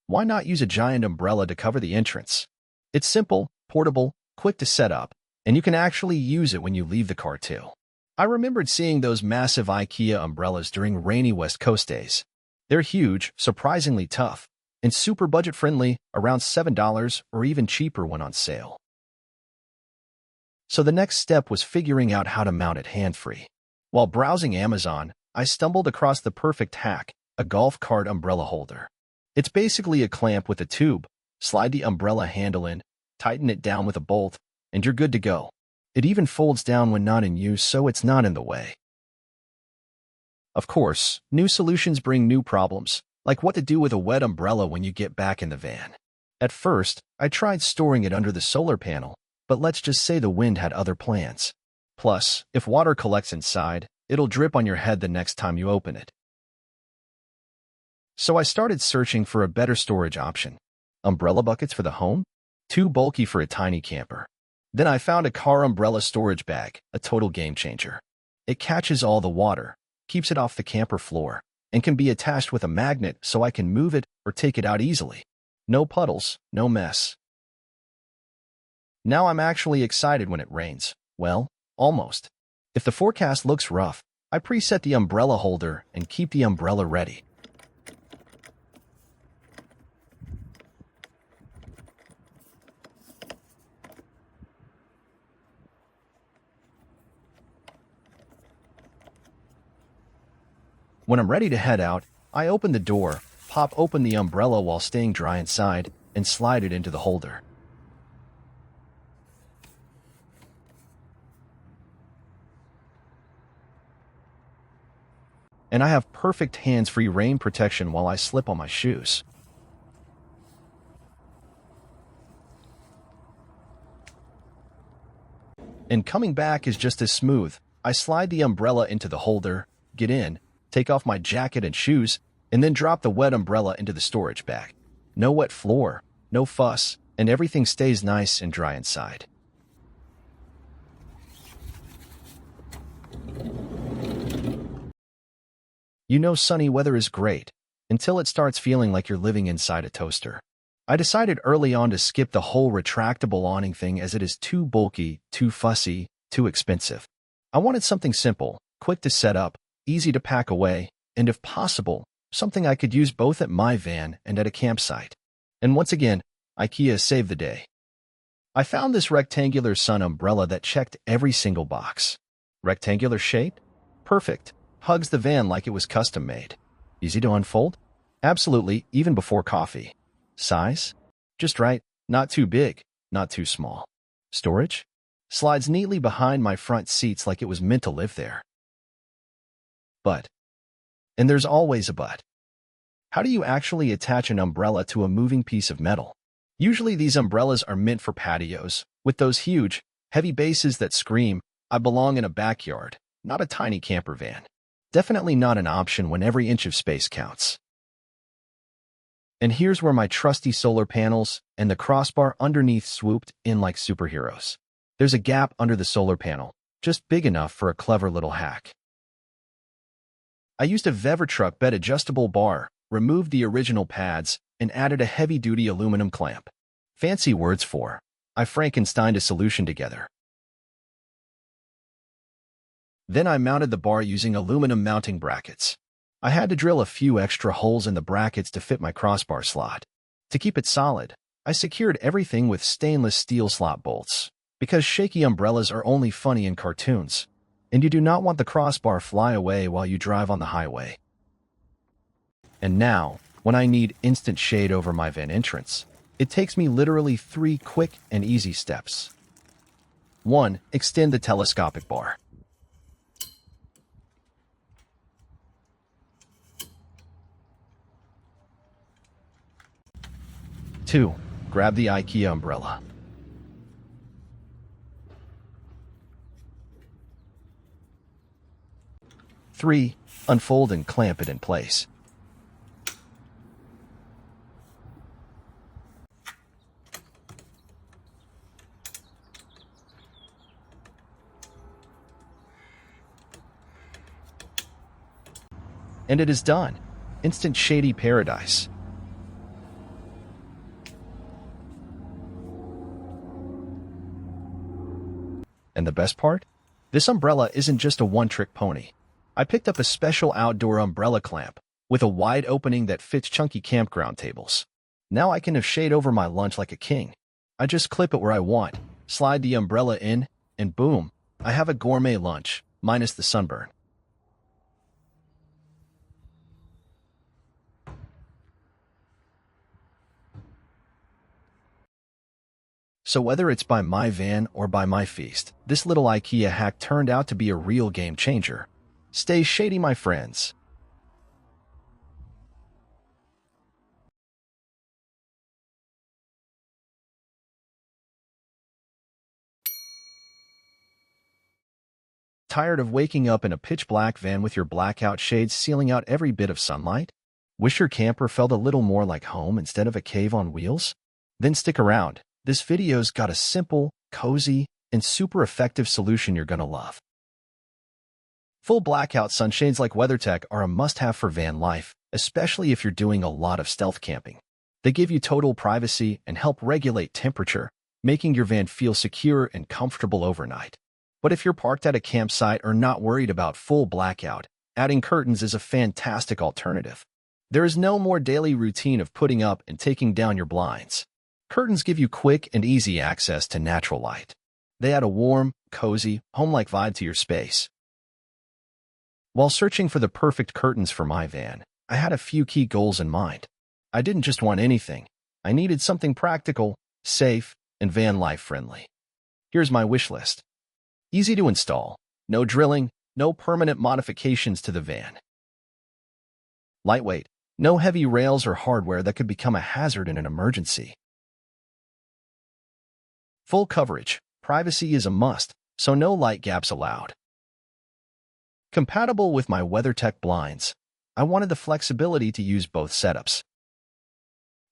S3: Why not use a giant umbrella to cover the entrance? It's simple, portable, quick to set up, and you can actually use it when you leave the car too. I remembered seeing those massive IKEA umbrellas during rainy West Coast days. They're huge, surprisingly tough, and super budget-friendly, around $7 or even cheaper when on sale. So the next step was figuring out how to mount it hand-free. While browsing Amazon, I stumbled across the perfect hack, a golf cart umbrella holder. It's basically a clamp with a tube. Slide the umbrella handle in, tighten it down with a bolt, and you're good to go. It even folds down when not in use, so it's not in the way. Of course, new solutions bring new problems, like what to do with a wet umbrella when you get back in the van. At first, I tried storing it under the solar panel, but let's just say the wind had other plans. Plus, if water collects inside, it'll drip on your head the next time you open it. So I started searching for a better storage option. Umbrella buckets for the home? Too bulky for a tiny camper. Then I found a car umbrella storage bag, a total game changer. It catches all the water, keeps it off the camper floor, and can be attached with a magnet so I can move it or take it out easily. No puddles, no mess. Now I'm actually excited when it rains. Well, almost. If the forecast looks rough, I preset the umbrella holder and keep the umbrella ready. When I'm ready to head out, I open the door, pop open the umbrella while staying dry inside, and slide it into the holder. And I have perfect hands-free rain protection while I slip on my shoes. And coming back is just as smooth. I slide the umbrella into the holder, get in, take off my jacket and shoes, and then drop the wet umbrella into the storage bag. No wet floor, no fuss, and everything stays nice and dry inside. You know sunny weather is great, until it starts feeling like you're living inside a toaster. I decided early on to skip the whole retractable awning thing as it is too bulky, too fussy, too expensive. I wanted something simple, quick to set up, easy to pack away, and if possible, something I could use both at my van and at a campsite. And once again, IKEA saved the day. I found this rectangular sun umbrella that checked every single box. Rectangular shape? Perfect. Hugs the van like it was custom made. Easy to unfold? Absolutely, even before coffee. Size? Just right, not too big, not too small. Storage? Slides neatly behind my front seats like it was meant to live there. But, and there's always a but. How do you actually attach an umbrella to a moving piece of metal? Usually these umbrellas are meant for patios, with those huge, heavy bases that scream, "I belong in a backyard, not a tiny camper van." Definitely not an option when every inch of space counts. And here's where my trusty solar panels and the crossbar underneath swooped in like superheroes. There's a gap under the solar panel, just big enough for a clever little hack. I used a Vevertruck bed adjustable bar, removed the original pads, and added a heavy-duty aluminum clamp. Fancy words for, I Frankensteined a solution together. Then I mounted the bar using aluminum mounting brackets. I had to drill a few extra holes in the brackets to fit my crossbar slot. To keep it solid, I secured everything with stainless steel slot bolts, because shaky umbrellas are only funny in cartoons, and you do not want the crossbar fly away while you drive on the highway. And now, when I need instant shade over my van entrance, it takes me literally 3 quick and easy steps. 1. Extend the telescopic bar. 2. Grab the IKEA umbrella. 3. Unfold and clamp it in place. And it is done. Instant shady paradise. And the best part? This umbrella isn't just a one-trick pony. I picked up a special outdoor umbrella clamp with a wide opening that fits chunky campground tables. Now I can have shade over my lunch like a king. I just clip it where I want, slide the umbrella in, and boom, I have a gourmet lunch, minus the sunburn. So whether it's by my van or by my feast, this little IKEA hack turned out to be a real game changer. Stay shady, my friends. Tired of waking up in a pitch-black van with your blackout shades sealing out every bit of sunlight? Wish your camper felt a little more like home instead of a cave on wheels? Then stick around. This video's got a simple, cozy, and super effective solution you're gonna love. Full blackout sunshades like WeatherTech are a must-have for van life, especially if you're doing a lot of stealth camping. They give you total privacy and help regulate temperature, making your van feel secure and comfortable overnight. But if you're parked at a campsite or not worried about full blackout, adding curtains is a fantastic alternative. There is no more daily routine of putting up and taking down your blinds. Curtains give you quick and easy access to natural light. They add a warm, cozy, home-like vibe to your space. While searching for the perfect curtains for my van, I had a few key goals in mind. I didn't just want anything. I needed something practical, safe, and van life friendly. Here's my wish list. Easy to install. No drilling, no permanent modifications to the van. Lightweight. No heavy rails or hardware that could become a hazard in an emergency. Full coverage. Privacy is a must, so no light gaps allowed. Compatible with my WeatherTech blinds, I wanted the flexibility to use both setups.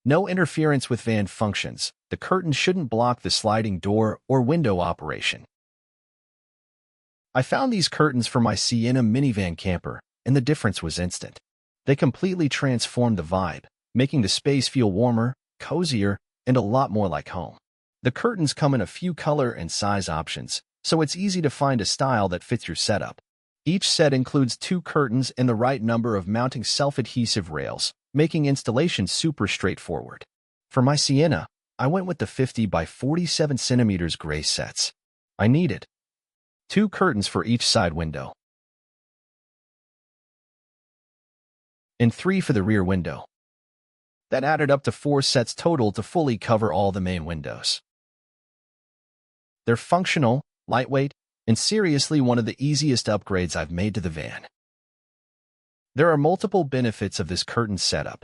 S3: No interference with van functions. The curtains shouldn't block the sliding door or window operation. I found these curtains for my Sienna minivan camper, and the difference was instant. They completely transformed the vibe, making the space feel warmer, cozier, and a lot more like home. The curtains come in a few color and size options, so it's easy to find a style that fits your setup. Each set includes 2 curtains and the right number of mounting self-adhesive rails, making installation super straightforward. For my Sienna, I went with the 50 by 47 centimeters gray sets. I needed 2 curtains for each side window and 3 for the rear window. That added up to 4 sets total to fully cover all the main windows. They're functional, lightweight, and seriously one of the easiest upgrades I've made to the van. There are multiple benefits of this curtain setup.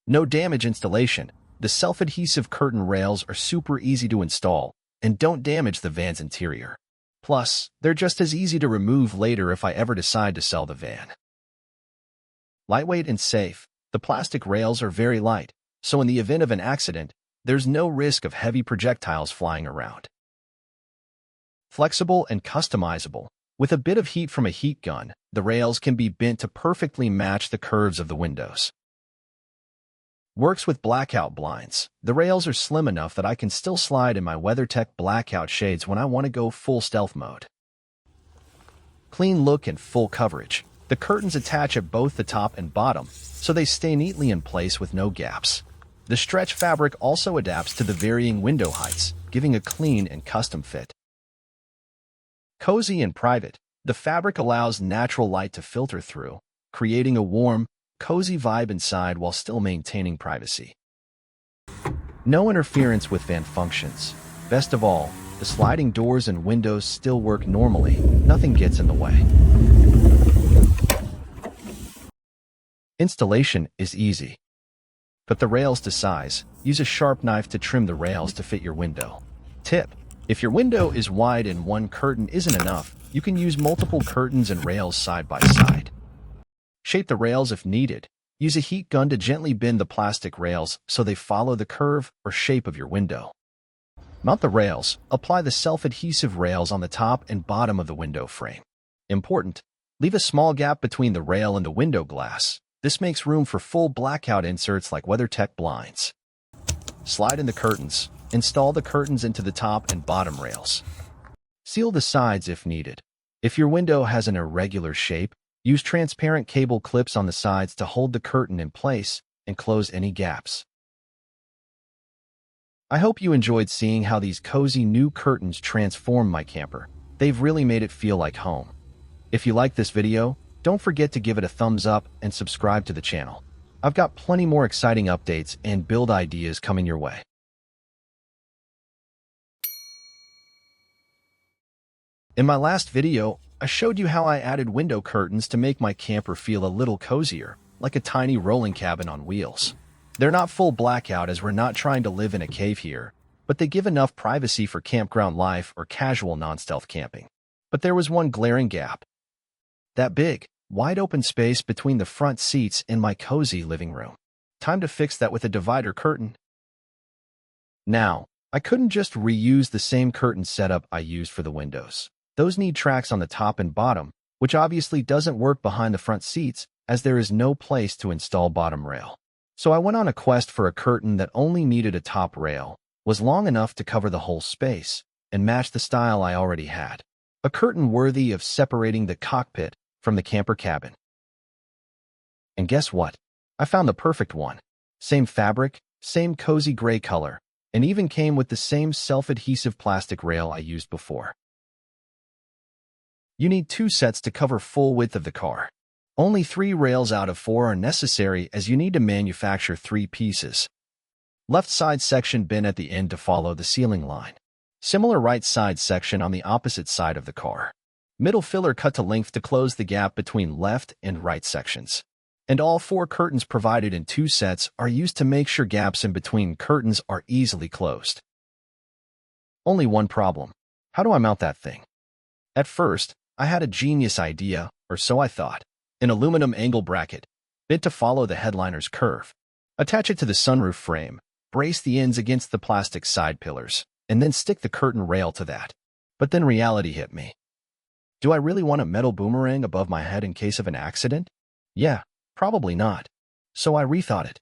S3: No damage installation. The self-adhesive curtain rails are super easy to install and don't damage the van's interior. Plus, they're just as easy to remove later if I ever decide to sell the van. Lightweight and safe. The plastic rails are very light, so in the event of an accident, there's no risk of heavy projectiles flying around. Flexible and customizable. With a bit of heat from a heat gun, the rails can be bent to perfectly match the curves of the windows. Works with blackout blinds. The rails are slim enough that I can still slide in my WeatherTech blackout shades when I want to go full stealth mode. Clean look and full coverage. The curtains attach at both the top and bottom, so they stay neatly in place with no gaps. The stretch fabric also adapts to the varying window heights, giving a clean and custom fit. Cozy and private. The fabric allows natural light to filter through, creating a warm, cozy vibe inside while still maintaining privacy. No interference with van functions. Best of all, the sliding doors and windows still work normally. Nothing gets in the way. Installation is easy. Put the rails to size. Use a sharp knife to trim the rails to fit your window. Tip: if your window is wide and one curtain isn't enough, you can use multiple curtains and rails side by side. Shape the rails if needed. Use a heat gun to gently bend the plastic rails so they follow the curve or shape of your window. Mount the rails. Apply the self-adhesive rails on the top and bottom of the window frame. Important: leave a small gap between the rail and the window glass. This makes room for full blackout inserts like WeatherTech blinds. Slide in the curtains. Install the curtains into the top and bottom rails. Seal the sides if needed. If your window has an irregular shape, use transparent cable clips on the sides to hold the curtain in place and close any gaps. I hope you enjoyed seeing how these cozy new curtains transform my camper. They've really made it feel like home. If you like this video, don't forget to give it a thumbs up and subscribe to the channel. I've got plenty more exciting updates and build ideas coming your way. In my last video, I showed you how I added window curtains to make my camper feel a little cozier, like a tiny rolling cabin on wheels. They're not full blackout as we're not trying to live in a cave here, but they give enough privacy for campground life or casual non-stealth camping. But there was one glaring gap. That big, wide open space between the front seats in my cozy living room. Time to fix that with a divider curtain. Now, I couldn't just reuse the same curtain setup I used for the windows. Those need tracks on the top and bottom, which obviously doesn't work behind the front seats as there is no place to install bottom rail. So I went on a quest for a curtain that only needed a top rail, was long enough to cover the whole space, and matched the style I already had. A curtain worthy of separating the cockpit from the camper cabin. And guess what? I found the perfect one. Same fabric, same cozy gray color, and even came with the same self-adhesive plastic rail I used before. You need 2 sets to cover full width of the car. Only 3 rails out of 4 are necessary as you need to manufacture 3 pieces. Left side section bent at the end to follow the ceiling line. Similar right side section on the opposite side of the car. Middle filler cut to length to close the gap between left and right sections. And all 4 curtains provided in 2 sets are used to make sure gaps in between curtains are easily closed. Only one problem. How do I mount that thing? At first, I had a genius idea, or so I thought. An aluminum angle bracket, bent to follow the headliner's curve. Attach it to the sunroof frame, brace the ends against the plastic side pillars, and then stick the curtain rail to that. But then reality hit me. Do I really want a metal boomerang above my head in case of an accident? Yeah, probably not. So I rethought it.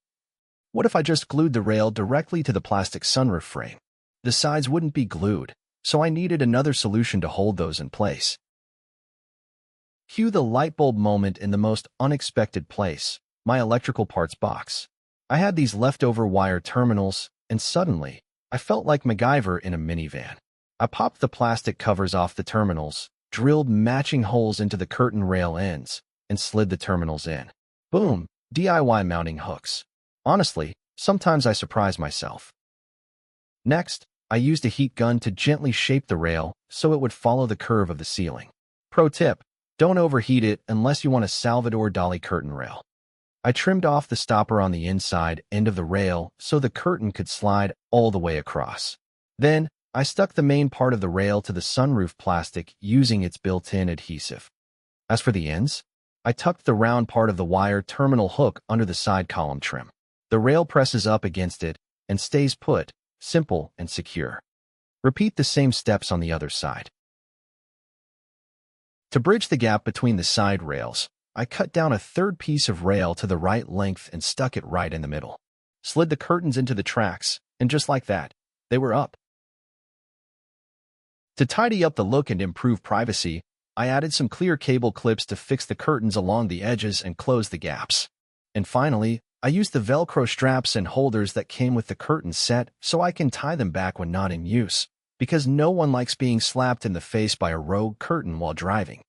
S3: What if I just glued the rail directly to the plastic sunroof frame? The sides wouldn't be glued, so I needed another solution to hold those in place. Cue the light bulb moment in the most unexpected place, my electrical parts box. I had these leftover wire terminals, and suddenly, I felt like MacGyver in a minivan. I popped the plastic covers off the terminals, drilled matching holes into the curtain rail ends, and slid the terminals in. Boom! DIY mounting hooks. Honestly, sometimes I surprise myself. Next, I used a heat gun to gently shape the rail so it would follow the curve of the ceiling. Pro tip: don't overheat it unless you want a Salvador Dali curtain rail. I trimmed off the stopper on the inside end of the rail so the curtain could slide all the way across. Then, I stuck the main part of the rail to the sunroof plastic using its built-in adhesive. As for the ends, I tucked the round part of the wire terminal hook under the side column trim. The rail presses up against it and stays put, simple and secure. Repeat the same steps on the other side. To bridge the gap between the side rails, I cut down a third piece of rail to the right length and stuck it right in the middle. Slid the curtains into the tracks, and just like that, they were up. To tidy up the look and improve privacy, I added some clear cable clips to fix the curtains along the edges and close the gaps. And finally, I used the Velcro straps and holders that came with the curtain set so I can tie them back when not in use, because no one likes being slapped in the face by a rogue curtain while driving.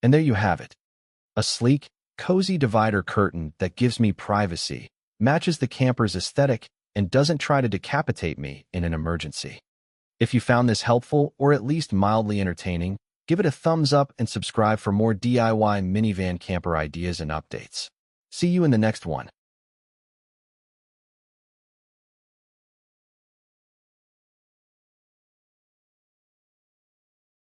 S3: And there you have it. A sleek, cozy divider curtain that gives me privacy, matches the camper's aesthetic, and doesn't try to decapitate me in an emergency. If you found this helpful or at least mildly entertaining, give it a thumbs up and subscribe for more DIY minivan camper ideas and updates. See you in the next one.